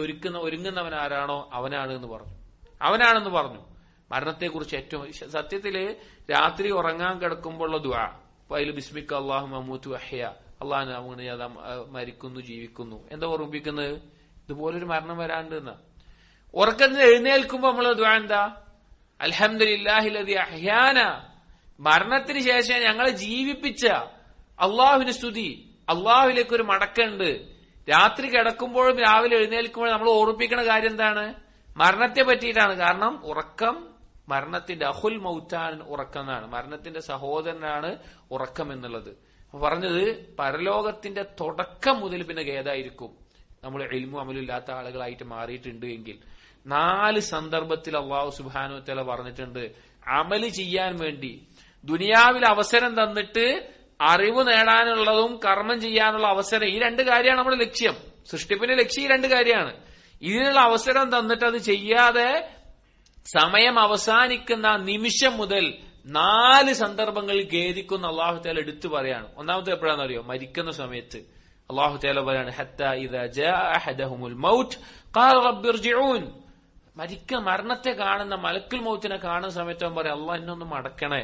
ഒരുങ്ങുന്നവൻ ആരാണോ അവനാണെന്ന് പറഞ്ഞു. മരണത്തെക്കുറിച്ച് ഏറ്റവും സത്യത്തില് രാത്രി ഉറങ്ങാൻ കിടക്കുമ്പോഴുള്ള ദുആ, അതിൽ ബിസ്മിക അല്ലാഹുമ്മ അമൂതു വഅഹ്യ, അള്ളാഹു മരിക്കുന്നു ജീവിക്കുന്നു, എന്താ ഓർമ്മിപ്പിക്കുന്നത്, ഇതുപോലൊരു മരണം വരാണ്ട് എന്നാ. ഉറക്കത്തിൽ എഴുന്നേൽക്കുമ്പോ നമ്മളെ ദുആ എന്താ, അൽഹംദുലില്ലാഹില്ലദീ അഹ്യാന, മരണത്തിന് ശേഷം ഞങ്ങളെ ജീവിപ്പിച്ച അള്ളാഹുവിന് സ്തുതി, അള്ളാഹുവിലേക്ക് ഒരു മടക്കുണ്ട്. രാത്രി കിടക്കുമ്പോഴും രാവിലെ എഴുന്നേൽക്കുമ്പോഴും നമ്മൾ ഓർമ്മിപ്പിക്കുന്ന കാര്യം എന്താണ്, മരണത്തെ പറ്റിയിട്ടാണ്. കാരണം ഉറക്കം മരണത്തിന്റെ അഹുൽ മൗത്താൻ ഉറക്കം എന്നാണ്, മരണത്തിന്റെ സഹോദരനാണ് ഉറക്കം എന്നുള്ളത്. പറഞ്ഞത് പരലോകത്തിന്റെ തുടക്കം മുതൽ പിന്നെ ഖേദായിരിക്കും. നമ്മൾ ഇൽമും അമലും ഇല്ലാത്ത ആളുകളായിട്ട് മാറിയിട്ടുണ്ട് എങ്കിൽ 4 സന്ദർഭത്തിൽ അല്ലാഹു സുബ്ഹാനഹു വ തആല പറഞ്ഞിട്ടുണ്ട് അമല് ചെയ്യാൻ വേണ്ടി ദുനിയാവിൽ അവസരം തന്നിട്ട് അറിവ് നേടാനുള്ളതും കർമ്മം ചെയ്യാനുള്ള അവസരം, ഈ 2 കാര്യമാണ് നമ്മുടെ ലക്ഷ്യം. സൃഷ്ടിപ്പിന്റെ ലക്ഷ്യം ഈ 2 കാര്യമാണ്. ഇതിനുള്ള അവസരം തന്നിട്ട് അത് ചെയ്യാതെ സമയം അവസാനിക്കുന്ന നിമിഷം മുതൽ 4 സന്ദർഭങ്ങളിൽ ഖേദിക്കുന്ന അല്ലാഹു തആല എടുത്തു പറയാണ്. ഒന്നാമത്തെ എപ്പോഴാണെന്ന് അറിയോ? മരിക്കുന്ന സമയത്ത് അല്ലാഹു തആല പറയാണ് ഹത്താ ഇദാ ജാഅ അഹദഹുൽ മൗത്ത് ഖാല റബ്ബി ഇർജിഊൻ. മരണത്തെ കാണുന്ന മലക്കുൽ മൗത്തിനെ കാണുന്ന സമയത്ത് അവൻ പറയും അല്ലാഹ് എന്നെ ഒന്ന് മടക്കണേ,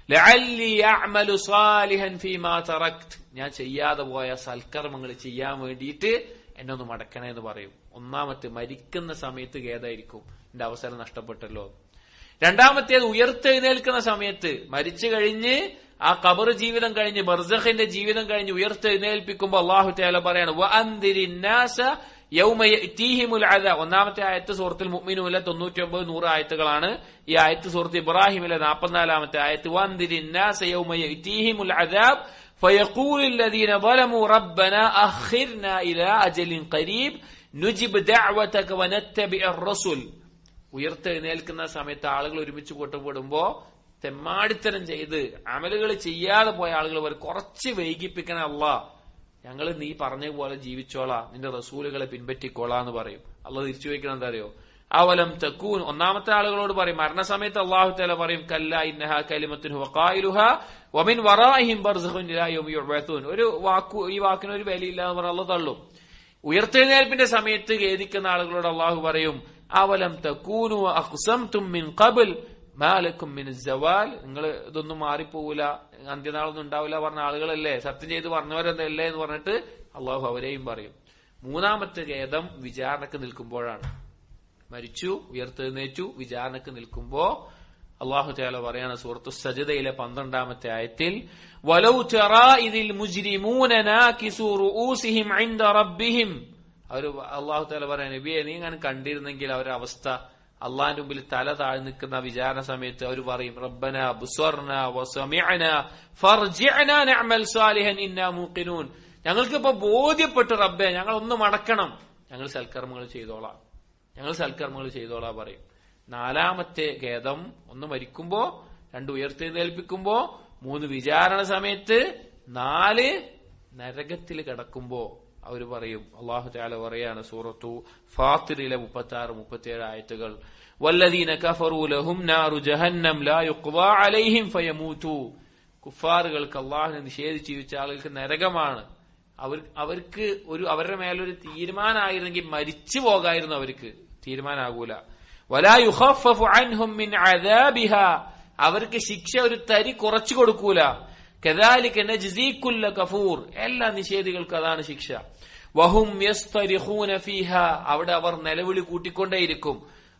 ലഅല്ലി അഅമലു സാലിഹൻ ഫീമാ തറക്ത്, ഞാൻ ചെയ്യാതെ പോയ സൽക്കർമ്മങ്ങൾ ചെയ്യാൻ വേണ്ടിയിട്ട് എന്നെ ഒന്ന് മടക്കണേ എന്ന് പറയും. ഒന്നാമത്തെ മരിക്കുന്ന സമയത്ത് ഖേദായിരിക്കും, എന്റെ അവസരം നഷ്ടപ്പെട്ടല്ലോ. രണ്ടാമത്തേത് ഉയർത്തെഴുന്നേൽക്കുന്ന സമയത്ത്, മരിച്ചു കഴിഞ്ഞ് ആ ഖബർ ജീവിതം കഴിഞ്ഞ് ബർസഖിന്റെ ജീവിതം കഴിഞ്ഞ് ഉയർത്തെഴുന്നേൽപ്പിക്കുമ്പോൾ അല്ലാഹു തആല പറയാണ് വഅൻദിരിന്നാസ യൗമ യഅതീഹിമുൽ അദാബ്. ഒന്നാമത്തെ ആയത്ത് സൂറത്തുൽ മുഅ്മിനൂനിലെ 99-100 ആയത്തുകളാണ്. ഈ ആയത്ത് സൂറത്ത് ഇബ്രാഹിമിലെ 44-ാമത്തെ ആയത്ത്. വഅൻദിരിന്നാസ യൗമ യഅതീഹിമുൽ അദാബ് ഫയഖൂലുൽ ലദീന ളലമു റബ്ബനാ അഖിർനാ ഇലാ അജലിൻ ഖരീബ് നുജിബ് ദഅവതക വനത്തബിഉർ റസൂൽ. ഉയർത്തെഴുന്നേൽക്കുന്ന സമയത്ത് ആളുകൾ ഒരുമിച്ച് കൂട്ടപ്പെടുമ്പോ തെമ്മാടിത്തരം ചെയ്ത് അമലുകൾ ചെയ്യാതെ പോയ ആളുകൾ പറയും കുറച്ച് വൈകിപ്പിക്കണ അല്ലാഹ്, ഞങ്ങൾ നീ പറഞ്ഞ പോലെ ജീവിച്ചോളാം, നിന്റെ റസൂലുകളെ പിൻപറ്റിക്കോളാം എന്ന് പറയും. അല്ലാഹ് തിരിച്ചു വയ്ക്കണം എന്താ അറിയോ? അവലം തകൂൻ. ഒന്നാമത്തെ ആളുകളോട് പറയും, മരണസമയത്ത് അല്ലാഹു തആല പറയും കല്ലാ ഇന്നഹാ കലിമത്തുൻ ഹുവ ഖായിലുഹാ വമിൻ വറാഇഹിം ബർസഖുൻ ഇലാ യൗമി യുബഅസൂൻ. ഈ വാക്കിന് ഒരു വിലയില്ല എന്ന് പറഞ്ഞ് അല്ലാഹ് തള്ളും. ഉയർത്തെഴുന്നേൽപ്പിന്റെ സമയത്ത് ഖേദിക്കുന്ന ആളുകളോട് അല്ലാഹു പറയും അവലം തകൂനു അഖ്സംതും മിൻ ഖബൽ മാ ലക്കും മിൻ സവാൽ. നിങ്ങൾ ഇതൊന്നും മാറിപ്പോവില്ല, അന്ത്യനാളൊന്നും ഉണ്ടാവില്ല പറഞ്ഞ ആളുകളല്ലേ, സത്യം ചെയ്ത് പറഞ്ഞവരല്ലേ എന്ന് പറഞ്ഞിട്ട് അള്ളാഹു അവരെയും പറയും. മൂന്നാമത്തെ ഖേദം വിചാരണക്ക് നിൽക്കുമ്പോഴാണ്. മരിച്ചു, ഉയർത്തെഴുന്നേറ്റു, വിചാരണക്ക് നിൽക്കുമ്പോ അല്ലാഹു തആല പറയാണ് സൂറത്തു സജ്ദയിലെ 12-ാമത്തെ ആയത്തിൽ വലൗ തറാ ഇദിൽ മുജ്രിമൂന നാകിസു റൂസിഹിം ഇൻദ റബ്ബിഹിം. അവർ അല്ലാഹു തആല പറയാണ് നബിയെ നീ ഞാൻ കണ്ടിരുന്നെങ്കിൽ അവരുടെ അവസ്ഥ, അള്ളാഹിന്റെ മുമ്പിൽ തല താഴ്ന്നു നിൽക്കുന്ന വിചാരണ സമയത്ത് അവർ പറയും റബ്ബനാ അബ്സർനാ വസമിഅനാ ഫർജിഅനാ നഅമൽ സാലിഹൻ ഇന്നാ മൂഖിനൂൻ. ഞങ്ങൾക്കിപ്പോ ബോധ്യപ്പെട്ടു റബ്ബേ, ഞങ്ങൾ ഒന്ന് മടക്കണം, ഞങ്ങൾ സൽക്കർമ്മങ്ങൾ ചെയ്തോളാം പറയും. 4-ാമത്തെ ഖേദം 1 മരിക്കുമ്പോ, 2 ഉയർത്തെഴുന്നേൽപ്പിക്കുമ്പോ, 3 വിചാരണ സമയത്ത്, 4 നരകത്തിൽ കിടക്കുമ്പോ അവര് പറയും. അല്ലാഹു തആല പറയാണ് സൂറത്തു ഫാത്തിറിലെ 36-37 ആയത്തുകൾ വല്ലദീന കഫറൂ ലഹും നാറു ജഹന്നം ലാ യുഖ്വാ അലൈഹിം ഫയമൂതു. കുഫാറുകൾക്ക്, അല്ലാഹുവിനെ നിഷേധിച്ച് ജീവിച്ച ആളുകൾക്ക് നരകമാണ്. അവർക്ക് അവരുടെ മേലൊരു തീരുമാനമായിരുന്നെങ്കിൽ മരിച്ചു പോകായിരുന്നു, അവർക്ക് തീരുമാനാകൂല. വലാ യുഖഫഫു അൻഹും മിൻ അദാബിഹാ. അവർക്ക് ശിക്ഷ ഒരു തരി കുറച്ചു കൊടുക്കൂല. കദാലിക നജ്സീ കുല്ല കഫൂർ. എല്ലാ നിഷേധികൾക്കും അതാണ് ശിക്ഷ. വഹും യസ്തരിഖൂന ഫീഹാ. അവിടെ അവർ നിലവിളി കൂട്ടിക്കൊണ്ടേയിരിക്കും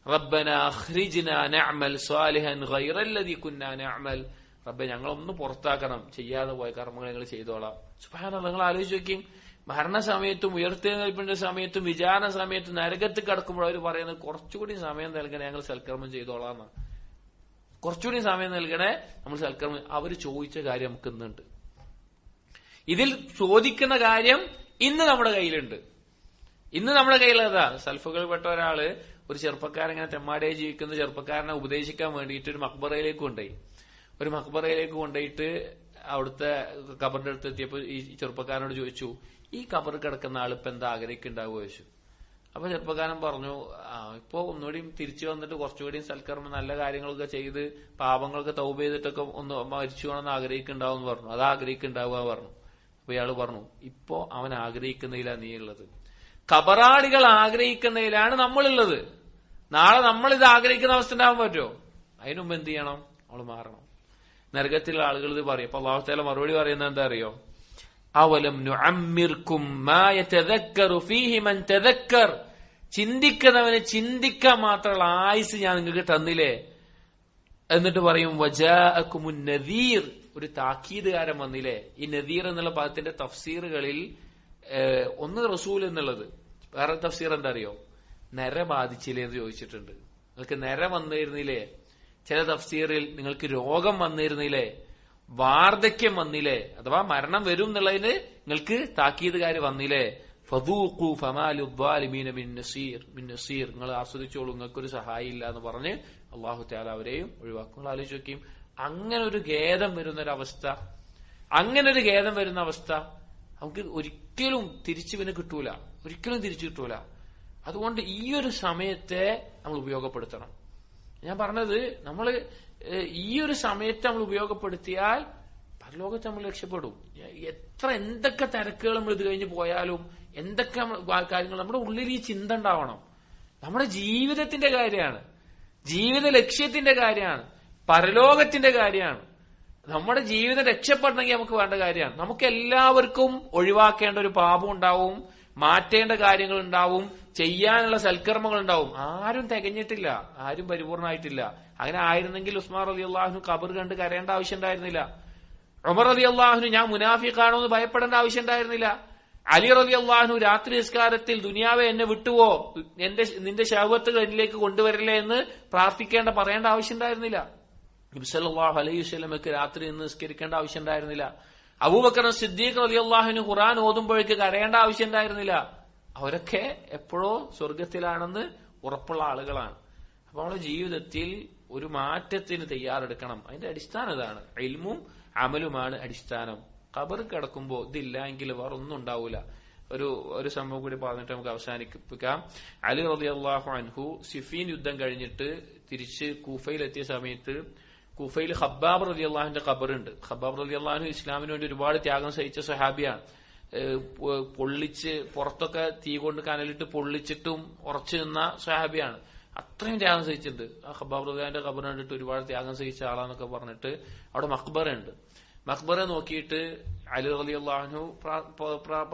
റബ്ബനാ അഖ്രിജ്നാ നഅമൽ സാലിഹൻ ഗൈറല്ലദീ കുന്നാ നഅമൽ. റബ്ബേ ഞങ്ങളൊന്ന് പുറത്താക്കണം, ചെയ്യാതെ പോയ കർമ്മങ്ങൾ ഞങ്ങൾ ചെയ്തോളാം. സുബ്ഹാനല്ലാഹ്, നിങ്ങൾ ആലോചിച്ച് നോക്കിയും മരണസമയത്തും ഉയർത്തെഴുന്നേൽപ്പിന്റെ സമയത്തും വിചാരണ സമയത്തും നരകത്ത് കിടക്കുമ്പോൾ അവർ പറയുന്നത് കുറച്ചുകൂടി സമയം നൽകണേ, ഞങ്ങൾ സൽക്കർമ്മം ചെയ്തോളാം. കുറച്ചുകൂടി സമയം നൽകണേ, നമ്മൾ സൽക്കർമ്മം. അവർ ചോദിച്ച കാര്യം നമുക്ക് ഇന്നുണ്ട്. ഇതിൽ ചോദിക്കുന്ന കാര്യം ഇന്ന് നമ്മുടെ കയ്യിലുണ്ട്. ഇന്ന് നമ്മുടെ കയ്യിലതാ. സൽഫുകൾപ്പെട്ട ഒരാള് ഒരു ചെറുപ്പക്കാരങ്ങനെ തെമ്മാടിയായി ജീവിക്കുന്ന ചെറുപ്പക്കാരനെ ഉപദേശിക്കാൻ വേണ്ടിയിട്ട് ഒരു മക്ബറയിലേക്ക് കൊണ്ടുപോയിട്ട് അവിടുത്തെ ഖബറിന്റെ അടുത്ത് എത്തിയപ്പോ ഈ ചെറുപ്പക്കാരനോട് ചോദിച്ചു, ഈ ഖബർ കിടക്കുന്ന ആളിപ്പോ എന്താ ആഗ്രഹിക്കുന്നുണ്ടാവുക ചോദിച്ചു. അപ്പൊ ചെറുപ്പക്കാരൻ പറഞ്ഞു, ഇപ്പൊ ഒന്നുകൂടിയും തിരിച്ചു വന്നിട്ട് കുറച്ചുകൂടിയും സൽക്കർമ്മം നല്ല കാര്യങ്ങളൊക്കെ ചെയ്ത് പാപങ്ങളൊക്കെ തൗബ ചെയ്തിട്ടൊക്കെ ഒന്ന് മരിച്ചു വേണമെന്ന് ആഗ്രഹിക്കുന്നുണ്ടാവും എന്ന് പറഞ്ഞു. അത് ആഗ്രഹിക്കുന്നുണ്ടാവുക പറഞ്ഞു. അപ്പൊ ഇയാള് പറഞ്ഞു, ഇപ്പോ അവൻ ആഗ്രഹിക്കുന്നതിലാണ് നീ ഉള്ളത്, ഖബറാളികൾ ആഗ്രഹിക്കുന്നതിലാണ് നമ്മളുള്ളത്. നാളെ നമ്മൾ ഇത് ആഗ്രഹിക്കുന്ന അവസ്ഥ ഉണ്ടാവാൻ പറ്റുമോ? അതിനുമുമ്പ് എന്ത് ചെയ്യണം? നമ്മൾ മാറണം. നരകത്തിലുള്ള ആളുകൾ ഇത് പറയും. അപ്പൊ അല്ലാഹു തആല മറുപടി പറയുന്നത് എന്താ അറിയോ? അവലം നുഅമ്മിർകും മാ യതദക്കറു ഫീഹി മൻ തദക്കർ. ചിന്തിക്കുന്നവന് ചിന്തിക്കാൻ മാത്രമുള്ള ആയുസ് ഞാൻ നിങ്ങൾക്ക് തന്നില്ലേ? എന്നിട്ട് പറയും വജാഅകുമുൻ നദീർ. ഒരു താക്കീതുകാരൻ വന്നില്ലേ? ഈ നദീർ എന്നുള്ള പദത്തിന്റെ തഫ്സീറുകളിൽ ഒന്ന് റസൂൽ എന്നുള്ളത്, വേറെ തഫ്സീർ എന്താ അറിയോ? നര ബാധിച്ചില്ലേ എന്ന് ചോദിച്ചിട്ടുണ്ട്. നിങ്ങൾക്ക് നര വന്നിരുന്നില്ലേ? ചില തഫ്സീറിൽ നിങ്ങൾക്ക് രോഗം വന്നിരുന്നില്ലേ? വാർദ്ധക്യം വന്നില്ലേ? അഥവാ മരണം വരും എന്നുള്ളതിന് നിങ്ങൾക്ക് താക്കീതുകാര് വന്നില്ലേ? ഫദൂഖു ഫമാ ലിദ്ദാലിമീന മിൻ നസീർ, നിങ്ങൾ ആസ്വദിച്ചോളൂ, നിങ്ങൾക്കൊരു സഹായി ഇല്ല എന്ന് പറഞ്ഞ് അള്ളാഹു തആല അവരെയും ഒഴിവാക്കും. നിങ്ങൾ ആലോചിച്ച് നോക്കിയും അങ്ങനെ ഒരു ഖേദം വരുന്നൊരവസ്ഥ, നമുക്ക് ഒരിക്കലും തിരിച്ചു പിന്നെ കിട്ടൂല, ഒരിക്കലും തിരിച്ചു കിട്ടൂല. അതുകൊണ്ട് ഈ ഒരു സമയത്തെ നമ്മൾ ഉപയോഗപ്പെടുത്തണം. ഞാൻ പറഞ്ഞത് നമ്മൾ ഈ ഒരു സമയത്ത് നമ്മൾ ഉപയോഗപ്പെടുത്തിയാൽ പരലോകത്ത് നമ്മൾ രക്ഷപ്പെടും. എന്തൊക്കെ തിരക്കുകൾ നമ്മൾ ഇത് കഴിഞ്ഞ് പോയാലും, എന്തൊക്കെ കാര്യങ്ങൾ നമ്മുടെ ഉള്ളിൽ ഈ ചിന്ത ഉണ്ടാവണം. നമ്മുടെ ജീവിതത്തിന്റെ കാര്യമാണ്, ജീവിത ലക്ഷ്യത്തിന്റെ കാര്യമാണ്, പരലോകത്തിന്റെ കാര്യമാണ്. നമ്മുടെ ജീവിതം രക്ഷപ്പെടണമെങ്കിൽ നമുക്ക് വേണ്ട കാര്യമാണ്. നമുക്ക് എല്ലാവർക്കും ഒഴിവാക്കേണ്ട ഒരു പാപം ഉണ്ടാവും, മാറ്റേണ്ട കാര്യങ്ങൾ ഉണ്ടാവും, ചെയ്യാനുള്ള സൽക്കർമ്മങ്ങൾ ഉണ്ടാവും. ആരും തികഞ്ഞിട്ടില്ല, ആരും പരിപൂർണമായിട്ടില്ല. അങ്ങനെ ആയിരുന്നെങ്കിൽ ഉസ്മാൻ റളിയല്ലാഹു അൻഹു ഖബർ കണ്ട് കരയേണ്ട ആവശ്യം ഉണ്ടായിരുന്നില്ല. ഉമർ റളിയല്ലാഹു അൻഹു ഞാൻ മുനാഫിഖാണോ എന്ന് ഭയപ്പെടേണ്ട ആവശ്യം ഉണ്ടായിരുന്നില്ല. അലി റളിയല്ലാഹു അൻഹു രാത്രി നിസ്കാരത്തിൽ ദുനിയാവെ എന്നെ വിട്ടുവോ, നിന്റെ ശഹവത്തുകൾ എന്നിലേക്ക് കൊണ്ടുവരില്ലേ എന്ന് പറയേണ്ട ആവശ്യം ഉണ്ടായിരുന്നില്ല. നബി സല്ലല്ലാഹു അലൈഹി വസല്ലമക്ക് രാത്രി നിന്ന് നിസ്കരിക്കേണ്ട ആവശ്യം ഉണ്ടായിരുന്നില്ല. അബൂബക്കർ സിദ്ദീഖ് റളിയല്ലാഹു അൻഹു ഖുർആൻ ഓതുമ്പോഴേക്ക് കരയേണ്ട ആവശ്യം ഉണ്ടായിരുന്നില്ല. അവരൊക്കെ എപ്പോഴോ സ്വർഗത്തിലാണെന്ന് ഉറപ്പുള്ള ആളുകളാണ്. അപ്പൊ നമ്മുടെ ജീവിതത്തിൽ ഒരു മാറ്റത്തിന് തയ്യാറെടുക്കണം. അതിന്റെ അടിസ്ഥാനം ഇതാണ്, ഇൽമും അമലുമാണ് അടിസ്ഥാനം. ഖബർ കിടക്കുമ്പോ ഇതില്ല എങ്കിൽ വേറെ ഒന്നും ഉണ്ടാവൂല. ഒരു സംഭവം കൂടി പറഞ്ഞിട്ട് നമുക്ക് അവസാനിപ്പിക്കാം. അലി റളിയല്ലാഹു അൻഹു സിഫീൻ യുദ്ധം കഴിഞ്ഞിട്ട് തിരിച്ച് കൂഫയിലെത്തിയ സമയത്ത് കൂഫയിൽ ഖബ്ബാബ് റളിയല്ലാഹുവിന്റെ ഖബറുണ്ട്. ഖബ്ബാബ് റളിയല്ലാഹു ഇസ്ലാമിന് വേണ്ടി ഒരുപാട് ത്യാഗം സഹിച്ച സഹാബിയാണ്. പൊള്ളിച്ച് പുറത്തൊക്കെ തീ കൊണ്ട് കനലിട്ട് പൊള്ളിച്ചിട്ടും ഉറച്ചു നിന്ന സഹാബിയാണ്. അത്രയും ത്യാഗം സഹിച്ചിട്ടുണ്ട്. ആ ഖബ്ബാബ് റളിയല്ലാഹുവിന്റെ ഖബർ കണ്ടിട്ട് ഒരുപാട് ത്യാഗം സഹിച്ച ആളാന്നൊക്കെ പറഞ്ഞിട്ട് അവിടെ മഖ്ബറുണ്ട്. മഖ്ബറെ നോക്കിയിട്ട് അലി റളിയല്ലാഹു അൻഹു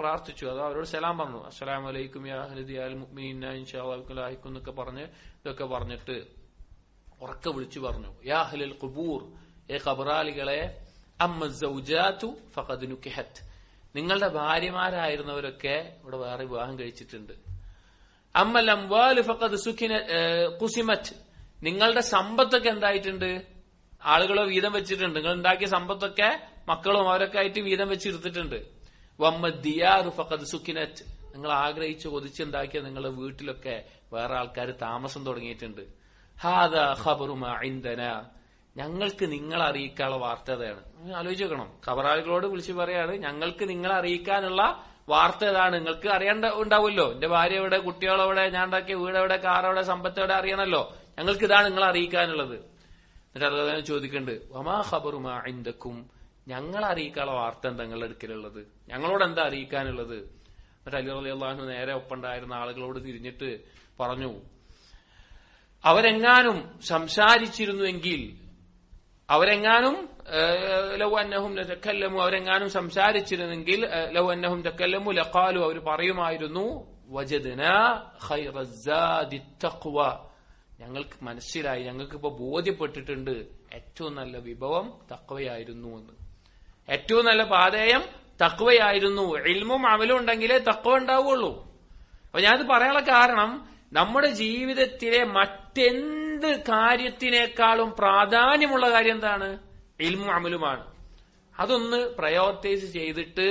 പ്രാർത്ഥിച്ചു. അത് അവരോട് സലാം പറഞ്ഞു. അസ്സലാമു അലൈക്കും യാ അഹ്ല ദിയാൽ മുഅ്മിനീന ഇൻഷാഅല്ലാഹു ബിക്കും ലാഹിഖുൻ എന്നൊക്കെ പറഞ്ഞ് ഇതൊക്കെ പറഞ്ഞിട്ട് ഉറക്കെ വിളിച്ചു പറഞ്ഞു, യാ അഹ്ലൽ ഖുബൂർ, ഏ ഖബറാലികളെ, അമ്മ സൗജാതു ഫഖദ് നുകിഹത്, നിങ്ങളുടെ ഭാര്യമാരായിരുന്നവരൊക്കെ ഇവിടെ വേറെ വിവാഹം കഴിച്ചിട്ടുണ്ട്. അമ്മൽ അംവാലു ഫഖദ് ഖുസിമത്, നിങ്ങളുടെ സമ്പത്തൊക്കെ എന്തായിട്ടുണ്ട്, ആളുകളോ വീതം വെച്ചിട്ടുണ്ട്. നിങ്ങൾ ഉണ്ടാക്കിയ സമ്പത്തൊക്കെ മക്കളും അവരൊക്കെ ആയിട്ട് വീതം വെച്ചെടുത്തിട്ടുണ്ട്. വമ്മ ദിയാറു ഫഖദ് സുക്കിനത്, നിങ്ങൾ ആഗ്രഹിച്ച് കൊതിച്ചുണ്ടാക്കിയ നിങ്ങളുടെ വീട്ടിലൊക്കെ വേറെ ആൾക്കാർ താമസം തുടങ്ങിയിട്ടുണ്ട്. ഹാദാ ഖബറു മാ ഇൻദനാ, ഞങ്ങൾക്ക് നിങ്ങളെ അറിയിക്കാനുള്ള വാർത്ത അതാണ്. ആലോചിച്ച് നോക്കണം, ഖബറാളികളോട് വിളിച്ചു പറയാണ്, ഞങ്ങൾക്ക് നിങ്ങളെ അറിയിക്കാനുള്ള വാർത്ത ഏതാണ്, നിങ്ങൾക്ക് അറിയാണ്ട ഉണ്ടാവുമല്ലോ, എന്റെ ഭാര്യ എവിടെ, കുട്ടികളെവിടെ, ഞാൻ ഉണ്ടാക്കിയ വീടെവിടെ, കാറെവിടെ, സമ്പത്ത് എവിടെ അറിയണമല്ലോ, ഞങ്ങൾക്ക് ഇതാണ് നിങ്ങളെ അറിയിക്കാനുള്ളത്. എന്നിട്ട് അത് ചോദിക്കുന്നുണ്ട്, വമാ ഖബറു മാ ഇൻദകും, ഞങ്ങളെ അറിയിക്കാനുള്ള വാർത്ത എന്താ നിങ്ങളുടെ അടുക്കലുള്ളത്, ഞങ്ങളോട് എന്താ അറിയിക്കാനുള്ളത്. എന്നിട്ട് അലി റളിയല്ലാഹു അൻഹു നേരെ ഒപ്പമുണ്ടായിരുന്ന ആളുകളോട് തിരിഞ്ഞിട്ട് പറഞ്ഞു, അവരെങ്ങാനും സംസാരിച്ചിരുന്നുവെങ്കിൽ, അവരെങ്ങാനും ലൗ അന്നഹും തകല്ലമു, അവരെങ്ങാനും സംസാരിച്ചിരുന്നെങ്കിൽ, ലൗ അന്നഹും തകല്ലമു ലഖാലു, അവർ പറയുമായിരുന്നു, വജദ്നാ ഖൈറസ്സാദി തഖ്വ, ഞങ്ങൾക്ക് മനസ്സിലായി, ഞങ്ങൾക്ക് ഇപ്പൊ ബോധ്യപ്പെട്ടിട്ടുണ്ട് ഏറ്റവും നല്ല വിഭവം തഖ്വയായിരുന്നു എന്ന്. ഏറ്റവും നല്ല പാതേയം തഖ്വയായിരുന്നു. ഇൽമും അമലും ഉണ്ടെങ്കിലേ തഖ്വ ഉണ്ടാവുള്ളൂ. അപ്പൊ ഞാനിത് പറയാനുള്ള കാരണം, നമ്മുടെ ജീവിതത്തിലെ മറ്റെന്ത് കാര്യത്തിനേക്കാളും പ്രാധാന്യമുള്ള കാര്യം എന്താണ്? ഇൽമും അമലുമാണ്. അതൊന്ന് പ്രയോറിറ്റൈസ് ചെയ്തിട്ട്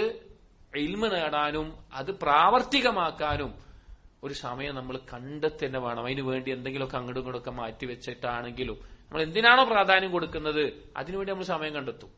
ഇൽമ് നേടാനും അത് പ്രാവർത്തികമാക്കാനും ഒരു സമയം നമ്മൾ കണ്ടെത്തന്നെ വേണം. അതിനു വേണ്ടി എന്തെങ്കിലുമൊക്കെ അങ്ങോട്ടും ഇങ്ങോട്ടൊക്കെ മാറ്റിവെച്ചിട്ടാണെങ്കിലും നമ്മൾ എന്തിനാണോ പ്രാധാന്യം കൊടുക്കുന്നത് അതിനുവേണ്ടി നമ്മൾ സമയം കണ്ടെത്തും.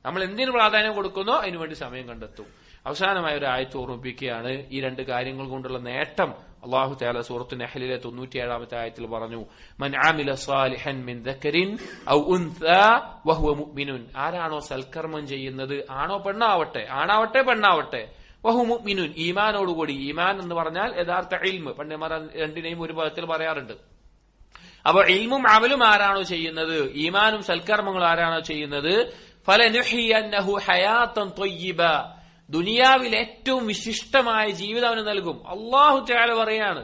നമ്മൾ എന്തിനു പ്രാധാന്യം കൊടുക്കുന്നോ അതിനുവേണ്ടി സമയം കണ്ടെത്തും. അവസാനമായ ഒരു ആയത്ത് ഓർമ്മിപ്പിക്കുകയാണ്. ഈ രണ്ട് കാര്യങ്ങൾ കൊണ്ടുള്ള നേട്ടം അല്ലാഹു തആല സൂറത്തുൽ നഹ്ലിലെ 97-ാമത്തെ ആയത്തിൽ പറഞ്ഞു, മൻ ആമില സാലിഹൻ മിൻ ദക്കരിൻ ഔ ഉൻസാ വഹുവ മുഅ്മിനുൻ, ആരാണോ സൽക്കർമ്മം ചെയ്യുന്നത്, ആണോ പെണ്ണാവട്ടെ, ആണാവട്ടെ പെണ്ണാവട്ടെ, വഹു മുഅ്മിനുൻ, ഈമാനോടുകൂടി, ഈമാൻ എന്ന് പറഞ്ഞാൽ യഥാർത്ഥ ഇൽമ്, പണ്ഡിതന്മാർ രണ്ടിനെയും ഒരു പദത്തിൽ പറയാറുണ്ട്. അപ്പൊ ഇൽമും അമലും ആരാണോ ചെയ്യുന്നത്, ഈമാനും സൽക്കർമ്മങ്ങളും ആരാണോ ചെയ്യുന്നത്, ഫലനുഹിയന്നഹു ഹയാത്തൻ ത്വയ്യിബ, ദുനിയാവിൽ ഏറ്റവും വിശിഷ്ടമായ ജീവിതം അവന് നൽകും. അല്ലാഹു തആല പറയാണ്,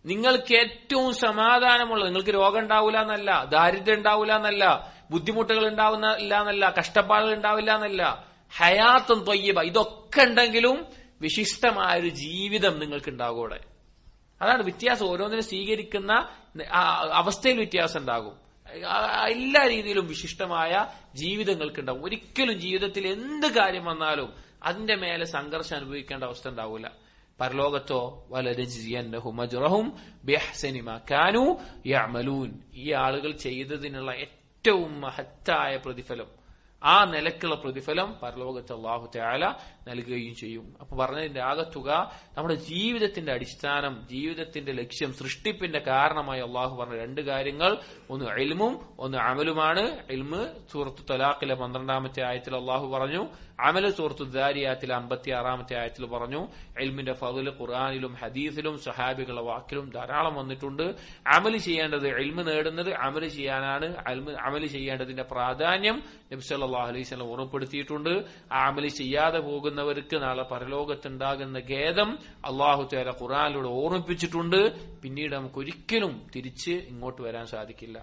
നിങ്ങൾക്ക് ഏറ്റവും സമാധാനമുള്ള, നിങ്ങൾക്ക് രോഗം ഉണ്ടാവില്ല എന്നല്ല, ദാരിദ്ര്യം ഉണ്ടാവില്ല എന്നല്ല, ബുദ്ധിമുട്ടുകൾ ഉണ്ടാവില്ല എന്നല്ല, കഷ്ടപ്പാടുകൾ ഉണ്ടാവില്ല എന്നല്ല, ഹയാത്തും ത്വയ്യിബ, ഇതൊക്കെ ഉണ്ടെങ്കിലും വിശിഷ്ടമായ ഒരു ജീവിതം നിങ്ങൾക്ക് ഉണ്ടാകൂടെ. അതാണ് വ്യത്യാസം. ഓരോന്നിനും സ്വീകരിക്കുന്ന അവസ്ഥയിൽ വ്യത്യാസം ഉണ്ടാകും. എല്ലാ രീതിയിലും വിശിഷ്ടമായ ജീവിതങ്ങൾക്ക് ഉണ്ടാവും. ഒരിക്കലും ജീവിതത്തിൽ എന്ത് കാര്യം വന്നാലും അതിന്റെ മേലെ സംഘർഷം അനുഭവിക്കേണ്ട അവസ്ഥ ഉണ്ടാവില്ല. പരലോകത്തോ വലനജ്സിയന്നഹും അജ്റഹും ബിഅഹ്സനി മാ കാനൂ യഅമലൂൻ. ഈ ആളുകൾ ചെയ്തതിനുള്ള ഏറ്റവും മഹത്തായ പ്രതിഫലം, ആ നിലക്കുള്ള പ്രതിഫലം പരലോകത്ത് അല്ലാഹു തആല നൽകുകയും ചെയ്യും. അപ്പൊ പറഞ്ഞതിന്റെ ആകത്തുക നമ്മുടെ ജീവിതത്തിന്റെ അടിസ്ഥാനം, ജീവിതത്തിന്റെ ലക്ഷ്യം, സൃഷ്ടിപ്പിന്റെ കാരണമായി അള്ളാഹു പറഞ്ഞ രണ്ട് കാര്യങ്ങൾ, ഒന്ന് ഇൽമും ഒന്ന് അമലുമാണ്. ഇൽമ് സൂറത്തു തലാഖിലെ 12-ാമത്തെ ആയത്തിൽ അള്ളാഹു പറഞ്ഞു, അമല് സൂറത്തു ദാരിയാത്തിലെ 56-ാമത്തെ ആയത്തിൽ പറഞ്ഞു. ഇൽമിന്റെ ഫضല് ഖുർആനിലും ഹദീസിലും സഹാബികളുടെ വാക്കിലും ധാരാളം വന്നിട്ടുണ്ട്. അമല് ചെയ്യേണ്ടത്, ഇൽമ് നേടുന്നത് അമല് ചെയ്യാനാണ്. അമല് ചെയ്യേണ്ടതിന്റെ പ്രാധാന്യം നബി സല്ലല്ലാഹു അലൈഹി വസല്ലം ഓർമ്മപ്പെടുത്തിയിട്ടുണ്ട്. ആ അമല് ചെയ്യാതെ പോകുന്നവർക്ക് നാളെ പരലോകത്തുണ്ടാകുന്ന ഖേദം അല്ലാഹു തആല ഖുർആനിലൂടെ ഓർമ്മിപ്പിച്ചിട്ടുണ്ട്. പിന്നീട് നമുക്ക് ഒരിക്കലും തിരിച്ച് ഇങ്ങോട്ട് വരാൻ സാധിക്കില്ല,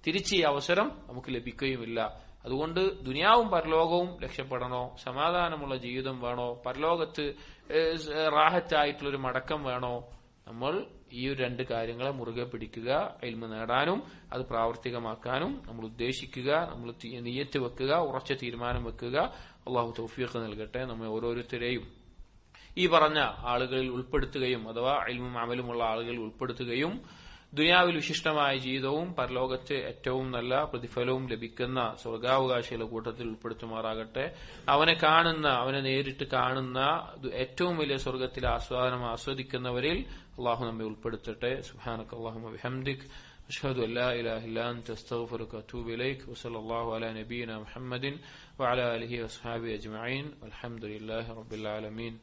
തിരിച്ച് ഈ അവസരം നമുക്ക് ലഭിക്കുകയുമില്ല. അതുകൊണ്ട് ദുനിയാവും പരലോകവും രക്ഷപ്പെടണോ, സമാധാനമുള്ള ജീവിതം വേണോ, പരലോകത്ത് റാഹത്തായിട്ടുള്ളൊരു മടക്കം വേണോ, നമ്മൾ ഈ രണ്ട് കാര്യങ്ങളെ മുറുകെ പിടിക്കുക. ഇൽമ് നേടാനും അത് പ്രാവർത്തികമാക്കാനും നമ്മൾ ഉദ്ദേശിക്കുക, നമ്മൾ നിയ്യത്ത് വെക്കുക, ഉറച്ച തീരുമാനം വെക്കുക. അള്ളാഹു തൗഫീഖ് നൽകട്ടെ. നമ്മെ ഓരോരുത്തരെയും ഈ പറഞ്ഞ ആളുകളിൽ ഉൾപ്പെടുത്തുകയും, അഥവാ ഇൽമും അമലുമുള്ള ആളുകളിൽ ഉൾപ്പെടുത്തുകയും, ദുനിയാവിൽ വിശിഷ്ടമായ ജീവിതവും പരലോകത്ത് ഏറ്റവും നല്ല പ്രതിഫലവും ലഭിക്കുന്ന സ്വർഗാവകാശികളുടെ കൂട്ടത്തിൽ ഉൾപ്പെടുത്തുമാറാകട്ടെ. അവനെ കാണുന്ന, അവനെ നേരിട്ട് കാണുന്ന ഏറ്റവും വലിയ സ്വർഗത്തിലെ ആസ്വാദനം ആസ്വദിക്കുന്നവരിൽ അള്ളാഹു നമ്മെ ഉൾപ്പെടുത്തട്ടെ. സുബ്ഹാനക അല്ലാഹുമ്മ ബിഹംദിക് അഷ്ഹദു അല്ലാ ഇലാഹ ഇല്ലാ അൻത അസ്തഗ്ഫിറുക വഅതൂബു ഇലൈക് വസല്ലല്ലാഹു അലാ നബിയിനാ മുഹമ്മദിൻ വഅലാ ആലിഹി വസ്ഹബിഹി അജ്മഈൻ വൽഹംദുലില്ലാഹി റബ്ബിൽ ആലമീൻ.